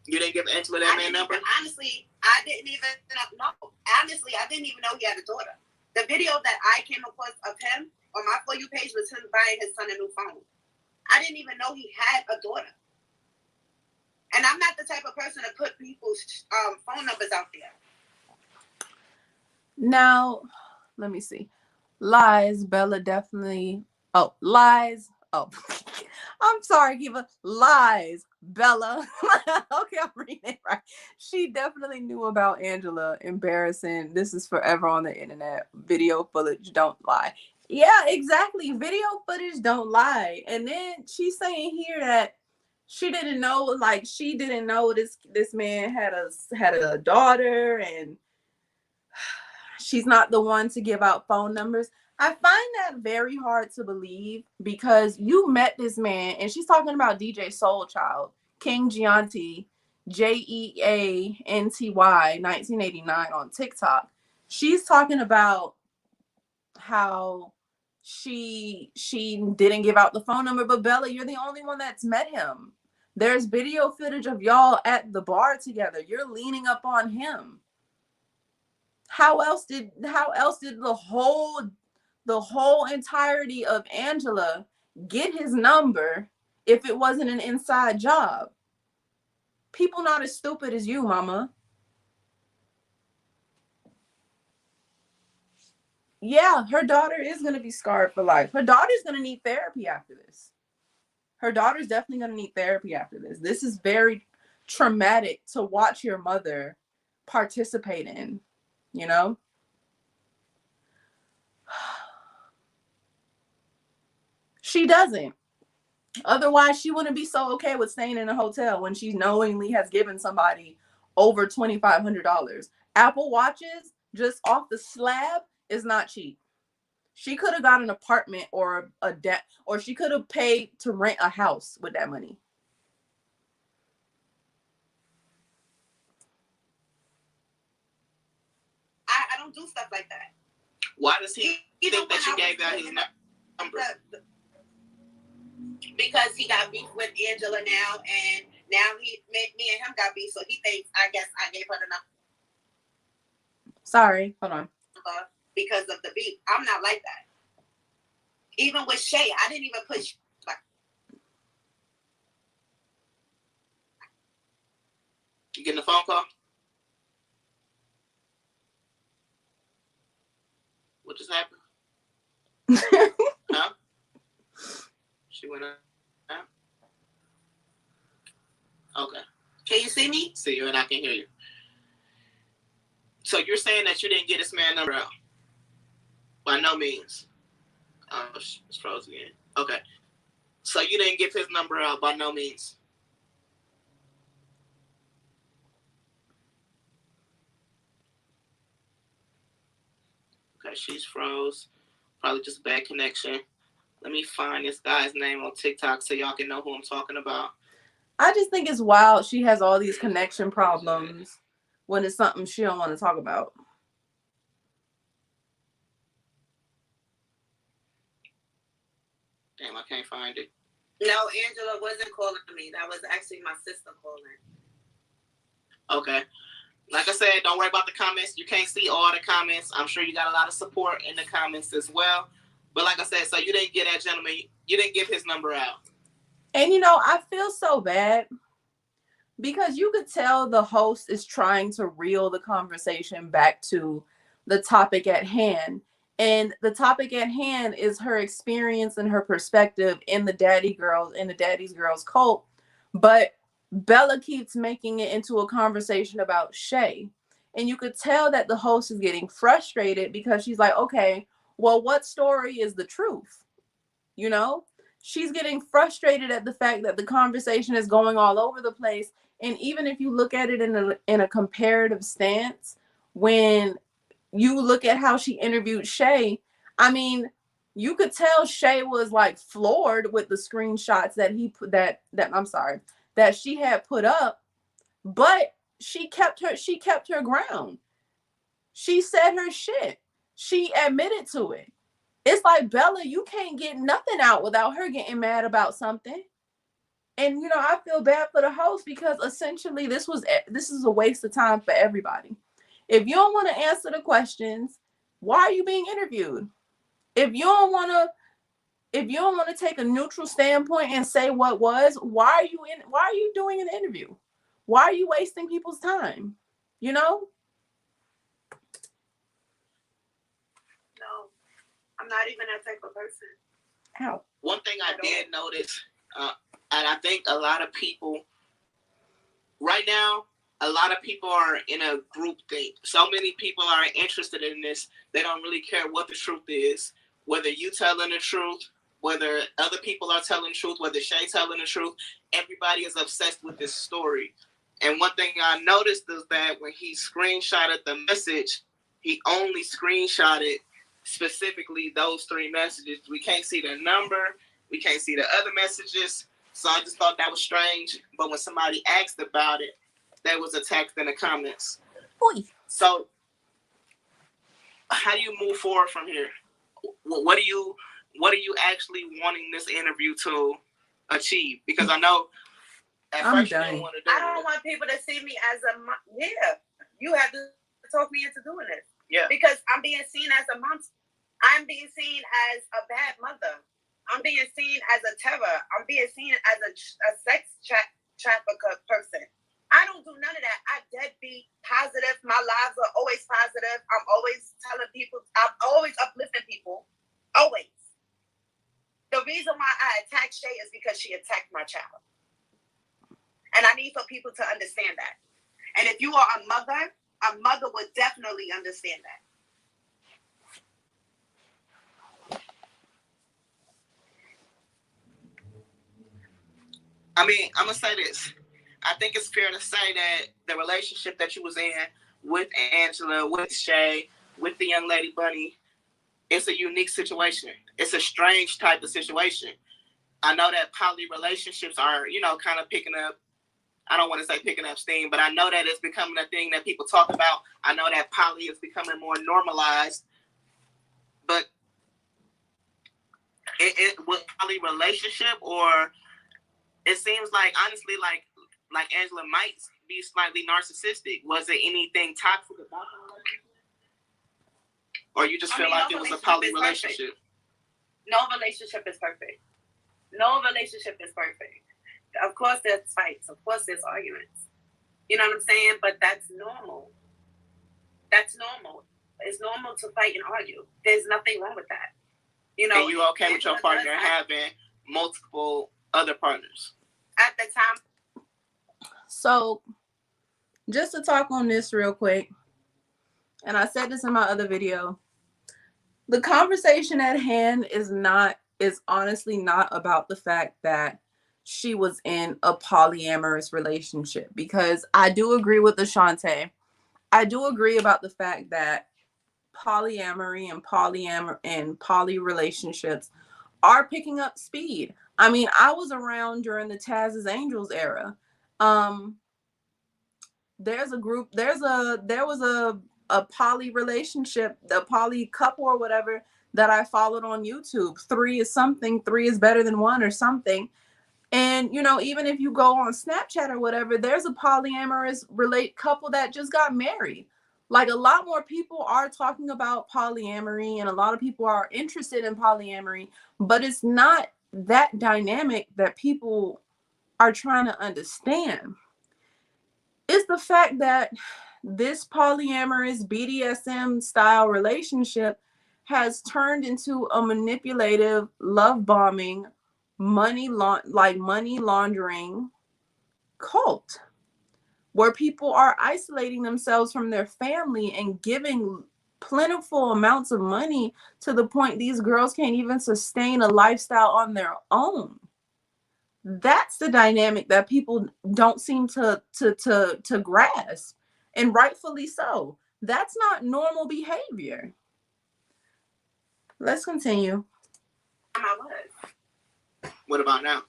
You didn't give Angela that man number? Honestly, I didn't even know. Honestly, I didn't even know he had a daughter. The video that I came across of him on my For You page was him buying his son a new phone. I didn't even know he had a daughter. And I'm not the type of person to put people's phone numbers out there. Now, let me see. Lies, Bella definitely. Oh, lies. Oh, I'm sorry, Kiva. Lies, Bella. Okay, I'm reading it right. She definitely knew about Angela. Embarrassing. This is forever on the internet. Video footage don't lie. Yeah, exactly. Video footage don't lie. And then she's saying here that she didn't know, like she didn't know this man had a daughter, and she's not the one to give out phone numbers. I find that very hard to believe because you met this man, and she's talking about DJ Soul Child, King Gianti, JEANTY 1989 on TikTok. She's talking about how she didn't give out the phone number, but Bella, you're the only one that's met him. There's video footage of y'all at the bar together. You're leaning up on him. How else did the whole entirety of Angela get his number if it wasn't an inside job? People not as stupid as you, mama. Yeah, her daughter is going to be scarred for life. Her daughter's going to need therapy after this. Her daughter's definitely going to need therapy after this. This is very traumatic to watch your mother participate in, you know? She doesn't. Otherwise, she wouldn't be so okay with staying in a hotel when she knowingly has given somebody over $2,500. Apple Watches just off the slab is not cheap. She could have got an apartment or a debt, or she could have paid to rent a house with that money. I don't do stuff like that. Why does he think that you gave out his number? Because he got beef with Angela now, and now me and him got beef, so he thinks, I guess I gave her the number. Sorry, hold on. Because of the beef. I'm not like that. Even with Shea, I didn't even push. You getting a phone call? What just happened? Huh? She went out? Okay. Can you see me? See you, and I can hear you. So you're saying that you didn't get this man's number out? By no means. Oh, it's frozen again. Okay. So you didn't give his number out by no means? Okay, she's froze. Probably just bad connection. Let me find this guy's name on TikTok so y'all can know who I'm talking about. I just think it's wild she has all these connection problems when it's something she don't want to talk about. Damn, I can't find it. No, Angela wasn't calling me. That was actually my sister calling. Okay. Like I said, don't worry about the comments. You can't see all the comments. I'm sure you got a lot of support in the comments as well. But like I said, so you didn't get that gentleman. You didn't give his number out. And, you know, I feel so bad because you could tell the host is trying to reel the conversation back to the topic at hand. And the topic at hand is her experience and her perspective in the Daddy's Girls cult. But Bella keeps making it into a conversation about Shea. And you could tell that the host is getting frustrated because she's like, okay, well, what story is the truth? You know, she's getting frustrated at the fact that the conversation is going all over the place. And even if you look at it in a comparative stance, when you look at how she interviewed Shea, I mean, you could tell Shea was like floored with the screenshots that she had put up, but she kept her ground. She said her shit. She admitted to it. It's like, Bella, you can't get nothing out without her getting mad about something. And, you know, I feel bad for the host because essentially this is a waste of time for everybody. If you don't want to answer the questions, why are you being interviewed? If you don't want to take a neutral standpoint and say what was, why are you doing an interview? Why are you wasting people's time? You know? I'm not even that type of person. Ow. One thing I did notice, and I think a lot of people right now, a lot of people are in a group thing. So many people are interested in this. They don't really care what the truth is, whether you telling the truth, whether other people are telling the truth, whether Shea telling the truth. Everybody is obsessed with this story. And one thing I noticed is that when he screenshotted the message, he only screenshotted specifically those 3 messages. We can't see the number. We can't see the other messages. So I just thought that was strange. But when somebody asked about it, they was attacked in the comments. Oy. So how do you move forward from here? What are you actually wanting this interview to achieve? Because I know at first you didn't want to do it. I don't want people to see me as a mom. Yeah, you have to talk me into doing this. Yeah. Because I'm being seen as a monster. I'm being seen as a bad mother. I'm being seen as a terror. I'm being seen as a sex trafficker person. I don't do none of that. I deadbeat positive. My lives are always positive. I'm always telling people. I'm always uplifting people. Always. The reason why I attacked Shea is because she attacked my child. And I need for people to understand that. And if you are a mother would definitely understand that. I mean, I'm going to say this. I think it's fair to say that the relationship that you was in with Angela, with Shea, with the young lady Bunny, it's a unique situation. It's a strange type of situation. I know that poly relationships are, kind of picking up, I don't want to say picking up steam, but I know that it's becoming a thing that people talk about. I know that poly is becoming more normalized. But it was poly relationship, or it seems like, honestly, like Angela might be slightly narcissistic. Was there anything toxic about the relationship? Or you just feel like it was a poly relationship? No relationship is perfect. No relationship is perfect. Of course there's fights. Of course there's arguments. You know what I'm saying? But that's normal. That's normal. It's normal to fight and argue. There's nothing wrong with that. And you okay with your partner having multiple other partners? At the time. So, just to talk on this real quick, and I said this in my other video, the conversation at hand is honestly not about the fact that she was in a polyamorous relationship, because I do agree with Ashante. I do agree about the fact that polyamory and poly relationships are picking up speed. I mean, I was around during the Taz's Angels era. There was a poly relationship, a poly couple or whatever that I followed on YouTube. 3 is something, 3 is better than 1 or something. And, even if you go on Snapchat or whatever, there's a polyamorous couple that just got married. Like, a lot more people are talking about polyamory, and a lot of people are interested in polyamory, but it's not that dynamic that people are trying to understand. It's the fact that this polyamorous BDSM style relationship has turned into a manipulative, love bombing, money laundering cult, where people are isolating themselves from their family and giving plentiful amounts of money to the point these girls can't even sustain a lifestyle on their own. That's the dynamic that people don't seem to grasp, and rightfully so. That's not normal behavior. Let's continue. I was. What about now?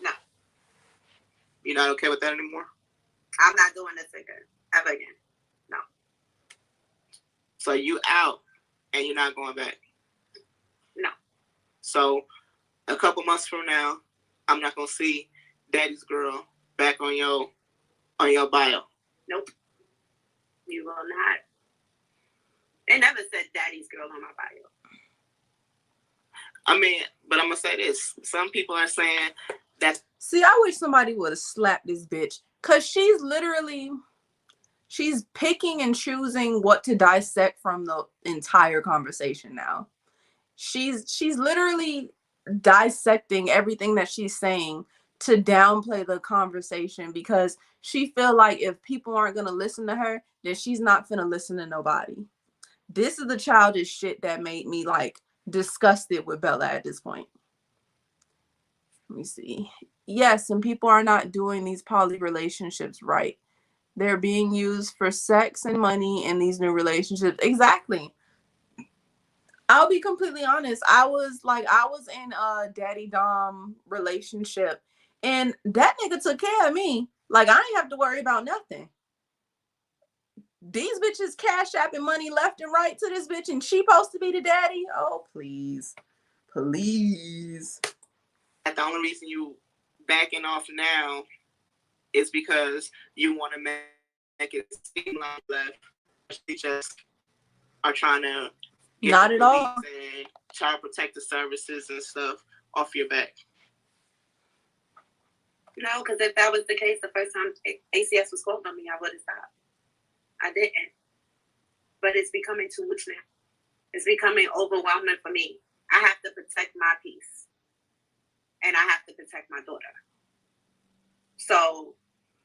No. You're not okay with that anymore? I'm not doing this again. Ever again. No. So you out and you're not going back? No. So a couple months from now, I'm not gonna see Daddy's Girl back on your bio. Nope. You will not. They never said Daddy's Girl on my bio. I mean, but I'm gonna say this. Some people are saying that. See, I wish somebody would have slapped this bitch, cause she's literally she's picking and choosing what to dissect from the entire conversation now. She's literally dissecting everything that she's saying to downplay the conversation because she feel like if people aren't going to listen to her, then she's not finna listen to nobody. This is the childish shit that made me like disgusted with Bella at this point. Let me see. Yes, and people are not doing these poly relationships right. They're being used for sex and money in these new relationships. Exactly. I'll be completely honest. I was in a daddy dom relationship, and that nigga took care of me. Like I ain't have to worry about nothing. These bitches cash apping money left and right to this bitch, and she supposed to be the daddy. Oh please, please. The only reason you backing off now is because you want to make it seem like left. She just are trying to get not at all and child protective services and stuff off your back. No, because if that was the case, the first time ACS was called on me, I would have stopped. I didn't. But it's becoming too much now. It's becoming overwhelming for me. I have to protect my peace. And I have to protect my daughter. So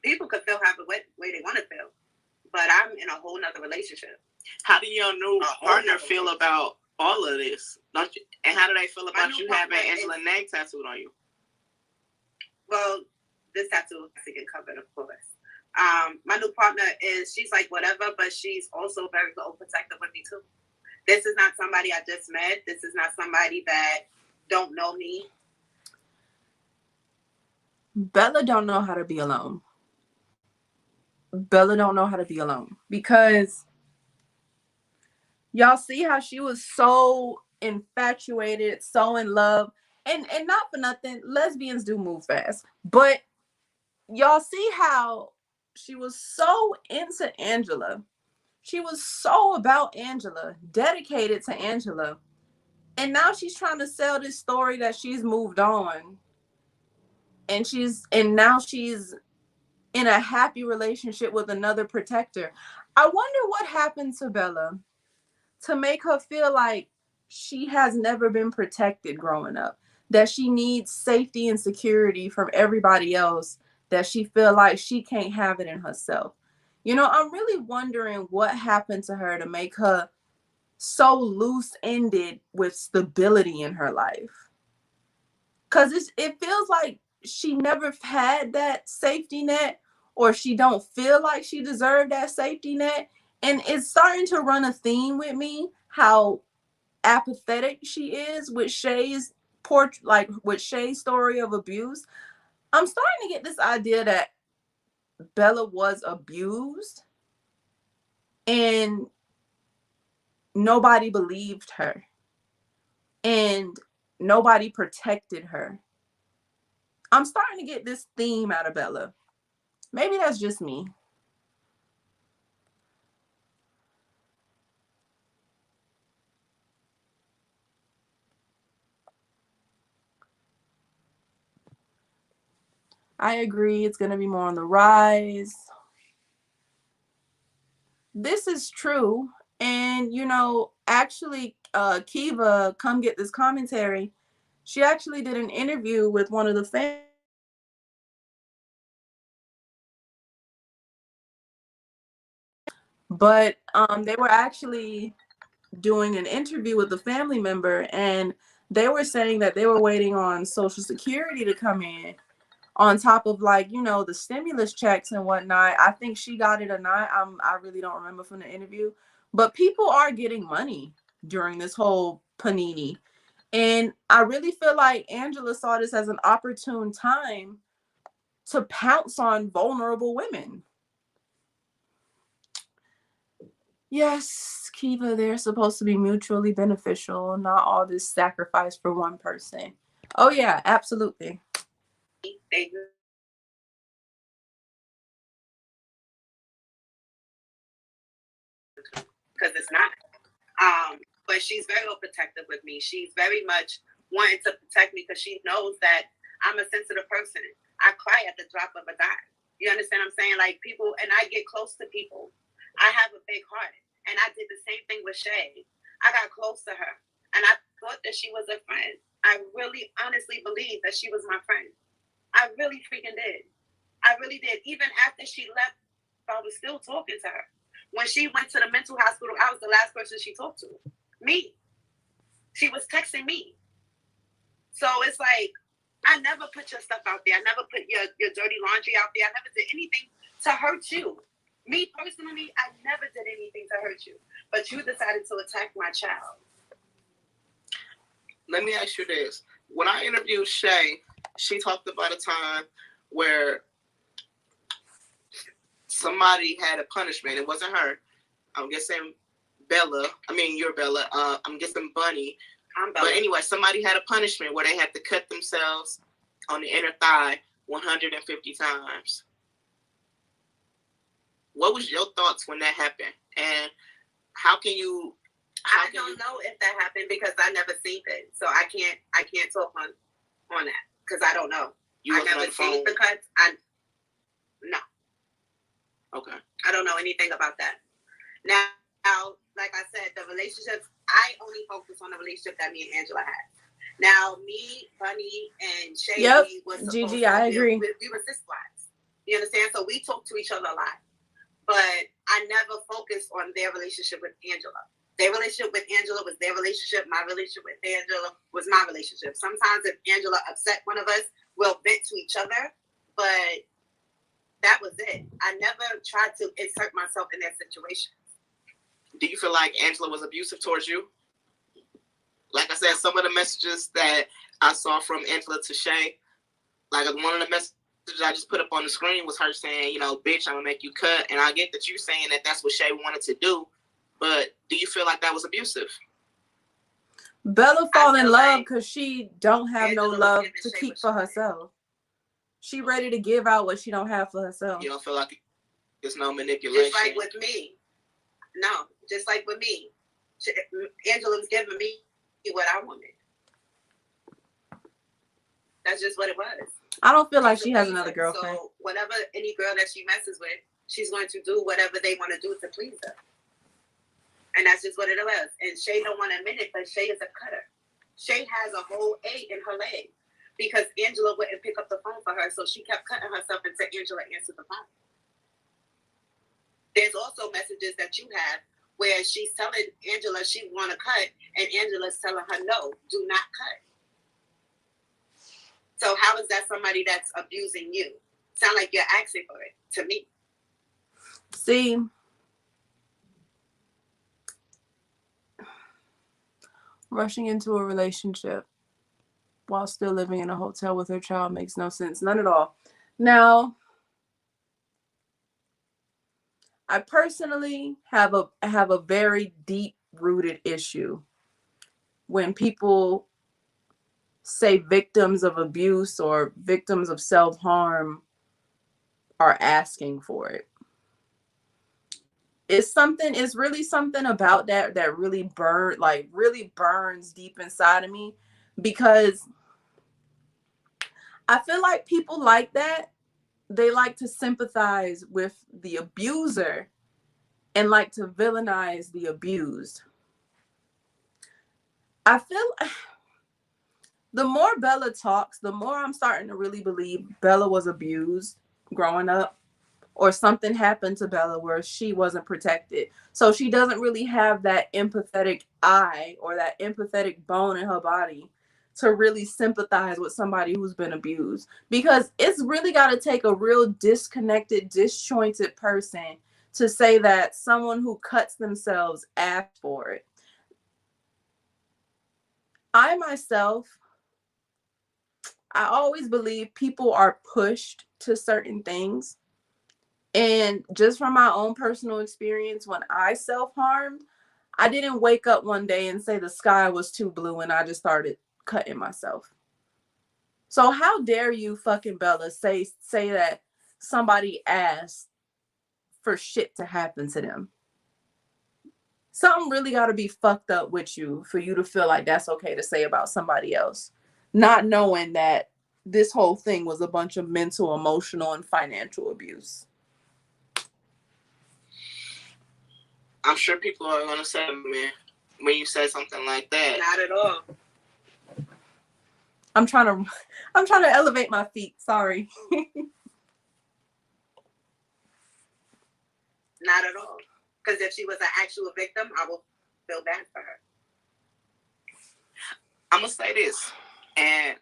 people could feel however way they want to feel. But I'm in a whole nother relationship. How do your new partner feel about all of this? Don't you, and how do they feel about you having Angela Nag tattooed on you? Well, this tattoo has to get covered, of course. My new partner she's like whatever, but she's also very protective with me too. This is not somebody I just met. This is not somebody that don't know me. Bella don't know how to be alone. Bella don't know how to be alone because y'all see how she was so infatuated, so in love, and not for nothing, lesbians do move fast, but y'all see how she was so into Angela. She was so about Angela, dedicated to Angela. And now she's trying to sell this story that she's moved on. And now she's in a happy relationship with another protector. I wonder what happened to Bella to make her feel like she has never been protected growing up, that she needs safety and security from everybody else, that she feel like she can't have it in herself. You know, I'm really wondering what happened to her to make her so loose-ended with stability in her life. Because it feels like she never had that safety net, or she don't feel like she deserved that safety net. And it's starting to run a theme with me how apathetic she is with Shea's with Shea's story of abuse. I'm starting to get this idea that Bella was abused and nobody believed her and nobody protected her. I'm starting to get this theme out of Bella. Maybe that's just me. I agree. It's going to be more on the rise. This is true. And, you know, actually, Kiva, Come Get This Commentary, she actually did an interview with one of the fans. But they were actually doing an interview with a family member, and they were saying that they were waiting on Social Security to come in on top of, like, you know, the stimulus checks and whatnot. I think she got it or not. I really don't remember from the interview. But people are getting money during this whole panini. And I really feel like Angela saw this as an opportune time to pounce on vulnerable women. Yes, Kiva, they're supposed to be mutually beneficial, not all this sacrifice for one person. Oh, yeah, absolutely. Because it's not. But she's very protective with me. She's very much wanting to protect me because she knows that I'm a sensitive person. I cry at the drop of a dime. You understand what I'm saying? Like people, and I get close to people. I have a big heart. And I did the same thing with Shea. I got close to her. And I thought that she was a friend. I really honestly believed that she was my friend. I really freaking did. I really did. Even after she left, I was still talking to her. When she went to the mental hospital, I was the last person she talked to. Me. She was texting me. So it's like, I never put your stuff out there. I never put your dirty laundry out there. I never did anything to hurt you. Me personally, I never did anything to hurt you. But you decided to attack my child. Let me ask you this. When I interviewed Shea, she talked about a time where somebody had a punishment. It wasn't her. I'm guessing Bella. I mean, you're Bella. I'm guessing Bunny. I'm Bella. But anyway, somebody had a punishment where they had to cut themselves on the inner thigh 150 times. What was your thoughts when that happened? And how can you... I don't know if that happened because I never seen it. So I can't talk on that because I don't know. I never seen the cuts. No. Okay. I don't know anything about that. Now, like I said, the relationships, I only focus on the relationship that me and Angela had. Now, me, Bunny, and Shea, we were supposed Gigi, I agree. We were sis wives. You understand? So we talked to each other a lot. But I never focused on their relationship with Angela. Their relationship with Angela was their relationship. My relationship with Angela was my relationship. Sometimes if Angela upset one of us, we'll vent to each other. But that was it. I never tried to insert myself in their situation. Do you feel like Angela was abusive towards you? Like I said, some of the messages that I saw from Angela to Shea, like one of the messages I just put up on the screen was her saying, you know, bitch, I'm going to make you cut. And I get that you're saying that that's what Shea wanted to do. But do you feel like that was abusive? Bella fall in love because she don't have no love to keep for herself. She ready to give out what she don't have for herself. You don't feel like there's no manipulation? Just like with me. No, just like with me. Angela was giving me what I wanted. That's just what it was. I don't feel like she has another girlfriend. So whatever any girl that she messes with, she's going to do whatever they want to do to please her. And that's just what it was. And Shea don't want to admit it, but Shea is a cutter. Shea has a whole A in her leg because Angela wouldn't pick up the phone for her, so she kept cutting herself until Angela answered the phone. There's also messages that you have where she's telling Angela she want to cut, and Angela's telling her, no, do not cut. So how is that somebody that's abusing you? Sound like you're asking for it to me. See, rushing into a relationship while still living in a hotel with her child makes no sense. None at all. Now, I personally have a very deep-rooted issue when people say victims of abuse or victims of self-harm are asking for it. It's really something about that really burns deep inside of me, because I feel like people like that, they like to sympathize with the abuser and like to villainize the abused. I feel the more Bella talks, the more I'm starting to really believe Bella was abused growing up, or something happened to Bella where she wasn't protected. So she doesn't really have that empathetic eye or that empathetic bone in her body to really sympathize with somebody who's been abused. Because it's really got to take a real disconnected, disjointed person to say that someone who cuts themselves asked for it. I myself, I always believe people are pushed to certain things. And just from my own personal experience, when I self-harmed, I didn't wake up one day and say the sky was too blue and I just started cutting myself. So how dare you, fucking Bella, say that somebody asked for shit to happen to them? Something really got to be fucked up with you for you to feel like that's okay to say about somebody else, not knowing that this whole thing was a bunch of mental, emotional, and financial abuse. I'm sure people are going to say, man, when you say something like that. Not at all. I'm trying to elevate my feet. Sorry. Not at all. Because if she was an actual victim, I will feel bad for her. I'm going to say this, and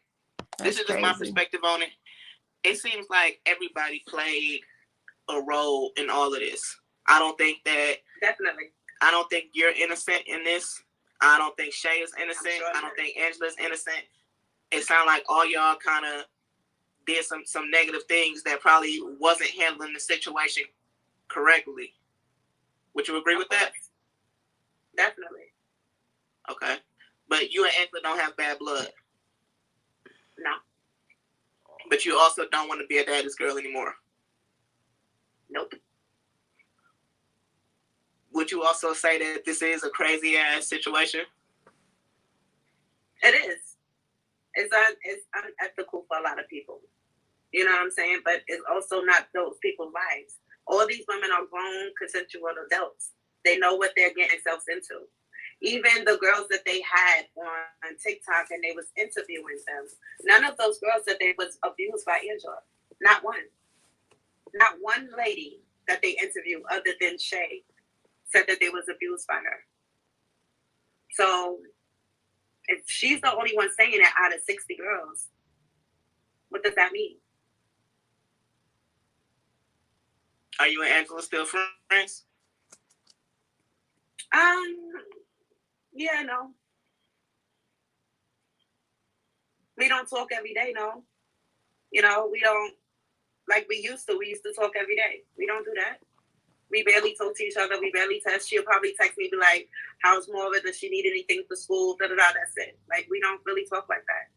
this is just my perspective on it. It seems like everybody played a role in all of this. I don't think that... Definitely. I don't think you're innocent in this. I don't think Shea is innocent. Sure I don't think Angela's innocent. It sounds like all y'all kind of did some negative things that probably wasn't handling the situation correctly. Would you agree with that? Definitely. Okay. But you and Angela don't have bad blood. No. But you also don't want to be a daddy's girl anymore. Nope. Would you also say that this is a crazy ass situation? It is. It's unethical for a lot of people. You know what I'm saying? But it's also not those people's lives. All these women are grown, consensual adults. They know what they're getting themselves into. Even the girls that they had on TikTok and they was interviewing them, none of those girls said they was abused by Angela. Not one. Not one lady that they interviewed other than Shea said that they was abused by her. So if she's the only one saying it out of 60 girls, what does that mean? Are you and Angela still friends? Yeah, no. We don't talk every day, no. You know, we don't, like we used to. We used to talk every day. We don't do that. We barely talk to each other. We barely text. She'll probably text me, be like, how's Maura? Does she need anything for school? Da-da-da, that's it. Like, we don't really talk like that.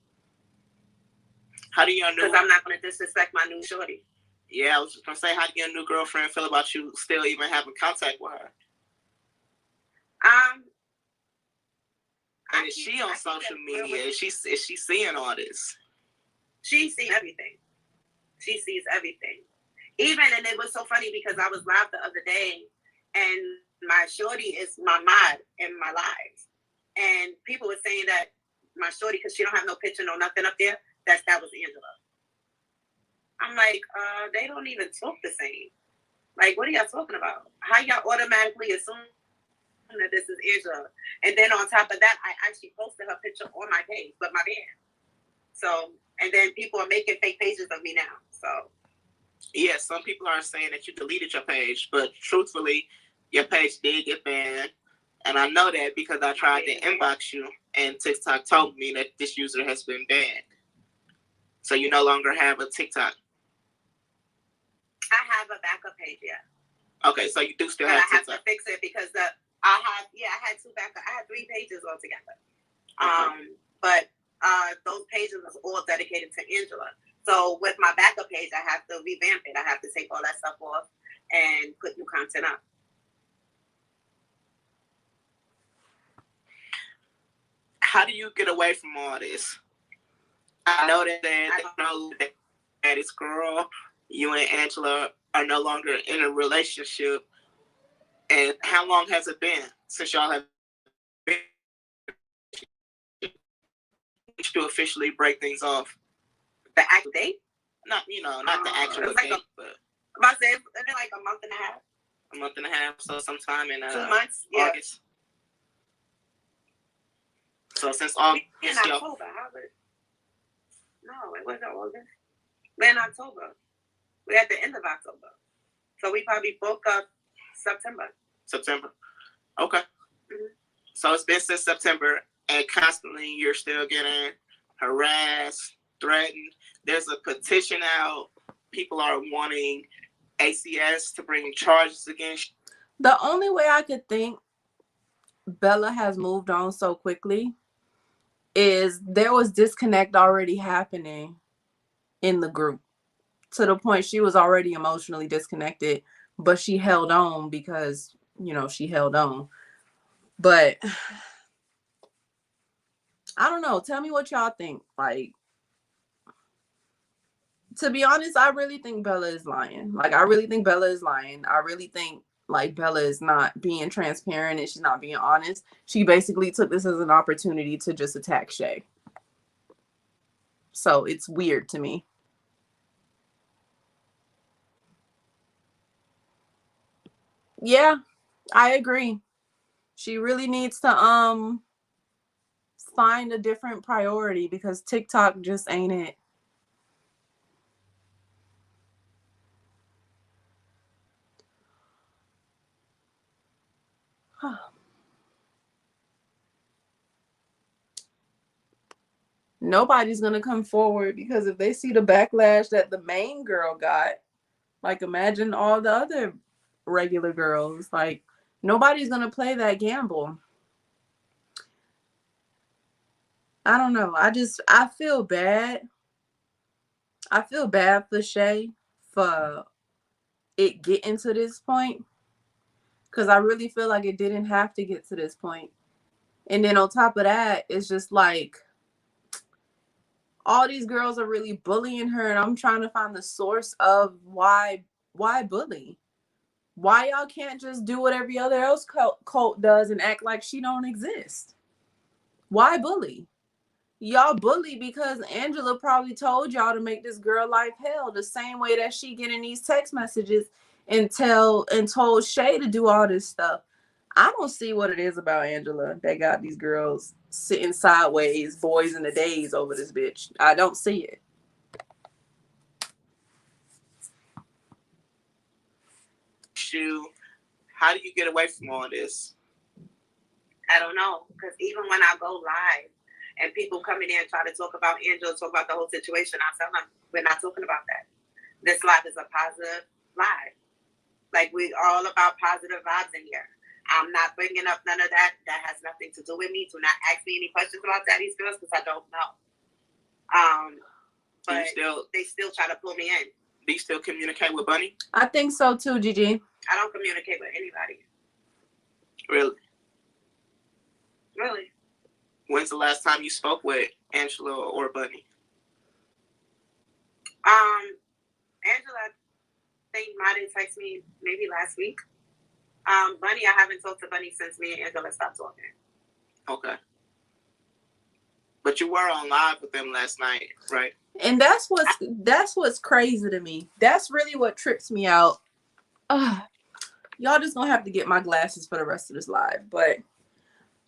How do your new... Because I'm not going to disrespect my new shorty. Yeah, I was just going to say, how do your new girlfriend feel about you still even having contact with her? And is she on social media? Is she seeing all this? She sees everything. She sees everything. Even, and it was so funny because I was live the other day and my shorty is my mod in my lives. And people were saying that my shorty, because she don't have no picture, no nothing up there, that was Angela. I'm like, they don't even talk the same. Like, what are y'all talking about? How y'all automatically assume that this is Angela? And then on top of that, I actually posted her picture on my page, but my band. So, and then people are making fake pages of me now. So, yeah, some people are saying that you deleted your page, but truthfully, your page did get banned. And I know that because I tried to inbox you and TikTok told me that this user has been banned. So you no longer have a TikTok. I have a backup page, yeah. Okay, so you do still have TikTok. I have to fix it because I had two backup. I had 3 pages altogether. Okay. But those pages was all dedicated to Angela. So with my backup page, I have to revamp it. I have to take all that stuff off and put new content up. How do you get away from all this? I know that this girl, you and Angela are no longer in a relationship. And how long has it been since y'all have been to officially break things off? The actual date? Not the actual date, but I'm about to say it's been like a month and a half. A month and a half, so sometime in 2 months, August. So since August, in October, no, it wasn't August. We're in October. We're at the end of October. So we probably broke up September. Okay. Mm-hmm. So it's been since September, and constantly you're still getting harassed, threatened. There's a petition out. People are wanting ACS to bring charges against you. The only way I could think Bella has moved on so quickly is there was disconnect already happening in the group to the point she was already emotionally disconnected, but she held on because, she held on. But I don't know. Tell me what y'all think. Like, to be honest, I really think Bella is lying. Like, I really think Bella is lying. I really think, like, Bella is not being transparent and she's not being honest. She basically took this as an opportunity to just attack Shea. So it's weird to me. Yeah, I agree. She really needs to find a different priority because TikTok just ain't it. Nobody's gonna come forward because if they see the backlash that the main girl got, like, imagine all the other regular girls. Like, nobody's gonna play that gamble. I don't know. I feel bad. I feel bad for Shea for it getting to this point, because I really feel like it didn't have to get to this point. And then on top of that, it's just like all these girls are really bullying her, and I'm trying to find the source of why bully. Why y'all can't just do what every other else cult does and act like she don't exist? Why bully? Y'all bully because Angela probably told y'all to make this girl life hell, the same way that she getting these text messages and told Shea to do all this stuff. I don't see what it is about Angela that got these girls sitting sideways, boys in the days over this bitch. I don't see it. How do you get away from all this? I don't know, because even when I go live and people come in there and try to talk about Angela, talk about the whole situation, I tell them we're not talking about that. This live is a positive live. Like, we all about positive vibes in here. I'm not bringing up none of that. That has nothing to do with me. Do not ask me any questions about Daddy's girls because I don't know. But they still try to pull me in. Do you still communicate with Bunny? I think so too, Gigi. I don't communicate with anybody. Really? Really? When's the last time you spoke with Angela or Bunny? Angela, I think, might have texted me maybe last week. Bunny, I haven't talked to Bunny since me and Angela stopped talking. Okay. But you were on live with them last night, right? And that's what's crazy to me. That's really what trips me out. Y'all just gonna have to get my glasses for the rest of this live. But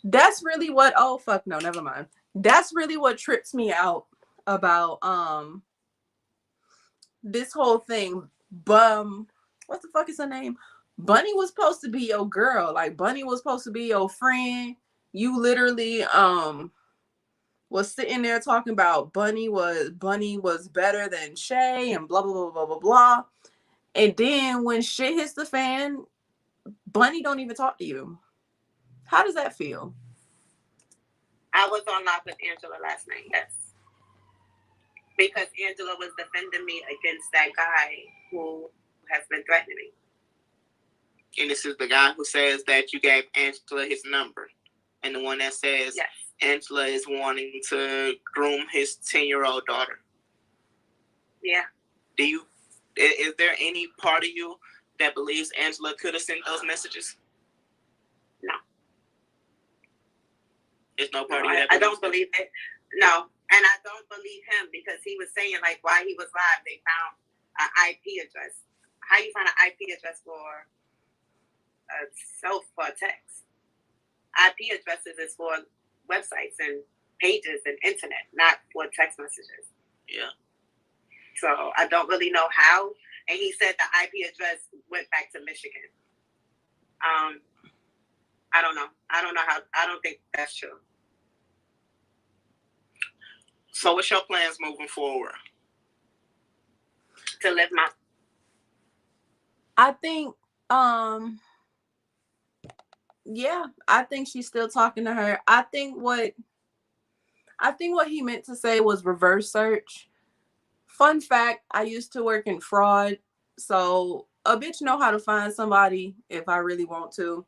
that's really what, oh fuck no, never mind. That's really what trips me out about this whole thing. What the fuck is her name? Bunny was supposed to be your girl. Like, Bunny was supposed to be your friend. You literally was sitting there talking about Bunny was better than Shea and blah blah blah blah blah blah. And then when shit hits the fan, Bunny don't even talk to you. How does that feel? I was on live with Angela last night, yes. Because Angela was defending me against that guy who has been threatening me. And this is the guy who says that you gave Angela his number. And the one that says yes. Angela is wanting to groom his 10-year-old daughter. Yeah. Is there any part of you that believes Angela could have sent those messages? No. There's no part of you that I don't believe it. No. And I don't believe him because he was saying, like, while he was live, they found an IP address. How you find an IP address for a text? IP addresses is for websites and pages and internet, not for text messages. Yeah. So I don't really know how. And he said the IP address went back to Michigan. I don't know. I don't know how. I don't think that's true. So what's your plans moving forward? To live my... I think, yeah, I think she's still talking to her. I think what he meant to say was reverse search. Fun fact, I used to work in fraud, so a bitch know how to find somebody if I really want to.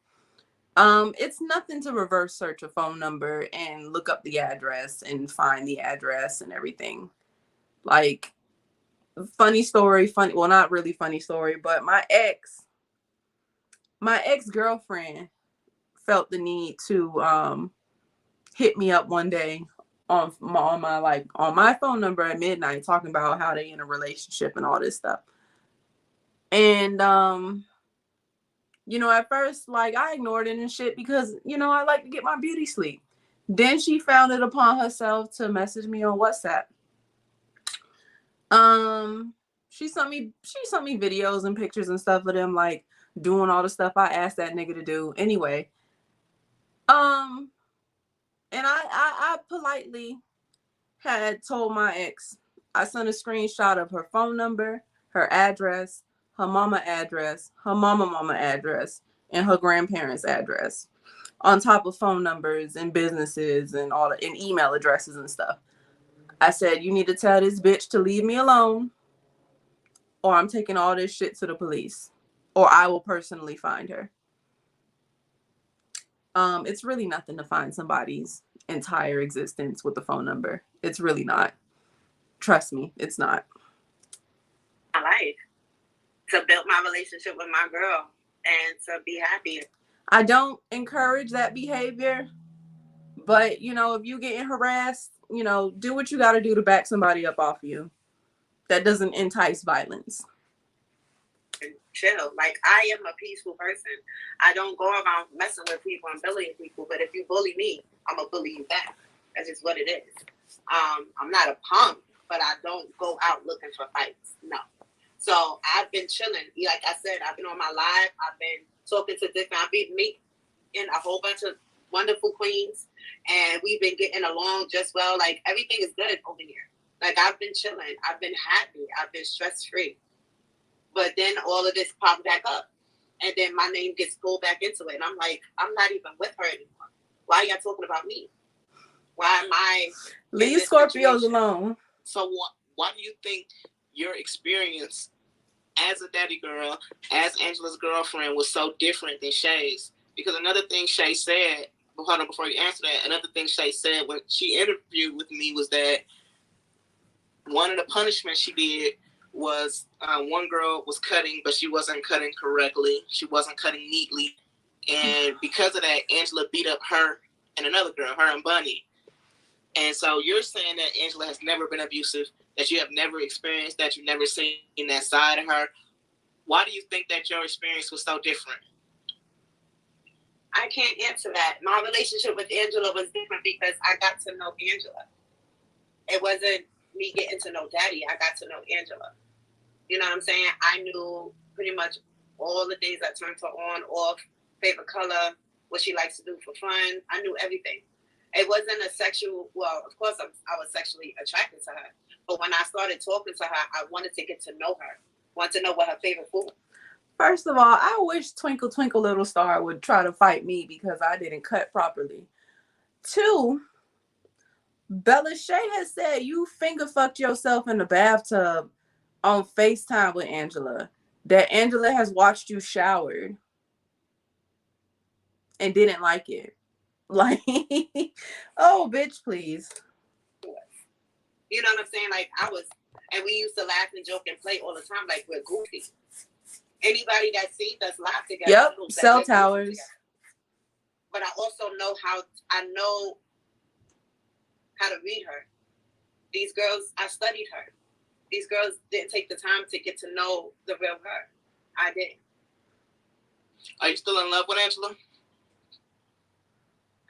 It's nothing to reverse search a phone number and look up the address and find the address and everything. Like, funny story, well, not really funny story, but my ex-girlfriend felt the need to hit me up one day on my phone number at midnight, talking about how they in a relationship and all this stuff. And you know, at first, like, I ignored it and shit because, you know, I like to get my beauty sleep. Then she found it upon herself to message me on WhatsApp. She sent me videos and pictures and stuff of them, like, doing all the stuff I asked that nigga to do. Anyway, and I politely had told my ex, I sent a screenshot of her phone number, her address, her mama address, her mama address, and her grandparents' address, on top of phone numbers and businesses and and email addresses and stuff. I said, you need to tell this bitch to leave me alone, or I'm taking all this shit to the police, or I will personally find her. It's really nothing to find somebody's entire existence with the phone number. It's really not. Trust me, it's not. My life to build my relationship with my girl and to be happy. I don't encourage that behavior, but, you know, if you getting harassed, you know, do what you got to do to back somebody up off you. That doesn't entice violence. Chill. Like, I am a peaceful person. I don't go around messing with people and bullying people, but if you bully me, I'm going to bully you back. That's just what it is. I'm not a punk, but I don't go out looking for fights. No. So I've been chilling. Like I said, I've been on my live. I've been talking to different, I've been meeting a whole bunch of wonderful queens, and we've been getting along just well. Like, everything is good over here. Like, I've been chilling. I've been happy. I've been stress-free. But then all of this popped back up, and then my name gets pulled back into it. And I'm like, I'm not even with her anymore. Why are y'all talking about me? Why am I? Leave Scorpios alone. So why do you think your experience as a daddy girl, as Angela's girlfriend, was so different than Shea's? Because another thing Shea said, hold on, before you answer that, another thing Shea said when she interviewed with me was that one of the punishments she did was one girl was cutting, but she wasn't cutting correctly. She wasn't cutting neatly. And because of that, Angela beat up her and another girl, her and Bunny. And so you're saying that Angela has never been abusive, that you have never experienced that, you've never seen that side of her. Why do you think that your experience was so different? I can't answer that. My relationship with Angela was different because I got to know Angela. It wasn't me getting to know Daddy. I got to know Angela. You know what I'm saying? I knew pretty much all the things that turned her on, off, favorite color, what she likes to do for fun. I knew everything. It wasn't a sexual, well, of course I was sexually attracted to her. But when I started talking to her, I wanted to get to know her. Want to know what her favorite food was. First of all, I wish Twinkle Twinkle Little Star would try to fight me because I didn't cut properly. 2, Bella Shea has said you finger fucked yourself in the bathtub on FaceTime with Angela. That Angela has watched you showered and didn't like it. Like, oh, bitch, please. You know what I'm saying? Like, and we used to laugh and joke and play all the time like we're goofy. Anybody that sees us laugh together. Yep, cell towers. But I also know how to read her. These girls, I studied her. These girls didn't take the time to get to know the real her. I did. Are you still in love with Angela?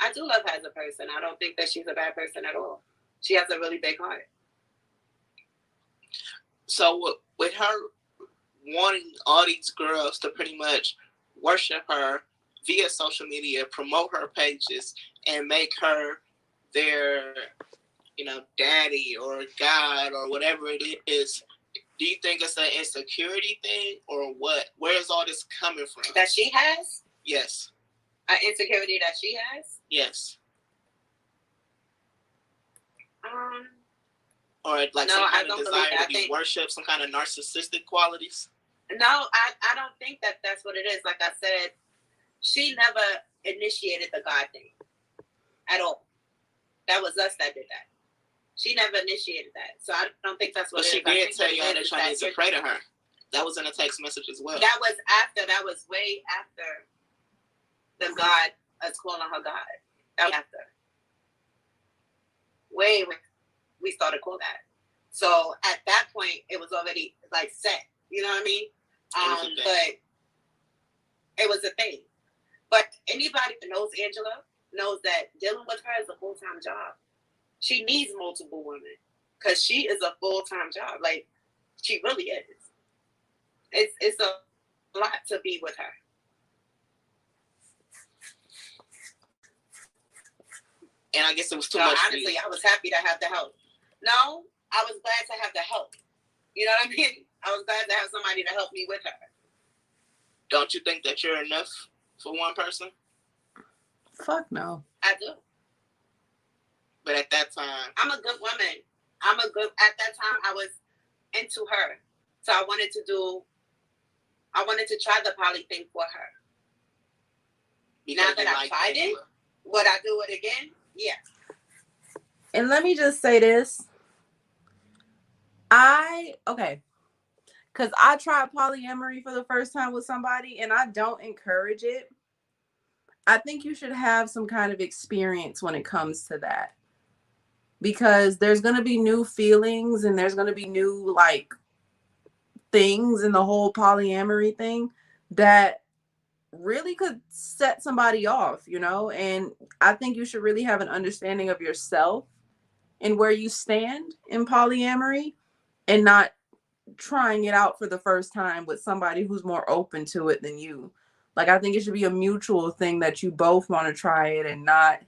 I do love her as a person. I don't think that she's a bad person at all. She has a really big heart. So with her wanting all these girls to pretty much worship her via social media, promote her pages, and make her their, daddy or God or whatever it is, do you think it's an insecurity thing or what? Where is all this coming from? That she has? Yes. An insecurity that she has? Yes. Or like some kind of desire to be worshipped, some kind of narcissistic qualities? No, I don't think that that's what it is. Like I said, she never initiated the God thing at all. That was us that did that. She never initiated that, so I don't think that's what. But she did tell y'all that y'all need to pray to her. That was in a text message as well. That was after. That was way after the God is calling her God. That was after. Way when we started calling that. So at that point, it was already like set. You know what I mean? But it was a thing. But anybody that knows Angela knows that dealing with her is a full-time job. She needs multiple women because she is a full-time job. Like, she really is. It's a lot to be with her. And I guess it was too much. Honestly, I was happy to have the help. No, I was glad to have the help. You know what I mean? I was glad to have somebody to help me with her. Don't you think that you're enough for one person? Fuck no. I do. But at that time, I'm a good woman. At that time, I was into her. So I wanted to try the poly thing for her. Because now that I tried it, would I do it again? Yeah. And let me just say this. Because I tried polyamory for the first time with somebody and I don't encourage it. I think you should have some kind of experience when it comes to that. Because there's going to be new feelings and there's going to be new, like, things in the whole polyamory thing that really could set somebody off, you know? And I think you should really have an understanding of yourself and where you stand in polyamory and not trying it out for the first time with somebody who's more open to it than you. Like, I think it should be a mutual thing that you both want to try it and not,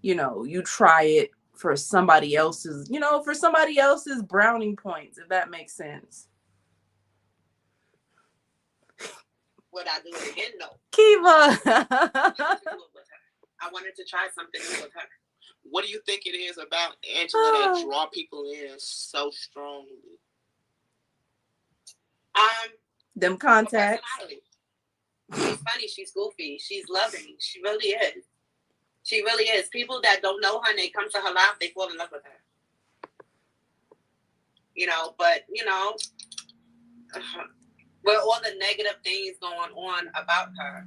you know, you try it for somebody else's, brownie points, if that makes sense. Would I do it again? No. Kiva. I wanted to try something new with her. What do you think it is about Angela that draw people in so strongly? Them contacts. She's funny. She's goofy. She's loving. She really is. She really is. People that don't know her and they come to her life, they fall in love with her. You know, but, you know, with all the negative things going on about her.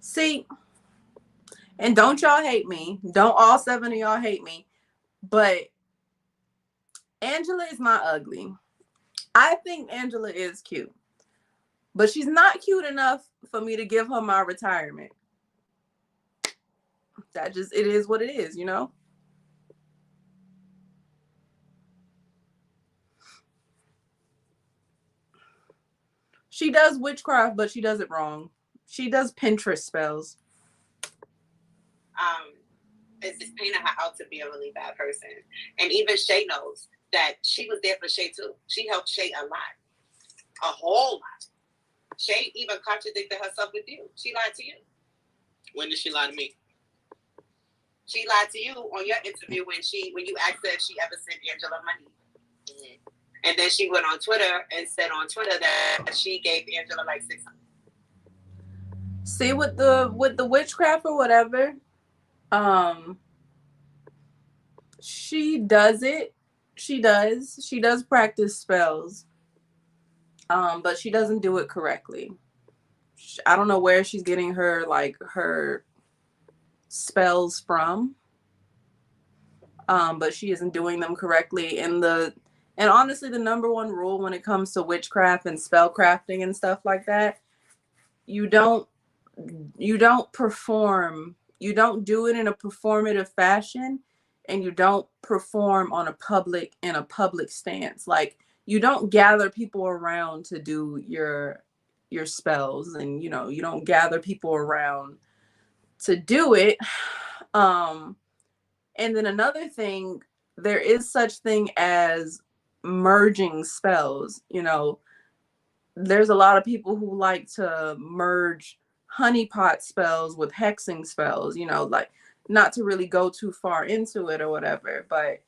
See, and don't y'all hate me. Don't all 7 of y'all hate me. But Angela is not ugly. I think Angela is cute. But she's not cute enough for me to give her my retirement. That just, it is what it is, you know? She does witchcraft, but she does it wrong. She does Pinterest spells. It's painting her out to be a really bad person. And even Shea knows that she was there for Shea too. She helped Shea a lot. A whole lot. Shea even contradicted herself with you. She lied to you. When did she lie to me? She lied to you on your interview when you asked her if she ever sent Angela money. Mm-hmm. And then she went on Twitter and said on Twitter that she gave Angela like $600. See, with the witchcraft or whatever, she does it. She does practice spells. But she doesn't do it correctly. I don't know where she's getting her spells from. But she isn't doing them correctly. And honestly, the number one rule when it comes to witchcraft and spell crafting and stuff like that, you don't perform. You don't do it in a performative fashion, and you don't perform in a public stance. Like, you don't gather people around to do your spells, and you don't gather people around to do it. And then another thing, there is such thing as merging spells. There's a lot of people who like to merge honeypot spells with hexing spells, like, not to really go too far into it or whatever, but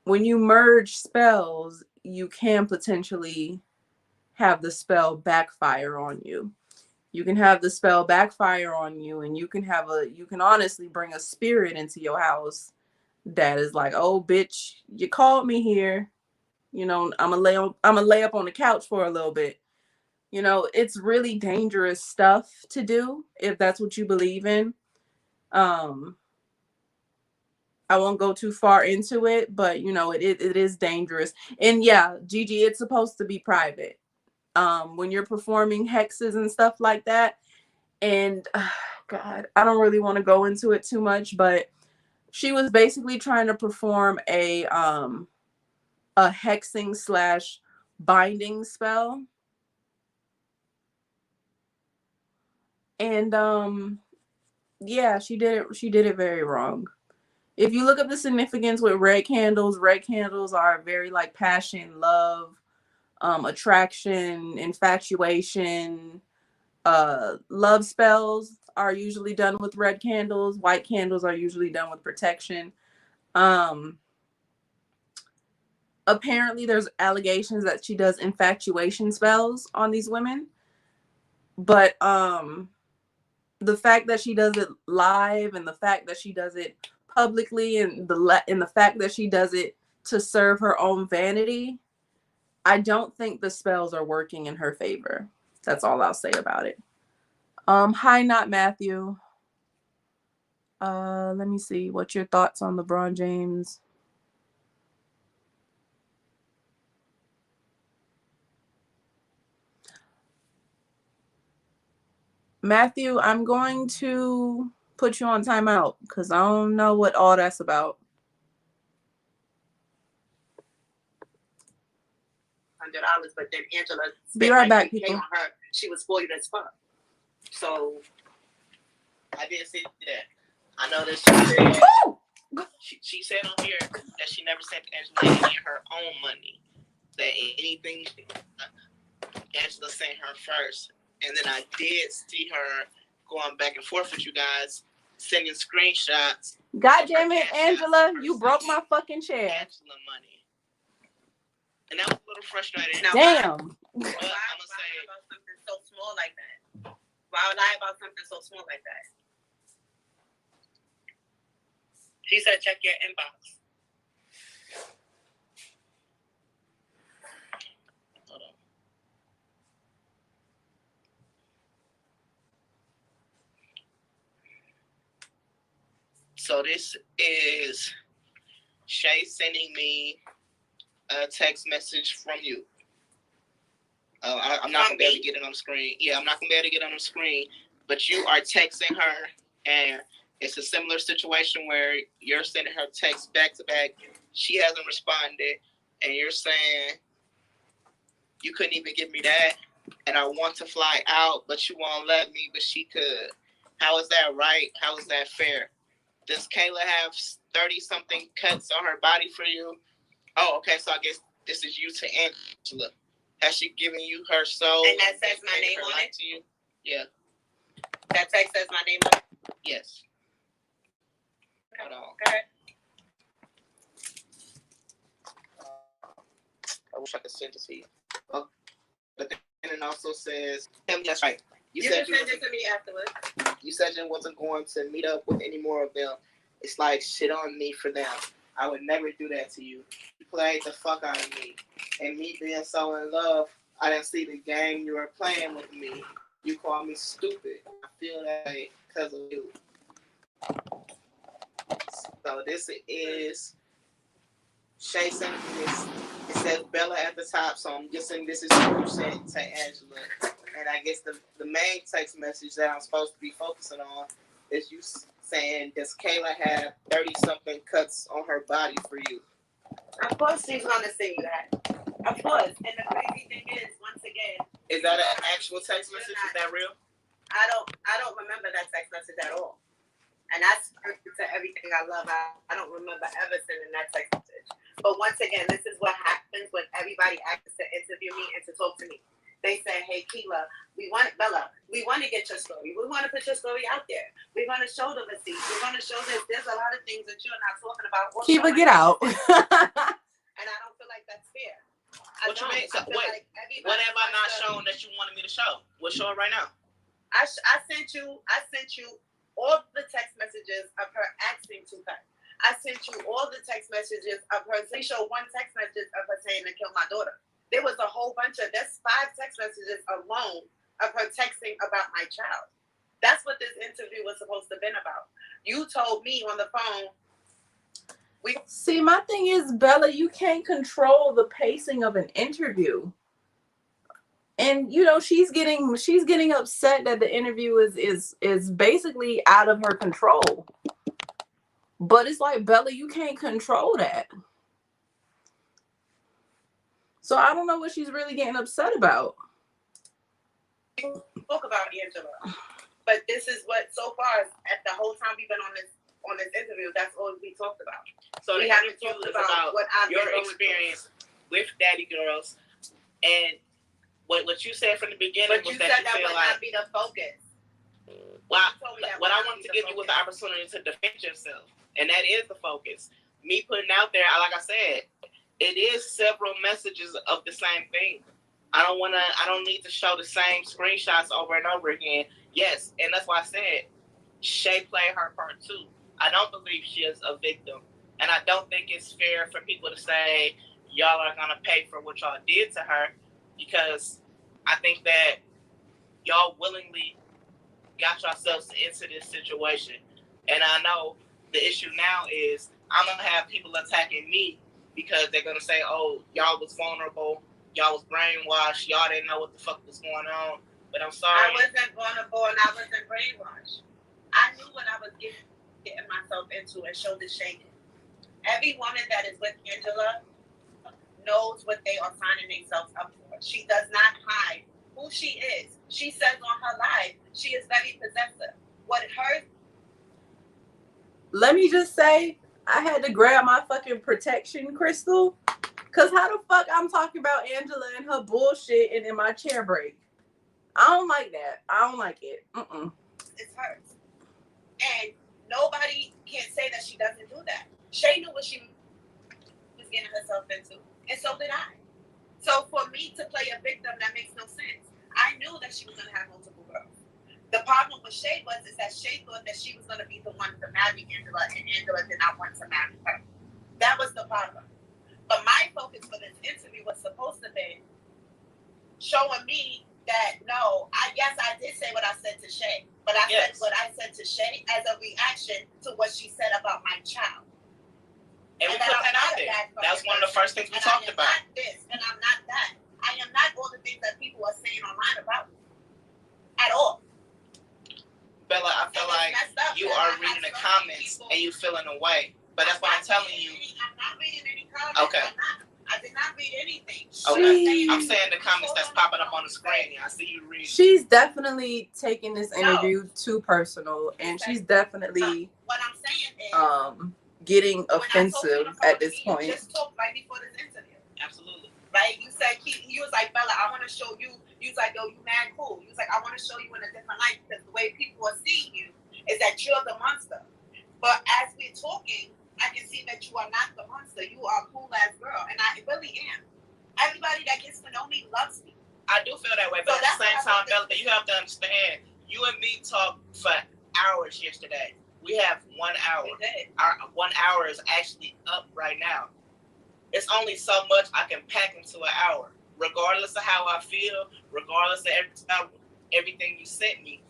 when you merge spells, you can potentially have the spell backfire on you. You can have the spell backfire on you, and you can honestly bring a spirit into your house Dad is like, oh, bitch, you called me here. You know, I'm gonna lay up on the couch for a little bit. You know, it's really dangerous stuff to do if that's what you believe in. I won't go too far into it, but you know, it is dangerous. And yeah, Gigi, it's supposed to be private. When you're performing hexes and stuff like that. And God, I don't really want to go into it too much, but she was basically trying to perform a hexing slash binding spell. And yeah, she did it very wrong. If you look up the significance with red candles are very like passion, love, attraction, infatuation. Love spells are usually done with red candles. White candles are usually done with protection. Apparently there's allegations that she does infatuation spells on these women. But the fact that she does it live, and the fact that she does it publicly, and the fact that she does it to serve her own vanity, I don't think the spells are working in her favor. That's all I'll say about it. Hi, not Matthew. Let me see. What's your thoughts on LeBron James? Matthew, I'm going to put you on timeout because I don't know what all that's about. $100, but then Angela be right back, people. On her. She was spoiled as fuck. So I did see that. I know that she said on here that she never sent Angela any of her own money. That anything Angela sent her first. And then I did see her going back and forth with you guys, sending screenshots. God damn it, Angela, you broke my fucking chair. Angela money. And that was a little frustrating. Now, damn. Why say about something so small like that? Why lie about something so small like that? She said, check your inbox. Hold on. So this is Shea sending me a text message from you. I'm not going to be able to get it on the screen. Yeah, I'm not going to be able to get it on the screen. But you are texting her, and it's a similar situation where you're sending her texts back to back. She hasn't responded, and you're saying, you couldn't even give me that, and I want to fly out, but you won't let me, but she could. How is that right? How is that fair? Does Kayla have 30-something cuts on her body for you? Oh, okay, so I guess this is you to Angela. Has she given you her soul? And that says my name on it? To you? Yeah. That text says my name on it? Yes. Hold on. Go ahead. I wish I could send it to you. Oh, but then it also says, that's right. You said can send it to me afterwards. You said you wasn't going to meet up with any more of them. It's like shit on me for them. I would never do that to you. You played the fuck out of me. And me being so in love, I didn't see the game you were playing with me. You call me stupid. I feel that way because of you. So this is Shea sent me this. It says Bella at the top, so I'm guessing this is what you sent to Angela. And I guess the main text message that I'm supposed to be focusing on is you saying, does Kayla have 30-something cuts on her body for you? Of course she's going to say that. Of course. And the crazy thing is, once again... Is that an actual text message? Is that real? I don't remember that text message at all. And that's to everything I love. I don't remember ever sending that text message. But once again, this is what happens when everybody asks to interview me and to talk to me. They say, hey, Keela, Bella, we want to get your story. We want to put your story out there. We want to show the receipts. We want to show this. There's a lot of things that you're not talking about. Keela, get out. And I don't feel like that's fair. What you mean? So, what have I not shown that you wanted me to show? We'll show it right now. I sent you all the text messages of her asking to cut. I sent you all the text messages of her. Please show one text message of her saying to kill my daughter. There was a whole bunch of, that's 5 text messages alone of her texting about my child. That's what this interview was supposed to have been about. You told me on the phone. See, my thing is, Bella, you can't control the pacing of an interview. And you know, she's getting upset that the interview is basically out of her control. But it's like, Bella, you can't control that. So I don't know what she's really getting upset about. Spoke about Angela, but this is what so far at the whole time we've been on this interview, that's all we talked about. So we haven't talked about what your experience with Daddy Girls, and what you said from the beginning. But was you that said you that feel would like, not be the focus. Well, what I wanted to give you was the opportunity to defend yourself, and that is the focus. Me putting out there, like I said, it is several messages of the same thing. I don't need to show the same screenshots over and over again. Yes, and that's why I said Shea played her part too. I don't believe she is a victim, and I don't think it's fair for people to say y'all are gonna pay for what y'all did to her, because I think that y'all willingly got yourselves into this situation. And I know the issue now is I'm gonna have people attacking me because they're gonna say, "Oh, y'all was vulnerable, y'all was brainwashed, y'all didn't know what the fuck was going on." But I'm sorry. I wasn't vulnerable and I wasn't brainwashed. I knew what I was getting myself into, and showed the Shea. Every woman that is with Angela knows what they are signing themselves up for. She does not hide who she is. She says on her live, she is very possessive. What hers? Let me just say, I had to grab my fucking protection crystal, cause how the fuck I'm talking about Angela and her bullshit and in my chair break? I don't like that. I don't like it. It's hers, and nobody can say that she doesn't do that. Shea knew what she was getting herself into, and so did I. So for me to play a victim, that makes no sense. I knew that she was going to have multiple girls. The problem with Shea is that Shea thought that she was going to be the one to marry Angela, and Angela did not want to marry her. That was the problem. But my focus for this interview was supposed to be showing me that, no, yes, I did say what I said to Shea, but I said what I said to Shea as a reaction to what she said about my child. And we put that out there. That's one of the first things we talked about. I'm not this, and I'm not that. I am not all the things that people are saying online about me. At all. Bella, I feel like you are reading the comments and you feeling away. But that's what I'm telling you. I'm not reading any comments. Okay. I did not read anything. Okay. I'm saying the comments that's popping up on the screen. I see you reading. She's definitely taking this interview too personal, and she's definitely what I'm saying is getting offensive at this point. Just talked right before this interview. Absolutely. Right? You said he was like, Bella, I want to show you. You was like, yo, you mad cool. You was like, I want to show you in a different light, because the way people are seeing you is that you're the monster. But as we're talking, I can see that you are not the monster. You are a cool ass girl, and I really am. Everybody that gets to know me loves me. I do feel that way, but at the same time, Bella, you have to understand, you and me talked for hours yesterday. We have 1 hour. Our 1 hour is actually up right now. It's only so much I can pack into an hour. Regardless of how I feel, regardless of everything you sent me,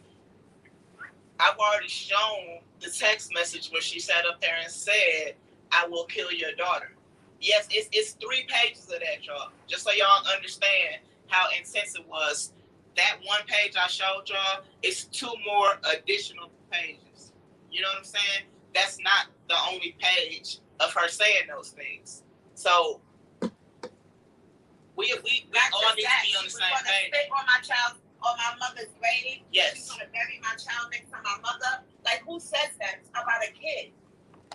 I've already shown the text message where she sat up there and said, "I will kill your daughter." Yes, it's 3 pages of that, y'all. Just so y'all understand how intense it was. That 1 page I showed y'all is 2 more additional pages. You know what I'm saying? That's not the only page of her saying those things. So we all need to be on the same page. Spit on my child, on my mother's grave. Yes. She's gonna bury my child next to my mother. Like, who says that about a kid?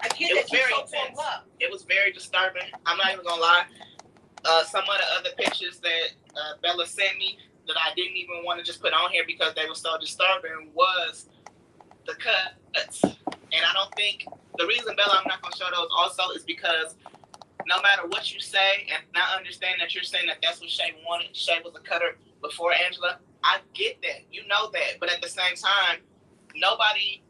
A kid It was that you very so intense. love. It was very disturbing. I'm not even gonna lie. Some of the other pictures that Bella sent me that I didn't even want to just put on here because they were so disturbing was the cuts. And I don't think the reason, Bella, I'm not gonna show those also is because no matter what you say, and I understand that you're saying that that's what Shea wanted. Shea was a cutter before Angela. I get that. You know that. But at the same time, nobody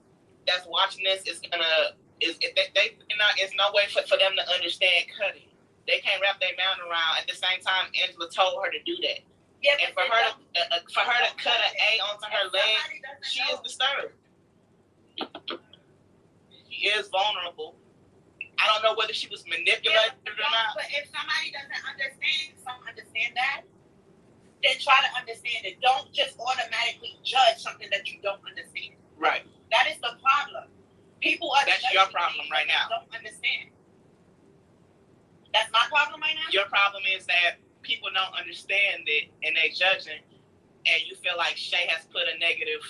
that's watching this is gonna It's no way for them to understand cutting. They can't wrap their mind around. At the same time, Angela told her to do that. Yeah, and for her to cut an A onto her leg, she is disturbed. She is vulnerable. I don't know whether she was manipulated or not. But if somebody doesn't understand that, then try to understand it. Don't just automatically judge something that you don't understand. Right. That is the problem. People are. That's your problem right now. Don't understand. That's my problem right now. Your problem is that people don't understand it and they judging, and you feel like Shea has put a negative.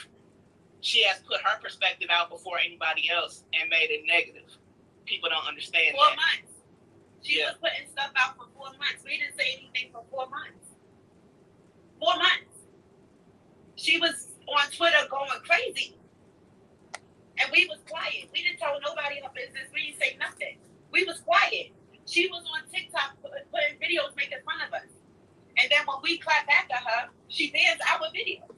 She has put her perspective out before anybody else and made it negative. People don't understand 4 months. She was putting stuff out for 4 months. We didn't say anything for 4 months. 4 months. She was on Twitter going crazy. And we was quiet. We didn't tell nobody her business. We didn't say nothing. We was quiet. She was on TikTok putting videos making fun of us. And then when we clap back at her, she bans our videos.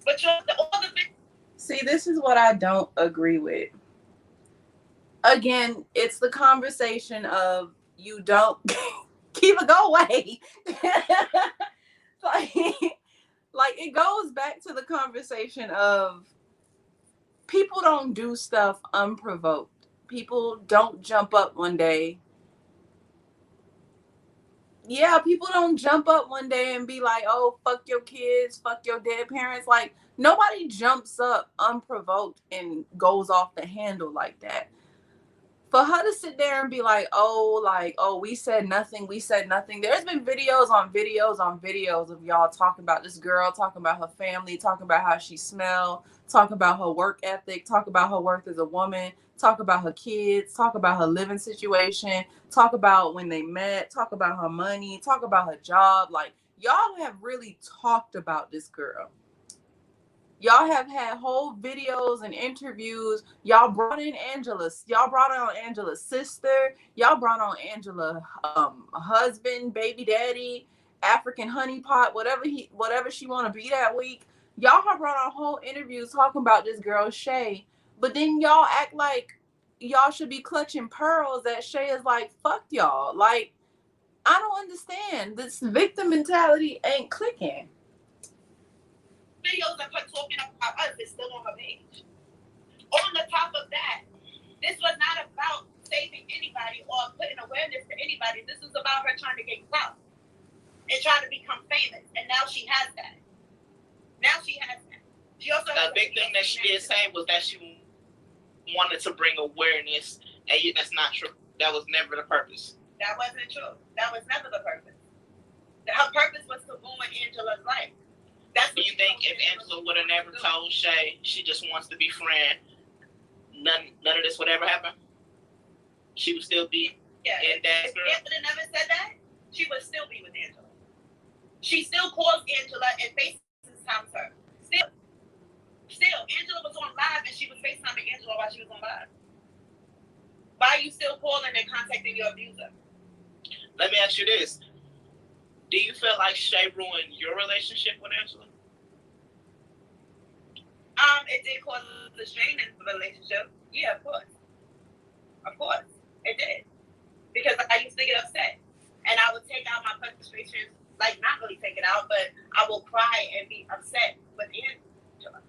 But all the videos. See, this is what I don't agree with. Again, it's the conversation of you don't keep it, go away. like it goes back to the conversation of people don't do stuff unprovoked. People don't jump up one day. Yeah, people don't jump up one day and be like, oh, fuck your kids, fuck your dead parents. Like, nobody jumps up unprovoked and goes off the handle like that. For her to sit there and be like, oh, we said nothing. There's been videos on videos of y'all talking about this girl, talking about her family, talking about how she smelled, talking about her work ethic, talk about her worth as a woman, talk about her kids, talk about her living situation, talk about when they met, talk about her money, talk about her job. Like, y'all have really talked about this girl. Y'all have had whole videos and interviews. Y'all brought in Angela's. Y'all brought on Angela's sister. Y'all brought on Angela's husband, baby daddy, African honeypot, whatever she want to be that week. Y'all have brought on whole interviews talking about this girl Shea. But then y'all act like y'all should be clutching pearls that Shea is like, fuck y'all. Like, I don't understand. This victim mentality ain't clicking. Videos of her talking about us is still on her page. On the top of that, this was not about saving anybody or putting awareness to anybody. This was about her trying to get clout and trying to become famous. And now she has that. She also the big thing that she did say was that she wanted to bring awareness, and that's not true. That was never the purpose. That wasn't true. That was never the purpose. Her purpose was to ruin Angela's life. Do you think if Angela would have never told Shea she just wants to be friend, none of this would ever happen? She would still be in that girl? If Angela never said that, she would still be with Angela. She still calls Angela and FaceTimes her. Still, Angela was on live and she was FaceTiming Angela while she was on live. Why are you still calling and contacting your abuser? Let me ask you this. Do you feel like Shea ruined your relationship with Angela? It did cause a strain in the relationship. Yeah, of course. Of course. It did. Because I used to get upset. And I would take out my frustrations, like not really take it out, but I will cry and be upset with Angela.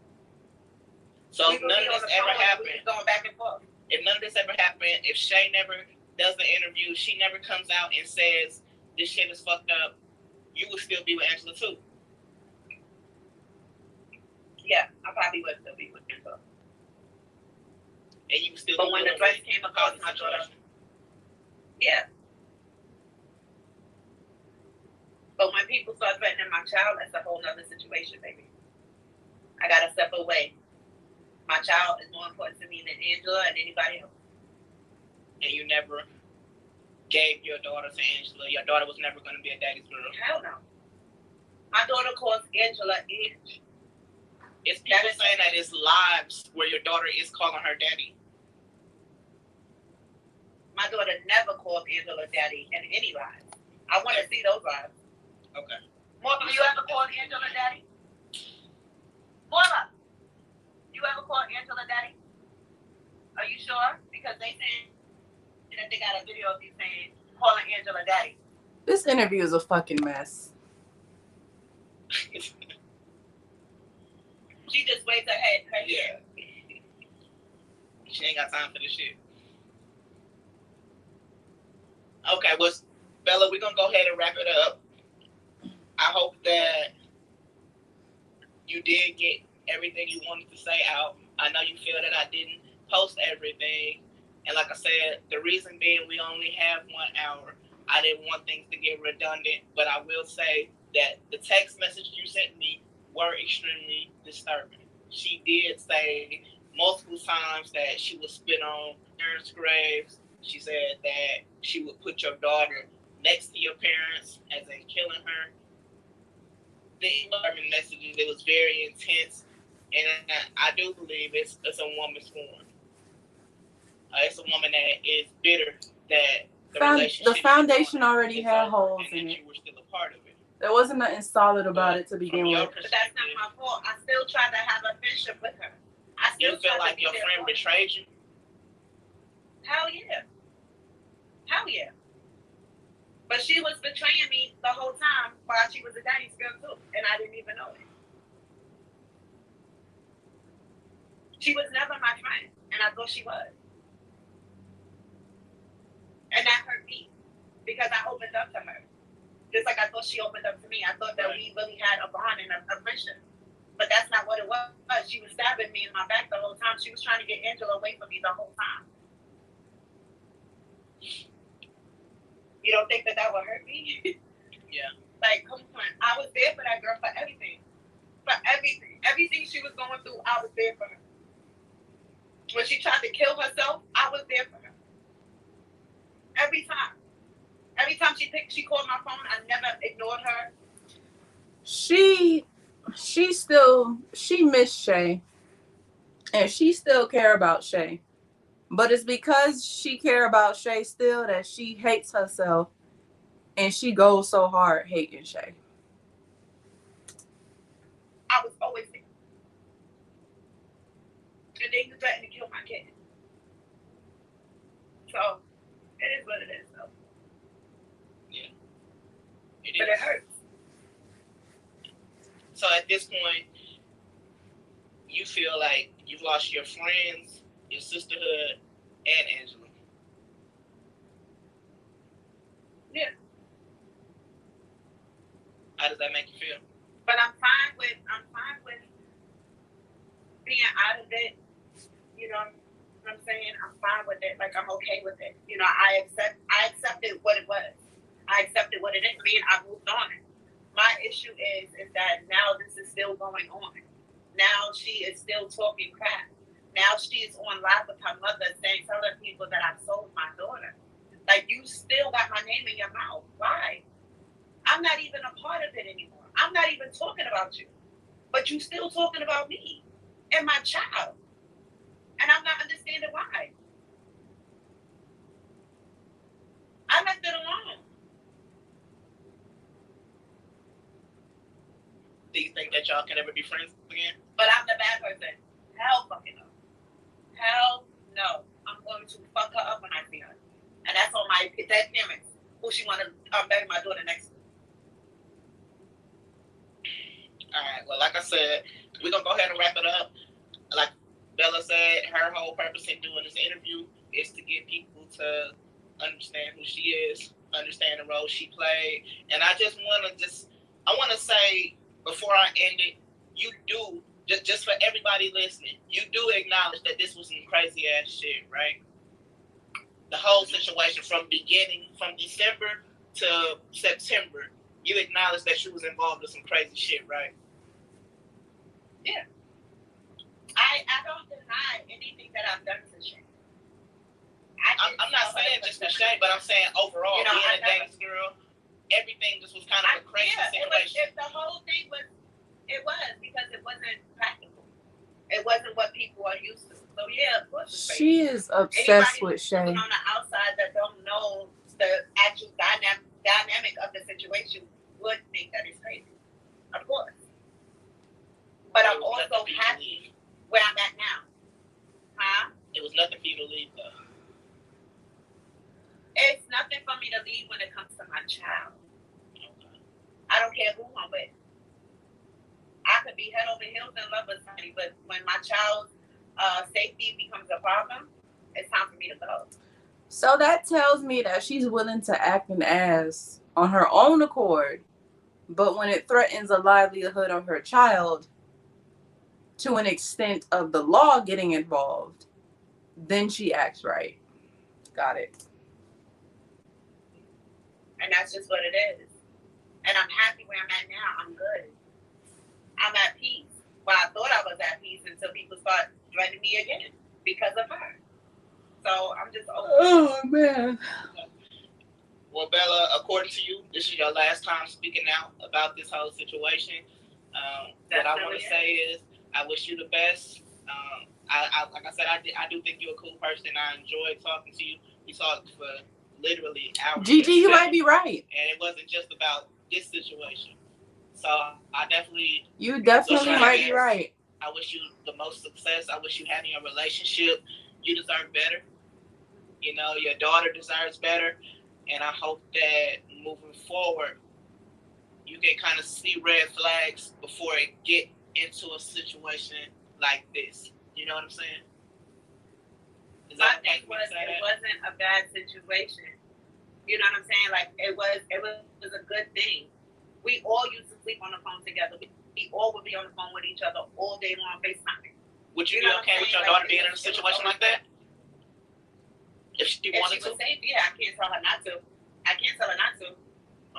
So if none of this ever happened, going back and forth. If none of this ever happened, if Shea never does the interview, she never comes out and says, this shit is fucked up, you would still be with Angela too. Yeah, I probably would still be with Angela. And you would still but when the threats came across my daughter, yeah. But when people start threatening my child, that's a whole nother situation, baby. I gotta step away. My child is more important to me than Angela and anybody else. And you never gave your daughter to Angela. Your daughter was never going to be a daddy's girl. Hell no. My daughter calls Angela Ange. It's people saying that it's lives where your daughter is calling her daddy. My daughter never called Angela daddy in any lives. I want to see those lives. Okay. Morgan, you ever called Angela daddy? Morgan, you ever called Angela daddy? Are you sure? Because got a video of you saying, calling Angela daddy. This interview is a fucking mess. She just waves her head. Yeah. She ain't got time for this shit. Okay, well, Bella, we're gonna go ahead and wrap it up. I hope that you did get everything you wanted to say out. I know you feel that I didn't post everything. And like I said, the reason being we only have 1 hour. I didn't want things to get redundant, but I will say that the text message you sent me were extremely disturbing. She did say multiple times that she would spit on parents' graves. She said that she would put your daughter next to your parents, as in killing her. The disturbing messages, it was very intense, and I do believe it's a woman's form. It's a woman that is bitter that The foundation already had holes in it. You were still a part of it. There wasn't nothing solid about it to begin with. But that's not my fault. I still tried to have a friendship with her. I still you feel like your friend betrayed you? Hell yeah. Hell yeah. But she was betraying me the whole time while she was a daddy's girl too, and I didn't even know it. She was never my friend, and I thought she was. And that hurt me because I opened up to her. Just like I thought she opened up to me. I thought that we really had a bond and a friendship. But that's not what it was. She was stabbing me in my back the whole time. She was trying to get Angela away from me the whole time. You don't think that would hurt me? Yeah. Like, come on. I was there for that girl for everything. For everything. Everything she was going through, I was there for her. When she tried to kill herself, I was there for her. Every time. Every time she called my phone, I never ignored her. She missed Shea. And she still care about Shea. But it's because she care about Shea still that she hates herself. And she goes so hard hating Shea. I was always there. And then you threatened to kill my kid. So, it is what it is, though. Yeah. But it hurts. So at this point, you feel like you've lost your friends, your sisterhood, and Angela. Yeah. How does that make you feel? But I'm fine with being out of it. You know what I'm saying? I'm fine with it. Like, I'm okay with it. You know, I accepted what it was. I accepted what it is. I moved on it. My issue is that now this is still going on. Now she is still talking crap. Now she is on live with her mother telling people that I sold my daughter. Like, you still got my name in your mouth. Why? I'm not even a part of it anymore. I'm not even talking about you. But you still talking about me and my child. And I'm not understanding why. I left it alone. Do you think that y'all can ever be friends again? But I'm the bad person. Hell fucking no. Hell no. I'm going to fuck her up when I see her. And that's on my dead parents who she want to bury my daughter next to. All right. Well, like I said, we're going to go ahead and wrap it up. Like Bella said, her whole purpose in doing this interview is to get people to understand who she is, understand the role she played. And I just want to say, before I end it, you do, just for everybody listening, you do acknowledge that this was some crazy ass shit, right? The whole situation from December to September, you acknowledge that she was involved in some crazy shit, right? Yeah. I don't deny anything that I've done to Shea. I'm not saying just to Shea, but I'm saying overall, being a Danish girl, everything just was kind of a crazy situation. The whole thing was, because it wasn't practical. It wasn't what people are used to. So yeah, of course it's crazy. She is obsessed with Shea. Anybody on the outside that don't know the actual dynamic of the situation would think that it's crazy. Of course. But I'm also happy where I'm at now. Huh? It was nothing for you to leave, though. be head over heels in love with somebody, but when my child's safety becomes a problem, it's time for me to go. So that tells me that she's willing to act an ass on her own accord, but when it threatens the livelihood of her child to an extent of the law getting involved, then she acts right. Got it. And that's just what it is. And I'm happy where I'm at now. I'm good. I'm at peace. Well, I thought I was at peace until people start threatening me again because of her. So I'm just over. Oh, man. Well, Bella, according to you, this is your last time speaking out about this whole situation. What I want to say is I wish you the best. Like I said, I do think you're a cool person. I enjoyed talking to you. We talked for literally hours. Gigi, you might be right. And it wasn't just about this situation. So You definitely might be right. I wish you the most success. I wish you had in your relationship. You deserve better. You know, your daughter deserves better. And I hope that moving forward, you can kind of see red flags before it get into a situation like this. You know what I'm saying? My thing was it wasn't a bad situation. You know what I'm saying? Like it was a good thing. We all used to sleep on the phone together. We all would be on the phone with each other all day long, FaceTiming. Would you be okay with your daughter being in a situation like that? If she wanted to? Safe, yeah, I can't tell her not to.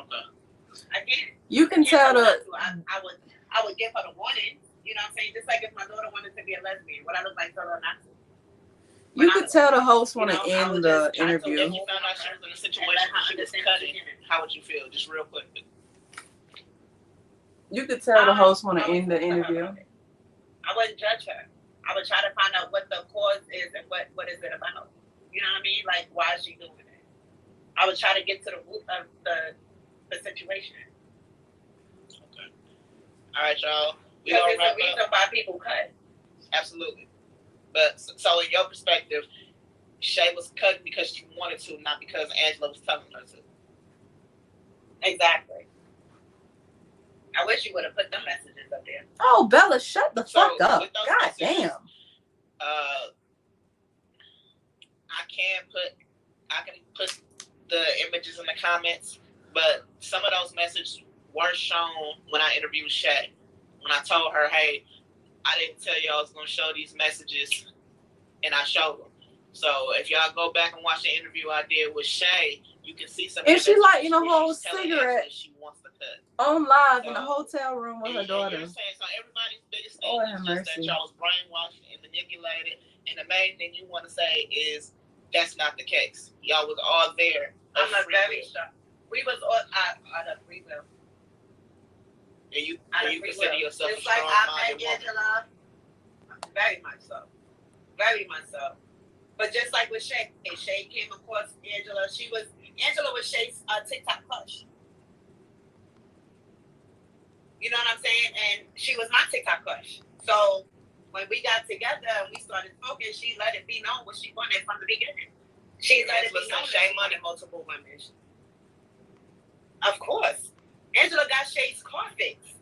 Okay. I can't. You can tell the. I would give her the warning. You know what I'm saying? Just like if my daughter wanted to be a lesbian, what I look like tell her not to. You could tell the host want to end the interview. If you found out she was in a situation where she was cutting, how would you feel? Just real quick. You could tell the host want to end the interview. I wouldn't judge her. I would try to find out what the cause is and what is it about. You know what I mean? Like, why is she doing it? I would try to get to the root of the situation. Okay. All right, y'all. Because there's a reason why people cut. Absolutely. But so in your perspective, Shea was cut because she wanted to, not because Angela was telling her to. Exactly. I wish you would have put them messages up there. Oh, Bella, shut the fuck up. God damn. I can put the images in the comments, but some of those messages were shown when I interviewed Shea. When I told her, hey, I didn't tell you I was going to show these messages, and I showed them. So if y'all go back and watch the interview I did with Shea, you can see some. And she lighting a whole cigarette she wants to cut on live in the hotel room with her daughter. So everybody's biggest thing is just that y'all was brainwashed and manipulated, and the main thing you want to say is that's not the case. Y'all was all there. I'm a very shocked. We was all out of free will. And you consider yourself just a strong-minded woman. Angela, very much so. Very much so. But just like with Shea came across Angela. Angela was Shea's TikTok crush. You know what I'm saying? And she was my TikTok crush. So when we got together and we started smoking, she let it be known what she wanted from the beginning. She let it be known that she wanted multiple women. Of course. Angela got Shea's car fixed.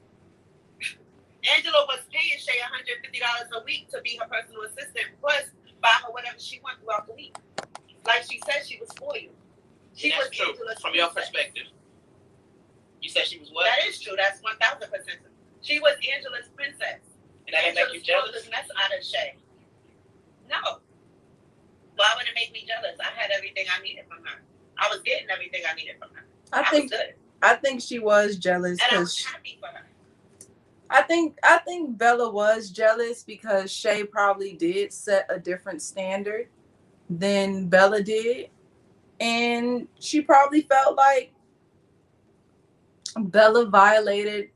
Angela was paying Shea $150 a week to be her personal assistant, plus buy her whatever she wanted throughout the week. Like she said, she was for you. She was true. Angela's From your perspective. You said she was what? That is true. That's 1,000%. She was Angela's princess. And that didn't make you jealous? The mess out of Shea. No. Why would it make me jealous? I had everything I needed from her. I was getting everything I needed from her. I think she was jealous. And I was happy for her. I think Bella was jealous because Shea probably did set a different standard than Bella did. And she probably felt like Bella violated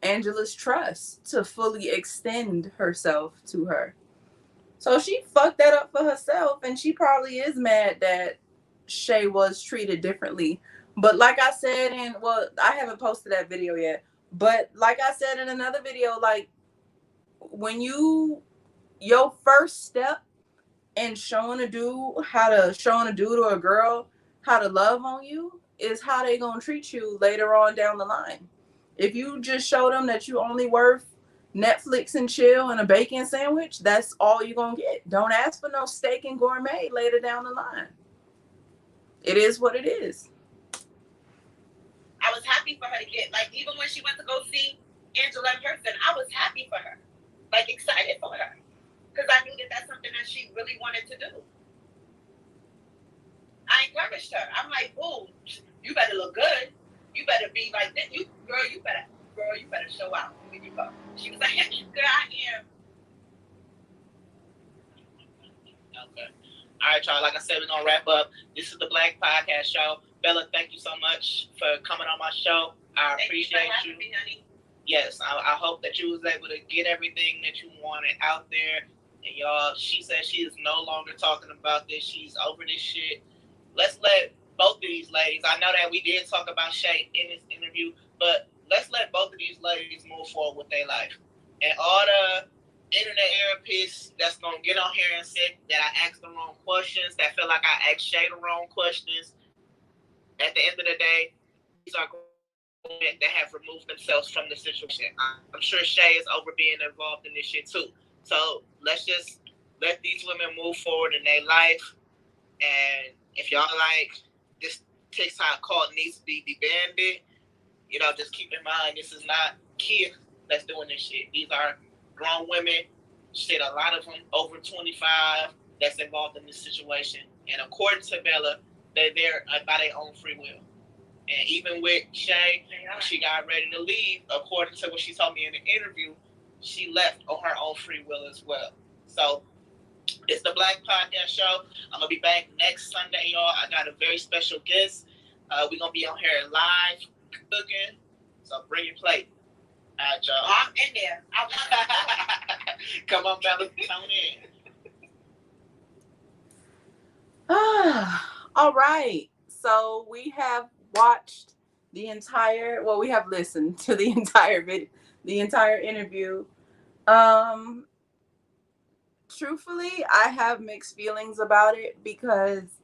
Angela's trust to fully extend herself to her. So she fucked that up for herself, and she probably is mad that Shea was treated differently. But like I said, I haven't posted that video yet, but like I said in another video, like when your first step in showing a dude to a girl how to love on you is how they gonna treat you later on down the line. If you just show them that you only worth Netflix and chill and a bacon sandwich, that's all you're going to get. Don't ask for no steak and gourmet later down the line. It is what it is. I was happy for her to get, like, even when she went to go see Angela in person, I was happy for her. Like, excited for her. Because I knew that that's something that she really wanted to do. I encouraged her. I'm like, boo, you better look good. You better be like this. You better show out when you go. She was like, girl, I am. Okay. All right, y'all. Like I said, we're going to wrap up. This is the Black Podcast Show. Bella, thank you so much for coming on my show. I appreciate you. Me, honey. Yes, I hope that you was able to get everything that you wanted out there. And y'all, she said she is no longer talking about this. She's over this shit. Let's let both of these ladies, I know that we did talk about Shea in this interview, but let's let both of these ladies move forward with their life. And all the internet therapists that's going to get on here and say that I asked the wrong questions, that feel like I asked Shea the wrong questions, at the end of the day, these are women that have removed themselves from the situation. I'm sure Shea is over being involved in this shit too. So let's just let these women move forward in their life. And if y'all like, this TikTok cult needs to be disbanded, you know, just keep in mind, this is not kids that's doing this shit. These are grown women, shit, a lot of them over 25 that's involved in this situation. And according to Bella, they're there by their own free will. And even with Shea, when she got ready to leave, according to what she told me in the interview, she left on her own free will as well. So it's the Black Podcast Show. I'm going to be back next Sunday, y'all. I got a very special guest. We're going to be on here live cooking. So bring your plate. All right, y'all. I'm in there. Come on, Bella. Tune in. All right. So we have watched the entire, well, we have listened to the entire video, the entire interview. Truthfully, I have mixed feelings about it because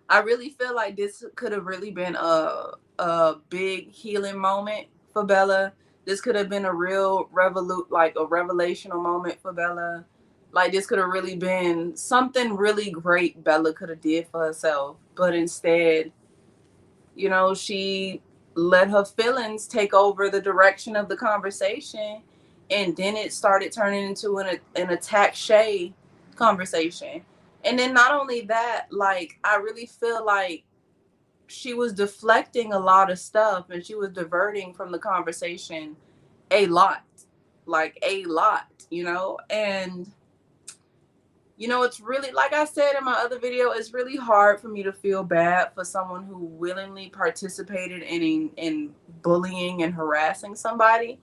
I really feel like this could have really been a big healing moment for Bella. This could have been a real revelational moment for Bella. Like, this could have really been something really great Bella could have did for herself. But instead, you know, she let her feelings take over the direction of the conversation. And then it started turning into an attack Shea conversation. And then not only that, like, I really feel like she was deflecting a lot of stuff and she was diverting from the conversation a lot. Like, a lot, you know? And, you know, it's really, like I said in my other video, it's really hard for me to feel bad for someone who willingly participated in bullying and harassing somebody.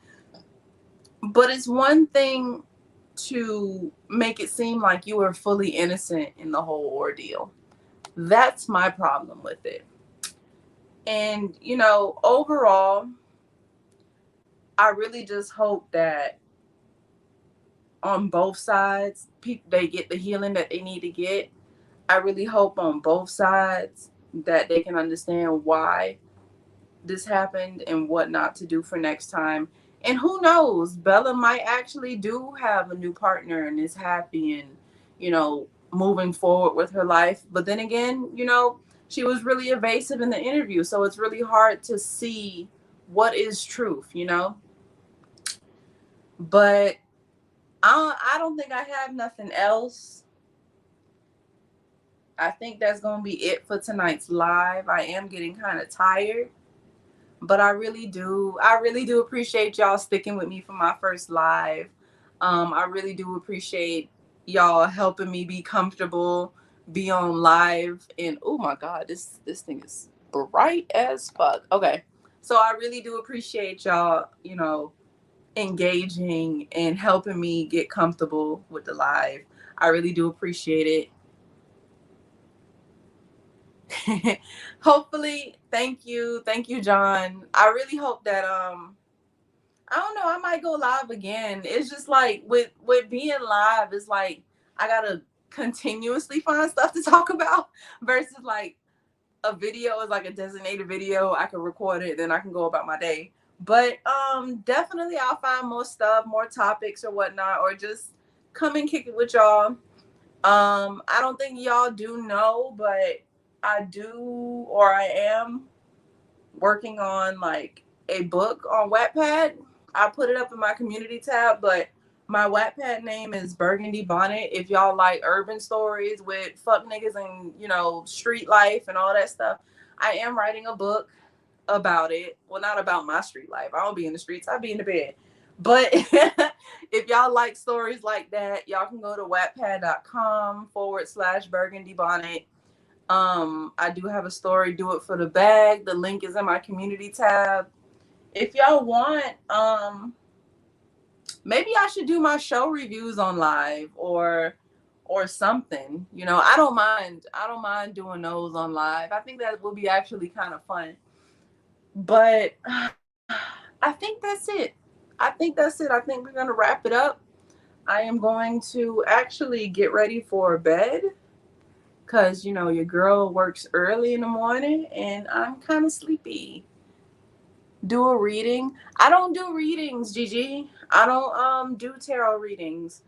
But it's one thing to make it seem like you were fully innocent in the whole ordeal. That's my problem with it. And, you know, overall, I really just hope that on both sides, they get the healing that they need to get. I really hope on both sides that they can understand why this happened and what not to do for next time. And who knows, Bella might actually do have a new partner and is happy and, you know, moving forward with her life. But then again, you know, she was really evasive in the interview. So it's really hard to see what is truth, you know. But I don't think I have nothing else. I think that's going to be it for tonight's live. I am getting kind of tired. But I really do appreciate y'all sticking with me for my first live. I really do appreciate y'all helping me be comfortable, be on live. And oh my God, this thing is bright as fuck. Okay. So I really do appreciate y'all, you know, engaging and helping me get comfortable with the live. I really do appreciate it. Hopefully, thank you, John. I really hope that I don't know, I might go live again. It's just like with being live, it's like I gotta continuously find stuff to talk about versus like a video is like a designated video. I can record it, then I can go about my day. But definitely I'll find more stuff, more topics or whatnot, or just come and kick it with y'all. I don't think y'all do know, but I do, or I am working on like a book on Wattpad. I put it up in my community tab, but my Wattpad name is Burgundy Bonnet. If y'all like urban stories with fuck niggas and, you know, street life and all that stuff, I am writing a book about it. Well, not about my street life. I don't be in the streets. I be in the bed. But if y'all like stories like that, y'all can go to wattpad.com/Burgundy Bonnet. I do have a story, Do It for the Bag. The link is in my community tab. If y'all want, maybe I should do my show reviews on live or something. You know, I don't mind doing those on live. I think that will be actually kind of fun. But I think that's it. I think we're gonna wrap it up. I am going to actually get ready for bed because, you know, your girl works early in the morning and I'm kind of sleepy. Do a reading. I don't do readings, Gigi. I don't do tarot readings.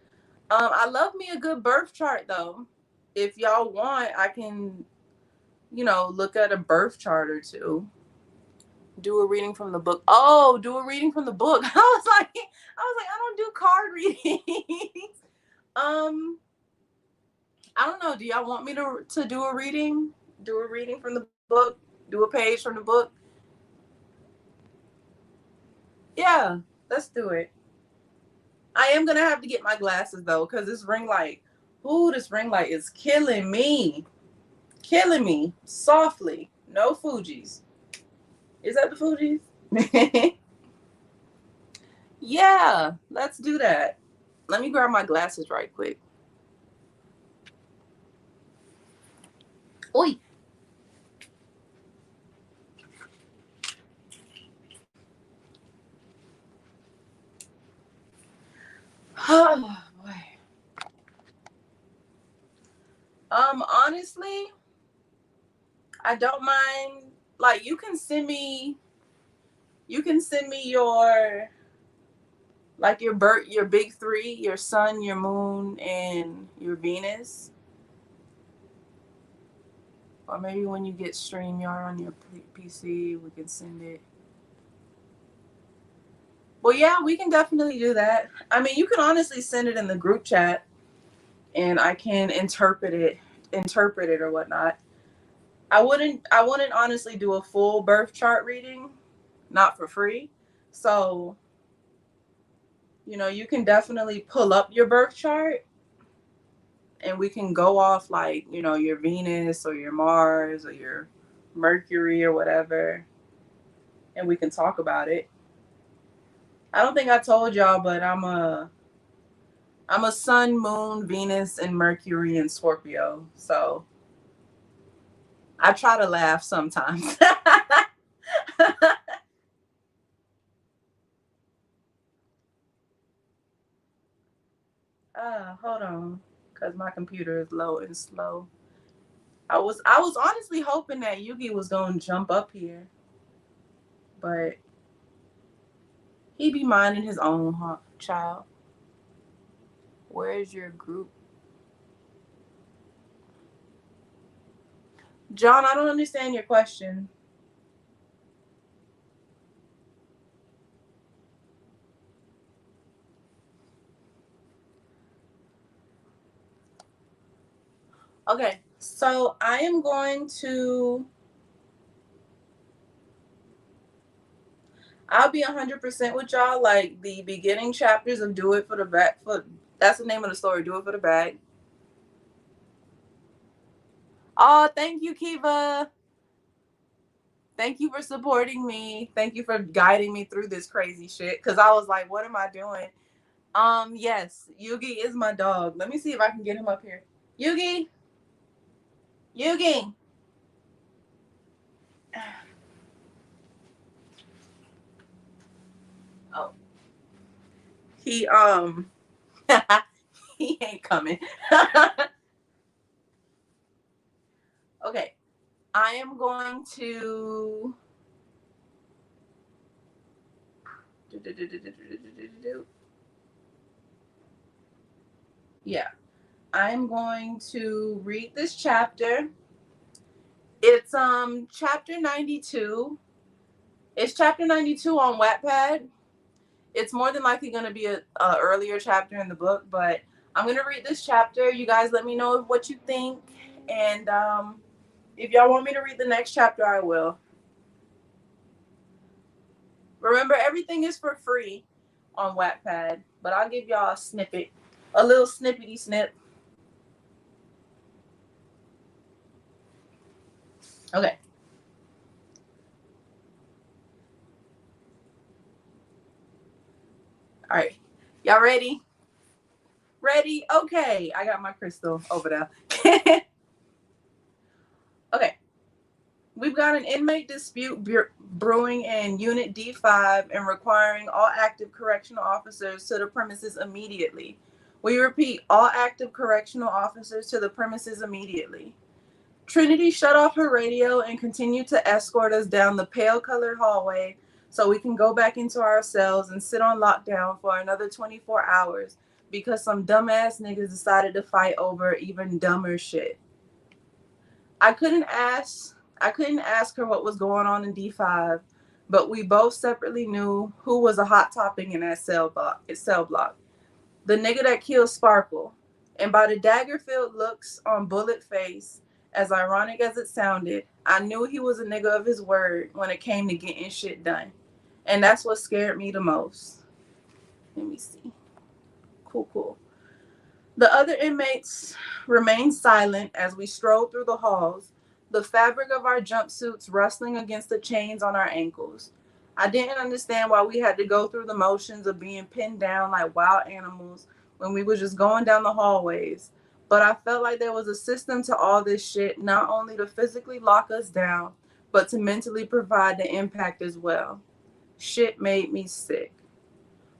I love me a good birth chart though. If y'all want, I can, you know, look at a birth chart or two. Do a reading from the book. Oh, do a reading from the book. I don't do card readings. I don't know. Do y'all want me to do a reading? Do a reading from the book? Do a page from the book? Yeah, let's do it. I am gonna have to get my glasses though, because this ring light, this ring light is killing me. Killing me. Softly. No Fuji's. Is that the Fuji's? Yeah, let's do that. Let me grab my glasses right quick. Oi. Oh boy. Honestly, I don't mind. Like, you can send me your, like, your big three, your sun, your moon, and your Venus. Or maybe when you get StreamYard on your PC, we can send it. Well, yeah, we can definitely do that. I mean, you can honestly send it in the group chat, and I can interpret it or whatnot. I wouldn't honestly do a full birth chart reading, not for free. So, you know, you can definitely pull up your birth chart and we can go off, like, you know, your Venus or your Mars or your Mercury or whatever, and we can talk about it. I don't think I told y'all, but I'm a Sun, Moon, Venus, and Mercury in Scorpio. So I try to laugh sometimes. Hold on, cause my computer is low and slow. I was honestly hoping that Yugi was gonna jump up here, but he be minding his own, child. Where's your group? John, I don't understand your question. Okay, so I am going to. I'll be 100% with y'all. Like the beginning chapters of Do It for the Bag. That's the name of the story. Do It for the Bag. Oh, thank you, Kiva. Thank you for supporting me. Thank you for guiding me through this crazy shit. Cause I was like, what am I doing? Yes, Yugi is my dog. Let me see if I can get him up here. Yugi. Yugi. Oh. He he ain't coming. Okay. I am going to Yeah, I'm going to read this chapter. It's chapter 92. It's chapter 92 on WATTPAD. It's more than likely going to be a earlier chapter in the book, but I'm going to read this chapter. You guys let me know what you think, and if y'all want me to read the next chapter, I will. Remember, everything is for free on WATTPAD, but I'll give y'all a snippet, a little snippety snip. Okay. All right. Y'all ready? Ready? Okay. I got my crystal over there. Okay. We've got an inmate dispute brewing in Unit D5 and requiring all active correctional officers to the premises immediately. We repeat, all active correctional officers to the premises immediately. Trinity shut off her radio and continued to escort us down the pale-colored hallway so we can go back into our cells and sit on lockdown for another 24 hours because some dumbass niggas decided to fight over even dumber shit. I couldn't ask her what was going on in D5, but we both separately knew who was a hot topic in that cell block. The nigga that killed Sparkle. And by the dagger-filled looks on Bullet's face, as ironic as it sounded, I knew he was a nigga of his word when it came to getting shit done. And that's what scared me the most. Let me see. Cool. The other inmates remained silent as we strolled through the halls, the fabric of our jumpsuits rustling against the chains on our ankles. I didn't understand why we had to go through the motions of being pinned down like wild animals when we were just going down the hallways. But I felt like there was a system to all this shit, not only to physically lock us down, but to mentally provide the impact as well. Shit made me sick.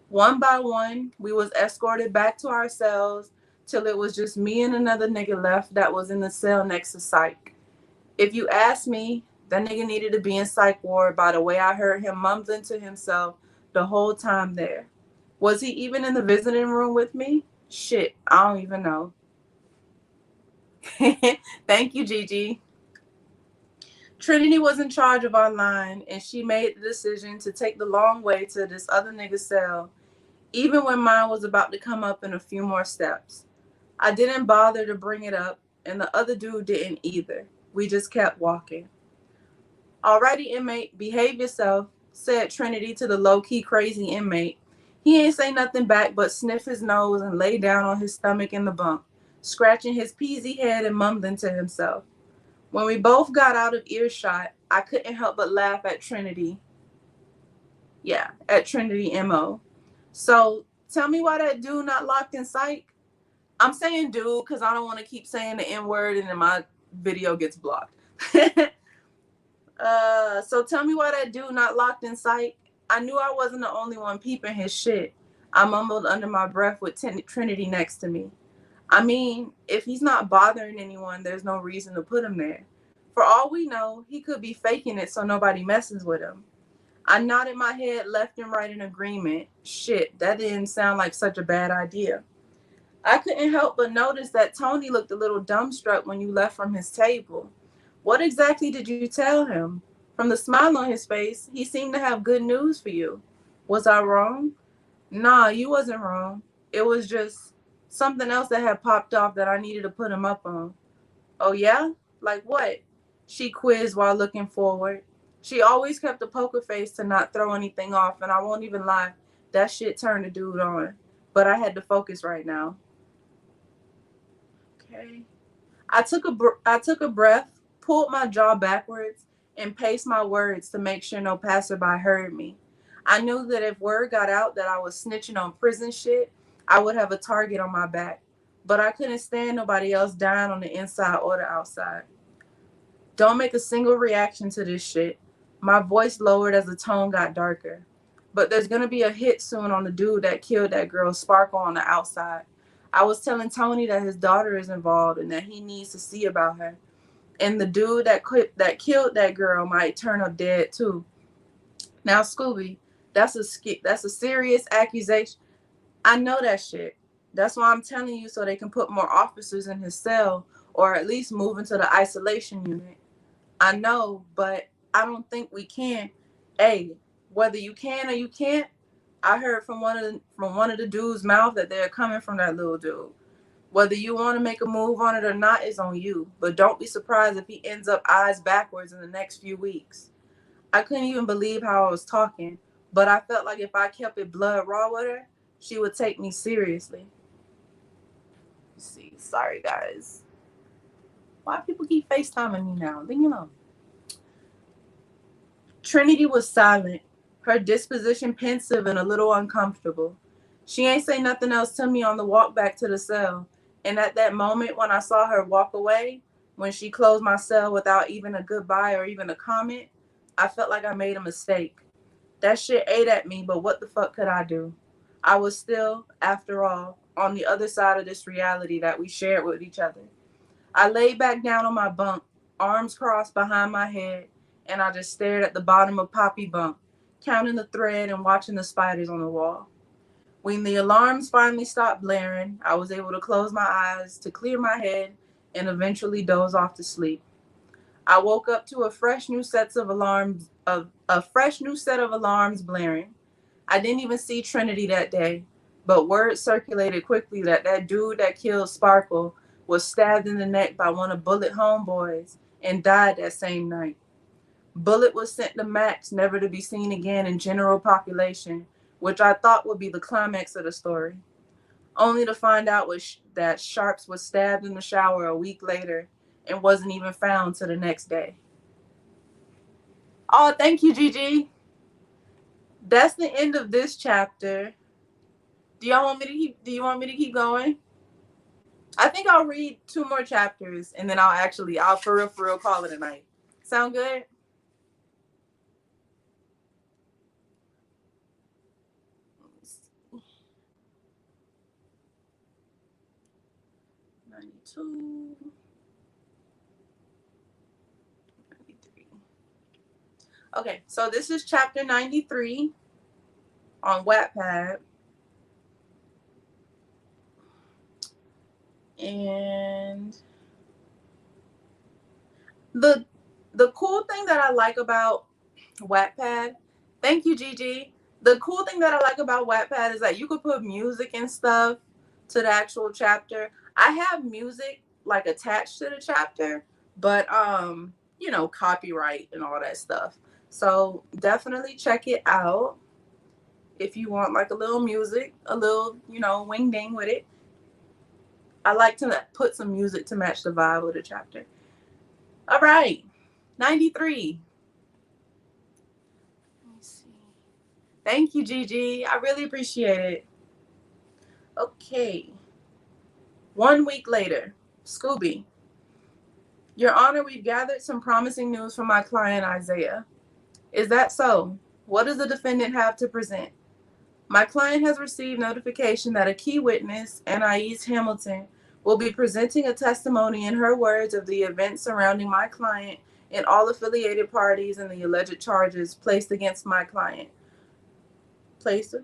One by one, we was escorted back to our cells till it was just me and another nigga left that was in the cell next to psych. If you ask me, that nigga needed to be in psych ward by the way I heard him mumbling to himself the whole time there. Was he even in the visiting room with me? Shit, I don't even know. Thank you, Gigi. Trinity was in charge of our line, and she made the decision to take the long way to this other nigga's cell, even when mine was about to come up in a few more steps. I didn't bother to bring it up, and the other dude didn't either. We just kept walking. Alrighty, inmate, behave yourself, said Trinity to the low-key crazy inmate. He ain't say nothing back but sniff his nose and lay down on his stomach in the bunk, scratching his peasy head and mumbling to himself. When we both got out of earshot, I couldn't help but laugh at Trinity. Yeah, at Trinity MO. So, tell me why that dude not locked in psych? I'm saying dude because I don't want to keep saying the N-word and then my video gets blocked. So tell me why that dude not locked in sight. I knew I wasn't the only one peeping his shit. I mumbled under my breath with Trinity next to me. I mean, if he's not bothering anyone, there's no reason to put him there. For all we know, he could be faking it so nobody messes with him. I nodded my head left and right in agreement. Shit, that didn't sound like such a bad idea. I couldn't help but notice that Tony looked a little dumbstruck when you left from his table. What exactly did you tell him? From the smile on his face, he seemed to have good news for you. Was I wrong? Nah, you wasn't wrong. It was just something else that had popped off that I needed to put him up on. Oh yeah? Like what? She quizzed while looking forward. She always kept a poker face to not throw anything off, and I won't even lie, that shit turned the dude on. But I had to focus right now. Okay. I took a breath, pulled my jaw backwards, and paced my words to make sure no passerby heard me. I knew that if word got out that I was snitching on prison shit, I would have a target on my back. But I couldn't stand nobody else dying on the inside or the outside. Don't make a single reaction to this shit. My voice lowered as the tone got darker. But there's going to be a hit soon on the dude that killed that girl Sparkle on the outside. I was telling Tony that his daughter is involved and that he needs to see about her. And the dude that killed that girl might turn up dead too. Now, Scooby, That's a serious accusation. I know that shit. That's why I'm telling you, so they can put more officers in his cell, or at least move into the isolation unit. I know, but I don't think we can. Hey, whether you can or you can't, I heard from one of the dude's mouth that they're coming from that little dude. Whether you want to make a move on it or not is on you. But don't be surprised if he ends up eyes backwards in the next few weeks. I couldn't even believe how I was talking, but I felt like if I kept it blood raw with her, she would take me seriously. Let's see, sorry guys. Why people keep FaceTiming me now? Leave me alone. Trinity was silent, her disposition pensive and a little uncomfortable. She ain't say nothing else to me on the walk back to the cell. And at that moment when I saw her walk away, when she closed my cell without even a goodbye or even a comment, I felt like I made a mistake. That shit ate at me, but what the fuck could I do? I was still, after all, on the other side of this reality that we shared with each other. I laid back down on my bunk, arms crossed behind my head, and I just stared at the bottom of Poppy bunk, counting the thread and watching the spiders on the wall. When the alarms finally stopped blaring, I was able to close my eyes to clear my head and eventually doze off to sleep. I woke up to a fresh new set of alarms blaring. I didn't even see Trinity that day, but word circulated quickly that that dude that killed Sparkle was stabbed in the neck by one of Bullet homeboys and died that same night. Bullet was sent to Max, never to be seen again in general population, which I thought would be the climax of the story, only to find out that Sharps was stabbed in the shower a week later and wasn't even found till the next day. Oh, thank you, Gigi. That's the end of this chapter. Do you want me to keep going? I think I'll read 2 more chapters and then I'll for real call it a night. Sound good? Two, 93. Okay, so this is chapter 93 on WATTPAD. And the cool thing that I like about WATTPAD, thank you, Gigi. The cool thing that I like about WATTPAD is that you could put music and stuff to the actual chapter. I have music like attached to the chapter, but you know, copyright and all that stuff. So definitely check it out if you want like a little music, a little, you know, wing ding with it. I like to put some music to match the vibe of the chapter. All right, 93. Let me see. Thank you, Gigi. I really appreciate it. Okay. 1 week later, Scooby. Your Honor, we've gathered some promising news from my client, Isaiah. Is that so? What does the defendant have to present? My client has received notification that a key witness, Anais Hamilton, will be presenting a testimony in her words of the events surrounding my client and all affiliated parties and the alleged charges placed against my client. Placed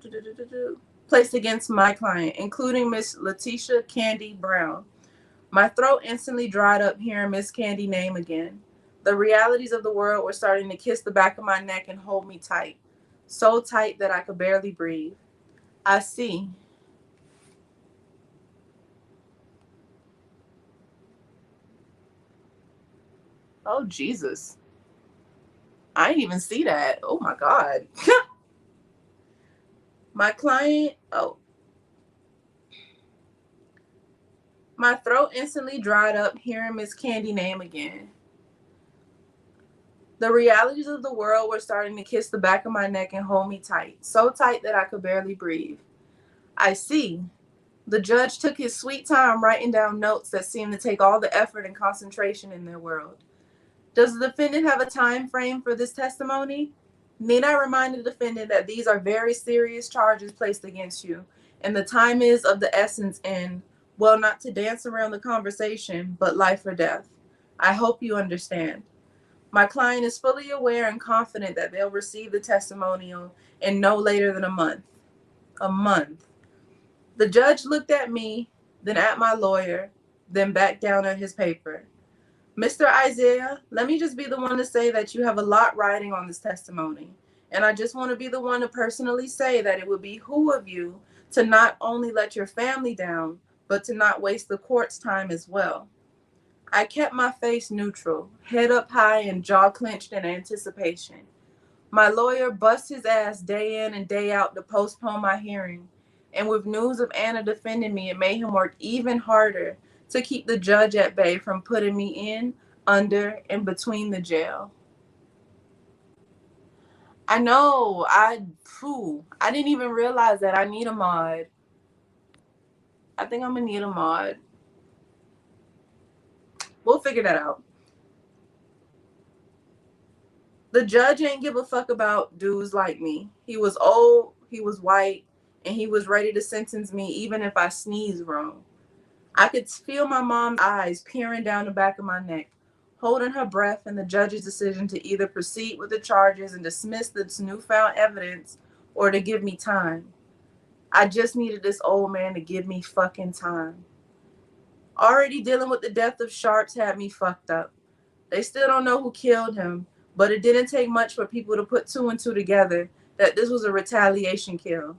against my client, including Miss Letitia Candy Brown. My throat instantly dried up hearing Miss Candy name again. The realities of the world were starting to kiss the back of my neck and hold me tight. So tight that I could barely breathe. I see. Oh, Jesus. I didn't even see that. Oh, my God. My client, my throat instantly dried up hearing Miss Candy name again. The realities of the world were starting to kiss the back of my neck and hold me tight. So tight that I could barely breathe. I see. The judge took his sweet time writing down notes that seemed to take all the effort and concentration in their world. Does the defendant have a time frame for this testimony? Need I remind the defendant that these are very serious charges placed against you, and the time is of the essence in, well, not to dance around the conversation, but life or death. I hope you understand. My client is fully aware and confident that they'll receive the testimonial in no later than a month. A month. The judge looked at me, then at my lawyer, then back down at his paper. Mr. Isaiah, let me just be the one to say that you have a lot riding on this testimony. And I just want to be the one to personally say that it would behoove you to not only let your family down, but to not waste the court's time as well. I kept my face neutral, head up high and jaw clenched in anticipation. My lawyer bust his ass day in and day out to postpone my hearing. And with news of Anna defending me, it made him work even harder to keep the judge at bay from putting me in, under, and between the jail. I know, I didn't even realize that I need a mod. I think I'm gonna need a mod. We'll figure that out. The judge ain't give a fuck about dudes like me. He was old, he was white, and he was ready to sentence me even if I sneezed wrong. I could feel my mom's eyes peering down the back of my neck, holding her breath in the judge's decision to either proceed with the charges and dismiss this newfound evidence or to give me time. I just needed this old man to give me fucking time. Already dealing with the death of Sharps had me fucked up. They still don't know who killed him, but it didn't take much for people to put two and two together that this was a retaliation kill.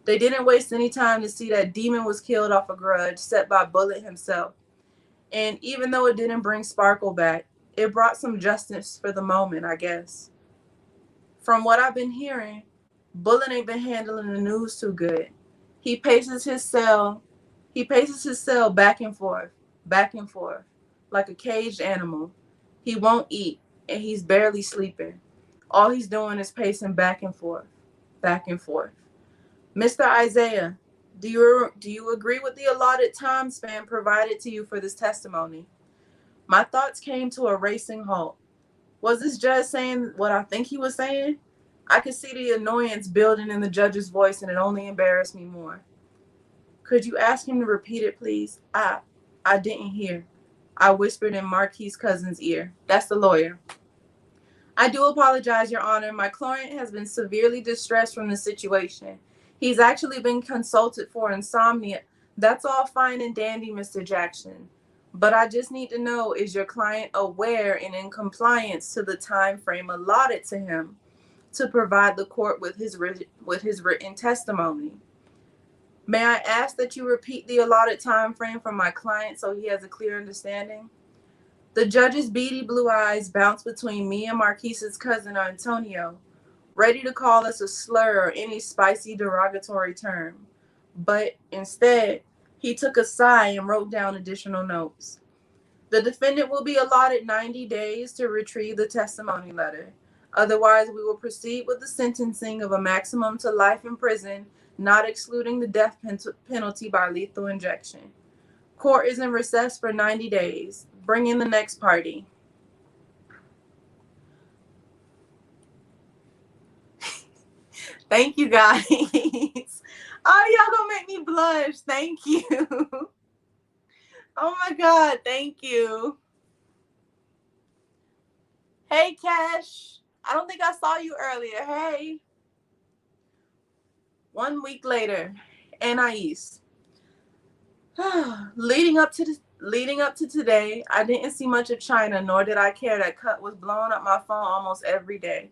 They didn't waste any time to see that Demon was killed off a grudge set by Bullet himself. And even though it didn't bring Sparkle back, it brought some justice for the moment, I guess. From what I've been hearing, Bullet ain't been handling the news too good. He paces his cell back and forth, like a caged animal. He won't eat, and he's barely sleeping. All he's doing is pacing back and forth, back and forth. Mr. Isaiah, do you agree with the allotted time span provided to you for this testimony? My thoughts came to a racing halt. Was this judge saying what I think he was saying? I could see the annoyance building in the judge's voice, and it only embarrassed me more. Could you ask him to repeat it, please? I didn't hear. I whispered in Marquis' cousin's ear. That's the lawyer. I do apologize, Your Honor. My client has been severely distressed from the situation. He's actually been consulted for insomnia. That's all fine and dandy, Mr. Jackson. But I just need to know, is your client aware and in compliance to the time frame allotted to him to provide the court with his written testimony? May I ask that you repeat the allotted time frame for my client so he has a clear understanding? The judge's beady blue eyes bounced between me and Marquise's cousin Antonio, ready to call us a slur or any spicy derogatory term. But instead, he took a sigh and wrote down additional notes. The defendant will be allotted 90 days to retrieve the testimony letter. Otherwise, we will proceed with the sentencing of a maximum to life in prison, not excluding the death penalty by lethal injection. Court is in recess for 90 days. Bring in the next party. Thank you, guys. Oh, y'all gonna make me blush. Thank you. Oh my God, thank you. Hey, Cash. I don't think I saw you earlier. Hey. 1 week later, Anais. Leading up to today, I didn't see much of China, nor did I care that Cut was blowing up my phone almost every day.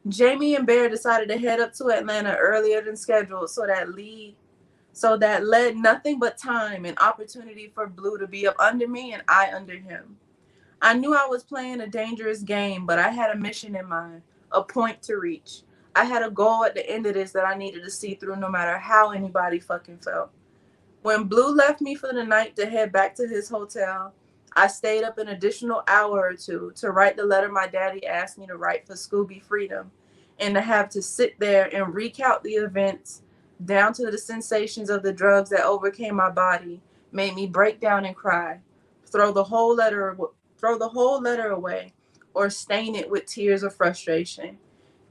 Jamie and Bear decided to head up to Atlanta earlier than scheduled, so that led nothing but time and opportunity for Blue to be up under me and I under him. I knew I was playing a dangerous game, but I had a mission in mind, a point to reach. I had a goal at the end of this that I needed to see through no matter how anybody fucking felt. When Blue left me for the night to head back to his hotel, I stayed up an additional hour or two to write the letter my daddy asked me to write for Scooby Freedom, and to have to sit there and recount the events down to the sensations of the drugs that overcame my body made me break down and cry, throw the whole letter away, or stain it with tears of frustration.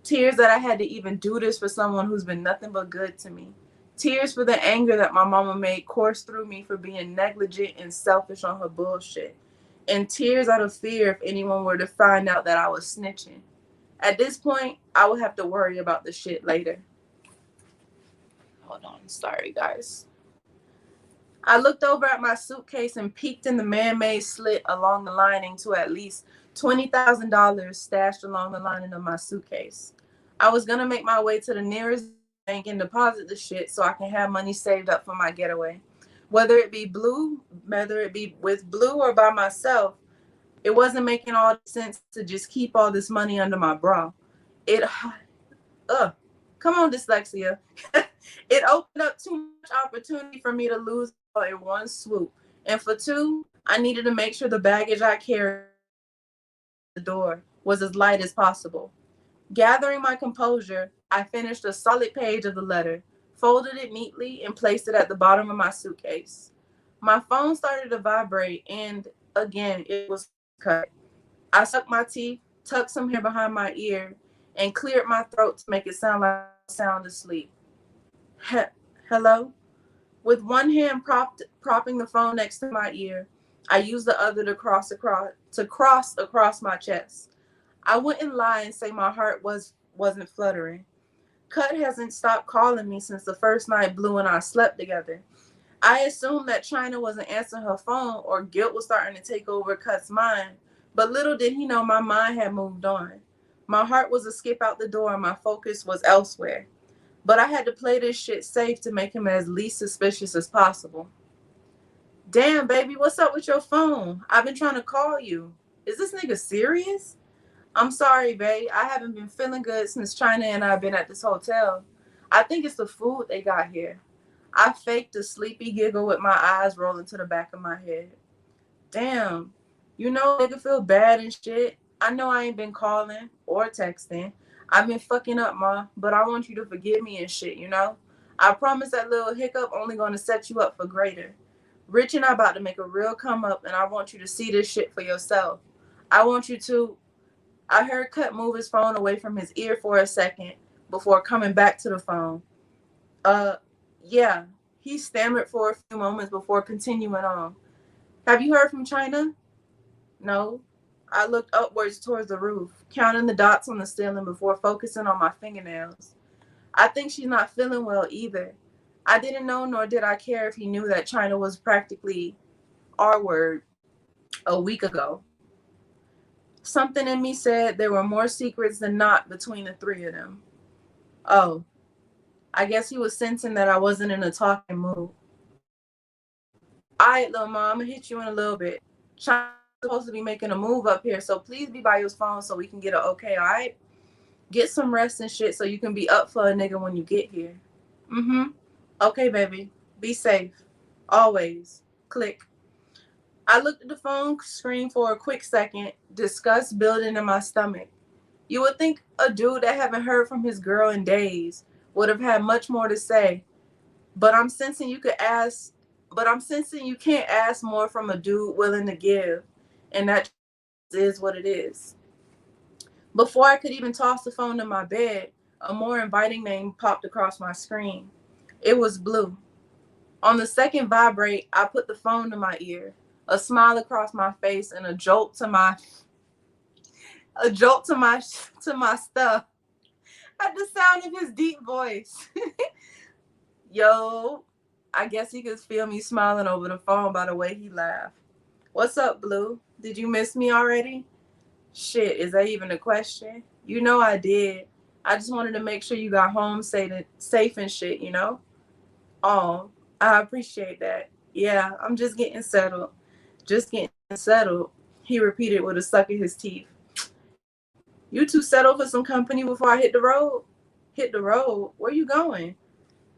Tears that I had to even do this for someone who's been nothing but good to me. Tears for the anger that my mama made course through me for being negligent and selfish on her bullshit. in tears out of fear if anyone were to find out that I was snitching. At this point, I would have to worry about the shit later. Hold on, sorry guys. I looked over at my suitcase and peeked in the man-made slit along the lining to at least $20,000 stashed along the lining of my suitcase. I was gonna make my way to the nearest bank and deposit the shit so I can have money saved up for my getaway. Whether it be with Blue or by myself, it wasn't making all the sense to just keep all this money under my bra. It, come on, dyslexia. It opened up too much opportunity for me to lose in one swoop. And for two, I needed to make sure the baggage I carried at the door was as light as possible. Gathering my composure, I finished a solid page of the letter, folded it neatly, and placed it at the bottom of my suitcase. My phone started to vibrate, and again, it was cut. I sucked my teeth, tucked some hair behind my ear, and cleared my throat to make it sound like I was sound asleep. Hello? With one hand propping the phone next to my ear, I used the other to cross across my chest. I wouldn't lie and say my heart wasn't fluttering. Cut hasn't stopped calling me since the first night Blue and I slept together. I assumed that China wasn't answering her phone or guilt was starting to take over Cut's mind, but little did he know my mind had moved on. My heart was a skip out the door and my focus was elsewhere. But I had to play this shit safe to make him as least suspicious as possible. Damn, baby, what's up with your phone? I've been trying to call you. Is this nigga serious? I'm sorry, babe. I haven't been feeling good since China and I have been at this hotel. I think it's the food they got here. I faked a sleepy giggle with my eyes rolling to the back of my head. Damn, you know, nigga feel bad and shit. I know I ain't been calling or texting. I've been fucking up, ma, but I want you to forgive me and shit, you know? I promise that little hiccup only gonna set you up for greater. Rich and I about to make a real come up, and I want you to see this shit for yourself. I want you to... I heard Cut move his phone away from his ear for a second before coming back to the phone. Yeah. He stammered for a few moments before continuing on. Have you heard from China? No. I looked upwards towards the roof, counting the dots on the ceiling before focusing on my fingernails. I think she's not feeling well either. I didn't know nor did I care if he knew that China was practically our word a week ago. Something in me said there were more secrets than not between the three of them. Oh, I guess he was sensing that I wasn't in a talking mood. All right, little mom, I'm gonna hit you in a little bit. China's supposed to be making a move up here, so please be by your phone so we can get an okay, all right? Get some rest and shit so you can be up for a nigga when you get here. Mm-hmm. Okay, baby. Be safe. Always. Click. I looked at the phone screen for a quick second, disgust building in my stomach. You would think a dude that haven't heard from his girl in days would have had much more to say, but I'm sensing you can't ask more from a dude willing to give, and that is what it is. Before I could even toss the phone to my bed, a more inviting name popped across my screen. It was Blue. On the second vibrate, I put the phone to my ear, a smile across my face, and a jolt to my stuff at the sound of his deep voice. Yo, I guess he could feel me smiling over the phone by the way he laughed. What's up, Blue? Did you miss me already? Shit, is that even a question? You know I did. I just wanted to make sure you got home safe and shit, you know? Oh, I appreciate that. Yeah, I'm just getting settled. Just getting settled, he repeated with a suck of his teeth. You too settled for some company before I hit the road? Hit the road? Where you going?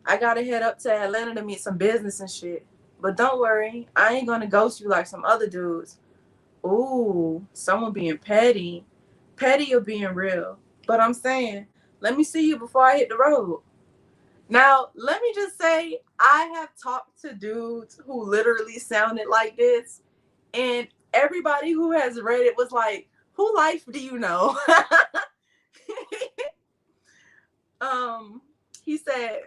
I gotta head up to Atlanta to meet some business and shit. But don't worry, I ain't gonna ghost you like some other dudes. Ooh, someone being petty. Petty or being real. But I'm saying, let me see you before I hit the road. Now, let me just say, I have talked to dudes who literally sounded like this, and everybody who has read it was like, who life do you know? He said,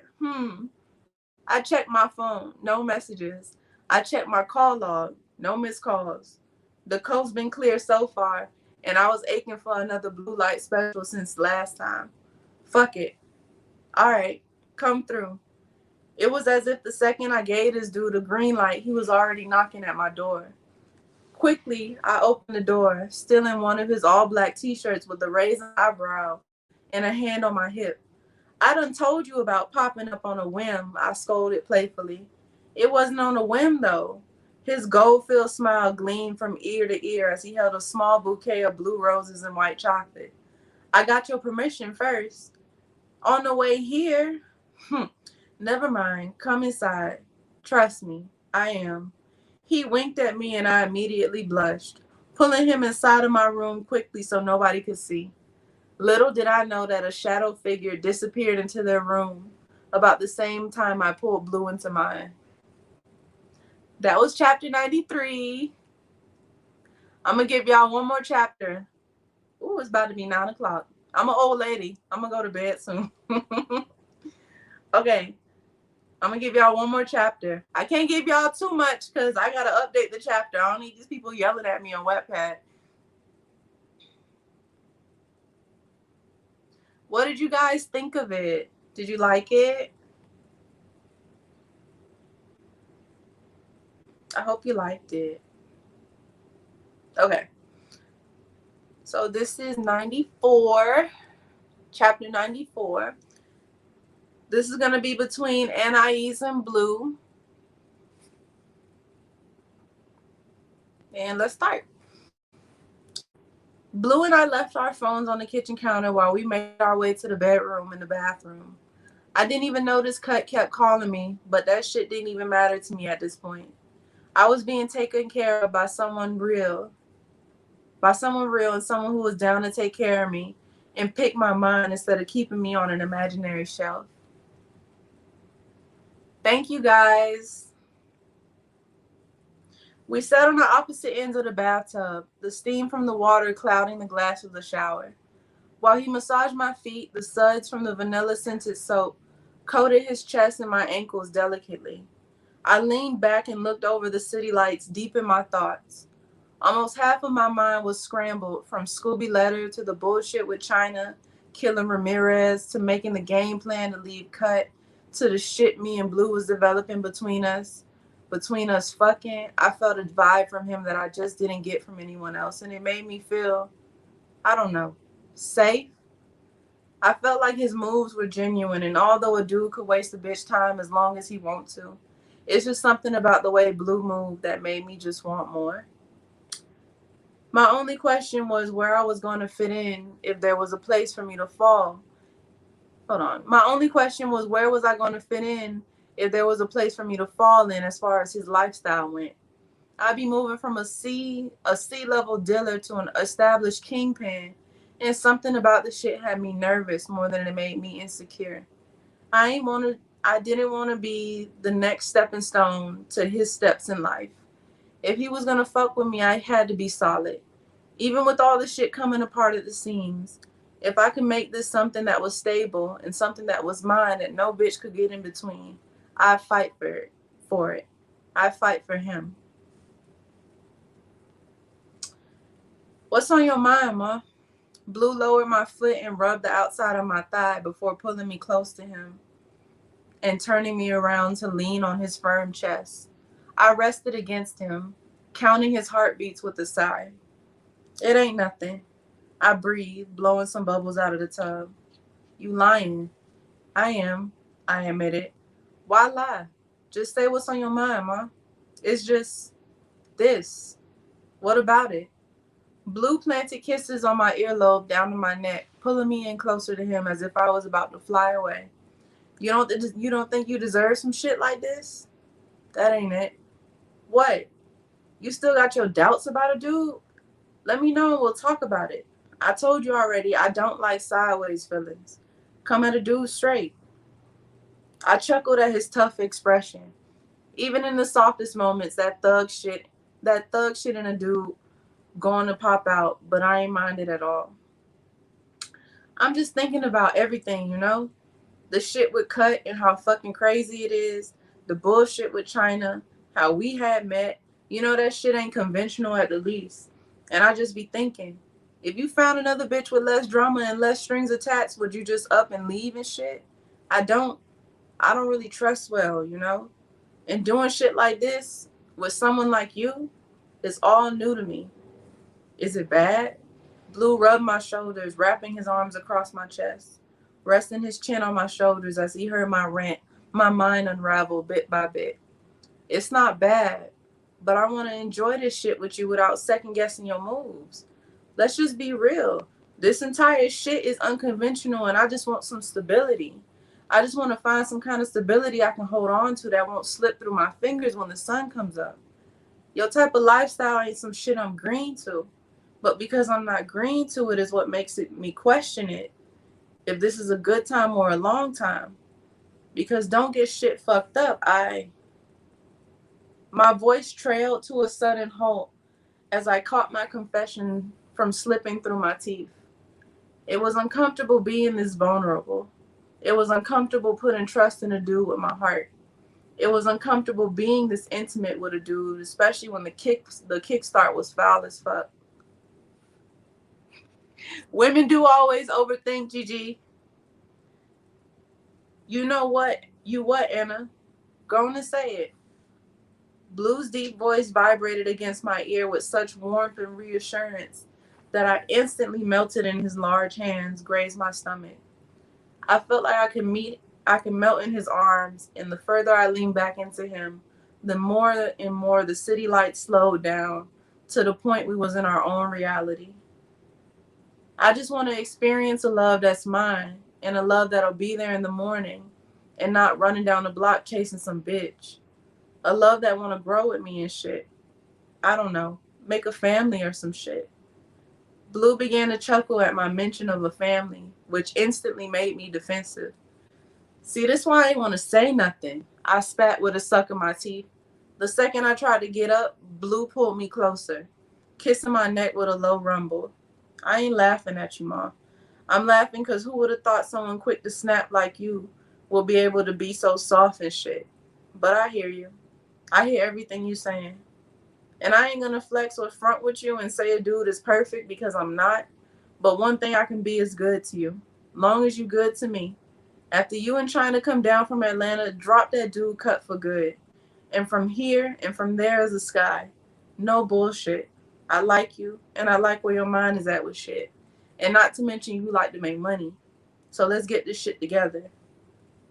I checked my phone, no messages. I checked my call log, no missed calls. The coast's been clear so far, and I was aching for another blue light special since last time. Fuck it. Alright, come through. It was as if the second I gave this dude a green light, he was already knocking at my door. Quickly, I opened the door, still in one of his all-black t-shirts with a raised eyebrow and a hand on my hip. I done told you about popping up on a whim, I scolded playfully. It wasn't on a whim, though. His gold-filled smile gleamed from ear to ear as he held a small bouquet of blue roses and white chocolate. I got your permission first. On the way here? Never mind. Come inside. Trust me, I am. He winked at me and I immediately blushed, pulling him inside of my room quickly so nobody could see. Little did I know that a shadow figure disappeared into their room about the same time I pulled Blue into mine. That was chapter 93. I'm going to give y'all one more chapter. Ooh, it's about to be 9 o'clock. I'm an old lady. I'm going to go to bed soon. Okay. I'm going to give y'all one more chapter. I can't give y'all too much because I got to update the chapter. I don't need these people yelling at me on WATTPAD. What did you guys think of it? Did you like it? I hope you liked it. Okay. So this is 94, chapter 94. This is going to be between Anais and Blue. And let's start. Blue and I left our phones on the kitchen counter while we made our way to the bedroom and the bathroom. I didn't even notice Cut kept calling me, but that shit didn't even matter to me at this point. I was being taken care of by someone real. And someone who was down to take care of me and pick my mind instead of keeping me on an imaginary shelf. Thank you, guys. We sat on the opposite ends of the bathtub, the steam from the water clouding the glass of the shower. While he massaged my feet, the suds from the vanilla-scented soap coated his chest and my ankles delicately. I leaned back and looked over the city lights deep in my thoughts. Almost half of my mind was scrambled, from Scooby Letter to the bullshit with China, killing Ramirez, to making the game plan to leave Cut, to the shit me and Blue was developing between us. Between us fucking, I felt a vibe from him that I just didn't get from anyone else, and it made me feel, I don't know, safe. I felt like his moves were genuine, and although a dude could waste a bitch time as long as he wants to, it's just something about the way Blue moved that made me just want more. My only question was where I was going to fit in if there was a place for me to fall. My only question was where was I going to fit in if there was a place for me to fall in as far as his lifestyle went. I'd be moving from a C-level dealer to an established kingpin, and something about the shit had me nervous more than it made me insecure. I didn't want to be the next stepping stone to his steps in life. If he was going to fuck with me, I had to be solid. Even with all the shit coming apart at the seams, if I could make this something that was stable and something that was mine that no bitch could get in between, I'd fight for it. I'd fight for him. What's on your mind, Ma? Blue lowered my foot and rubbed the outside of my thigh before pulling me close to him and turning me around to lean on his firm chest. I rested against him, counting his heartbeats with a sigh. It ain't nothing. I breathed, blowing some bubbles out of the tub. You lying. I am, I admitted. Why lie? Just say what's on your mind, Ma. It's just this. What about it? Blue planted kisses on my earlobe down to my neck, pulling me in closer to him as if I was about to fly away. You don't think you deserve some shit like this? That ain't it. What? You still got your doubts about a dude? Let me know and we'll talk about it. I told you already, I don't like sideways feelings. Come at a dude straight. I chuckled at his tough expression. Even in the softest moments, that thug shit in a dude going to pop out, but I ain't minded at all. I'm just thinking about everything, you know? The shit with Cut and how fucking crazy it is. The bullshit with China, how we had met, You know, that shit ain't conventional at the least. And I just be thinking, if you found another bitch with less drama and less strings attached, would you just up and leave and shit? I don't. I don't really trust well, you know? And doing shit like this with someone like you is all new to me. Is it bad? Blue rubbed my shoulders, wrapping his arms across my chest, resting his chin on my shoulders as he heard my rant, my mind unravel bit by bit. It's not bad, but I want to enjoy this shit with you without second guessing your moves. Let's just be real. This entire shit is unconventional and I just want some stability. I just want to find some kind of stability I can hold on to that won't slip through my fingers when the sun comes up. Your type of lifestyle ain't some shit I'm green to. But because I'm not green to it is what makes me question it. If this is a good time or a long time. Because don't get shit fucked up. My voice trailed to a sudden halt as I caught my confession from slipping through my teeth. It was uncomfortable being this vulnerable. It was uncomfortable putting trust in a dude with my heart. It was uncomfortable being this intimate with a dude, especially when the kickstart was foul as fuck. Women do always overthink, Gigi. You know what? You what, Anna? Go on and say it. Blue's deep voice vibrated against my ear with such warmth and reassurance that I instantly melted in his large hands, grazed my stomach. I felt like I could melt in his arms, and the further I leaned back into him, the more and more the city lights slowed down to the point we was in our own reality. I just want to experience a love that's mine and a love that'll be there in the morning and not running down the block chasing some bitch. A love that want to grow with me and shit. I don't know, make a family or some shit. Blue began to chuckle at my mention of a family, which instantly made me defensive. See, this why I ain't want to say nothing. I spat with a suck of my teeth. The second I tried to get up, Blue pulled me closer, kissing my neck with a low rumble. I ain't laughing at you, Ma. I'm laughing because who would have thought someone quick to snap like you will be able to be so soft and shit. But I hear you. I hear everything you saying. And I ain't gonna flex or front with you and say a dude is perfect because I'm not. But one thing I can be is good to you. Long as you good to me. After you and China come down from Atlanta, drop that dude cut for good. And from here and from there is the sky. No bullshit. I like you and I like where your mind is at with shit. And not to mention you like to make money. So let's get this shit together.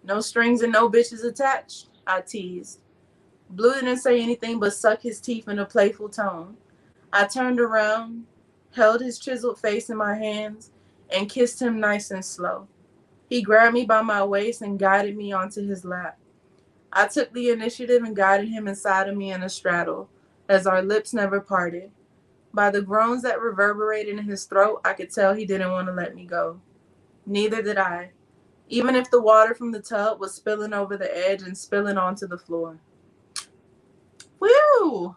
No strings and no bitches attached, I teased. Blue didn't say anything but suck his teeth in a playful tone. I turned around, held his chiseled face in my hands, and kissed him nice and slow. He grabbed me by my waist and guided me onto his lap. I took the initiative and guided him inside of me in a straddle, as our lips never parted. By the groans that reverberated in his throat, I could tell he didn't want to let me go. Neither did I, even if the water from the tub was spilling over the edge and spilling onto the floor. Woo!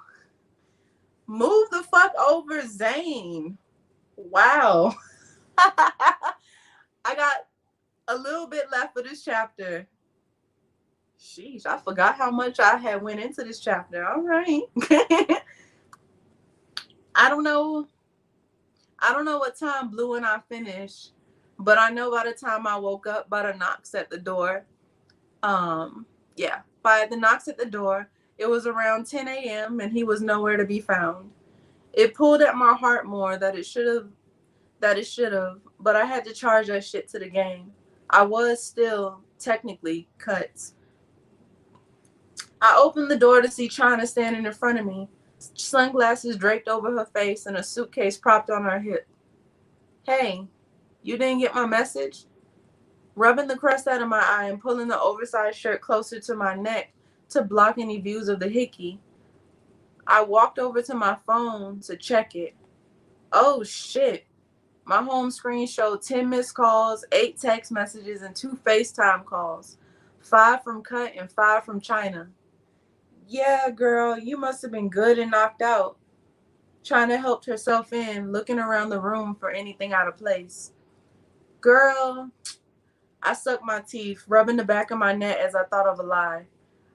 Move the fuck over, Zane. Wow. I got a little bit left of this chapter. Sheesh, I forgot how much I had went into this chapter. All right. I don't know. I don't know what time Blue and I finished, but I know by the time I woke up, by the knocks at the door, by the knocks at the door, it was around 10 a.m. and he was nowhere to be found. It pulled at my heart more that it should have, but I had to charge that shit to the game. I was still technically cut. I opened the door to see China standing in front of me, sunglasses draped over her face and a suitcase propped on her hip. Hey, you didn't get my message? Rubbing the crust out of my eye and pulling the oversized shirt closer to my neck to block any views of the hickey, I walked over to my phone to check it. Oh shit. My home screen showed 10 missed calls, 8 text messages, and 2 FaceTime calls. 5 from Cut and 5 from China. Yeah, girl, you must have been good and knocked out. China helped herself in, looking around the room for anything out of place. Girl, I sucked my teeth, rubbing the back of my neck as I thought of a lie.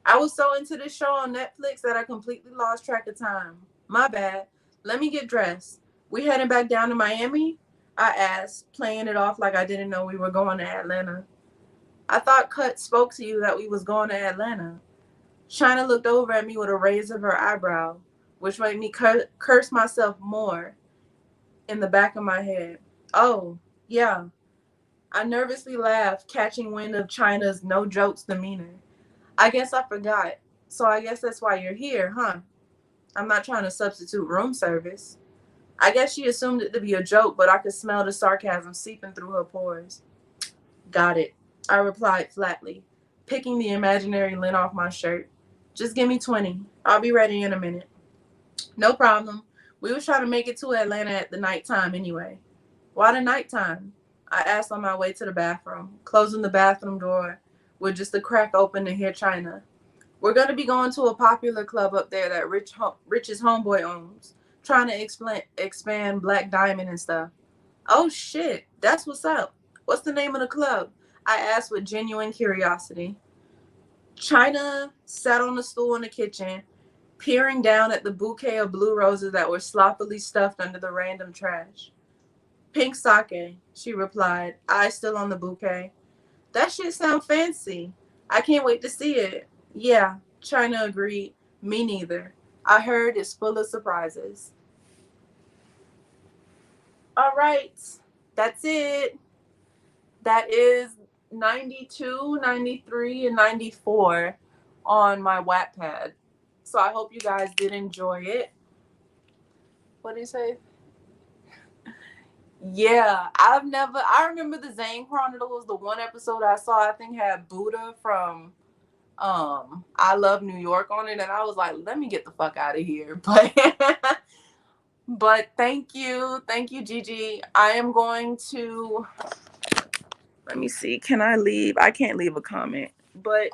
I was so into this show on Netflix that I completely lost track of time. My bad. Let me get dressed. We heading back down to Miami? I asked, playing it off like I didn't know we were going to Atlanta. I thought Cut spoke to you that we was going to Atlanta. China looked over at me with a raise of her eyebrow, which made me curse myself more in the back of my head. Oh, yeah. I nervously laughed, catching wind of China's no jokes demeanor. I guess I forgot. So I guess that's why you're here, huh? I'm not trying to substitute room service. I guess she assumed it to be a joke, but I could smell the sarcasm seeping through her pores. Got it, I replied flatly, picking the imaginary lint off my shirt. Just give me 20. I'll be ready in a minute. No problem. We was trying to make it to Atlanta at the nighttime anyway. Why the nighttime? I asked on my way to the bathroom, closing the bathroom door with just a crack open to hear China. We're going to be going to a popular club up there that Rich's homeboy owns, trying to expand Black Diamond and stuff. Oh shit, that's what's up. What's the name of the club? I asked with genuine curiosity. China sat on the stool in the kitchen, peering down at the bouquet of blue roses that were sloppily stuffed under the random trash. Pink sake, she replied, eyes still on the bouquet. That shit sound fancy. I can't wait to see it. Yeah, China agreed. Me neither. I heard it's full of surprises. All right, that's it. That is 92, 93, and 94 on my WATTPAD. So I hope you guys did enjoy it. What did he say? Yeah, I remember the Zane Chronicles, the one episode I saw, I think had Buddha from I Love New York on it, and I was like, let me get the fuck out of here. But thank you, Gigi. I am going to, let me see, can I leave? I can't leave a comment, but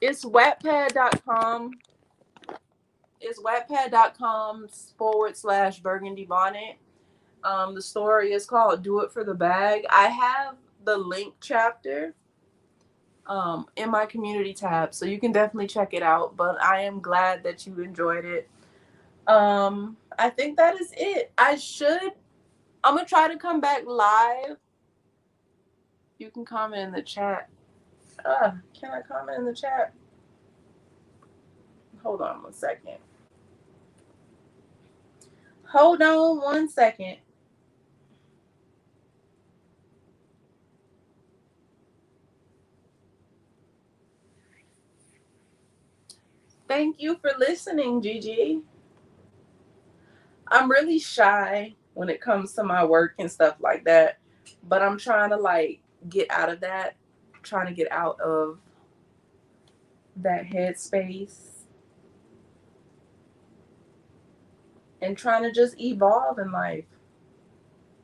it's wattpad.com. It's wattpad.com/burgundy bonnet. The story is called Do It for the Bag. I have the link chapter in my community tab, so you can definitely check it out. But I am glad that you enjoyed it. I think that is it. I'm gonna try to come back live. You can comment in the chat. Can I comment in the chat? Hold on one second. Hold on one second. Thank you for listening, Gigi. I'm really shy when it comes to my work and stuff like that, but I'm trying to like get out of that, trying to get out of that headspace and trying to just evolve in life.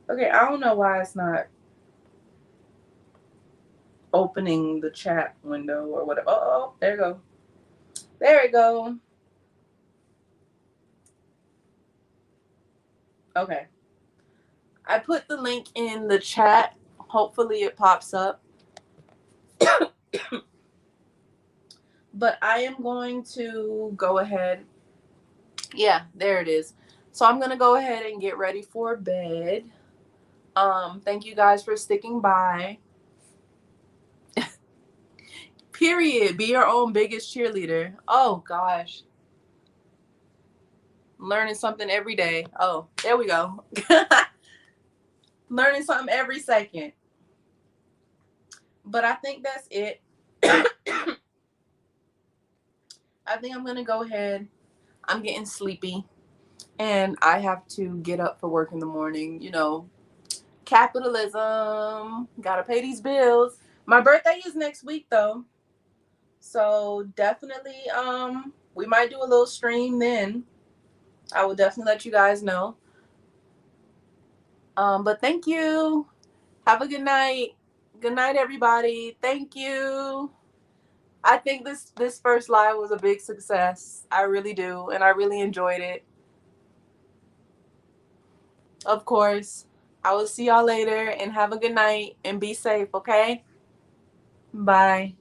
Okay, I don't know why it's not opening the chat window or whatever. Oh, there you go. There we go. Okay. I put the link in the chat. Hopefully it pops up. But I am going to go ahead. Yeah, there it is. So I'm going to go ahead and get ready for bed. Thank you guys for sticking by. Period. Be your own biggest cheerleader. Oh, gosh. Learning something every day. Oh, there we go. Learning something every second. But I think that's it. I think I'm going to go ahead. I'm getting sleepy. And I have to get up for work in the morning. You know, capitalism. Gotta pay these bills. My birthday is next week, though. So definitely, we might do a little stream then. I will definitely let you guys know. But thank you. Have a good night. Good night, everybody. Thank you. I think this first live was a big success. I really do, and I really enjoyed it. Of course. I will see y'all later, and have a good night, and be safe, okay? Bye.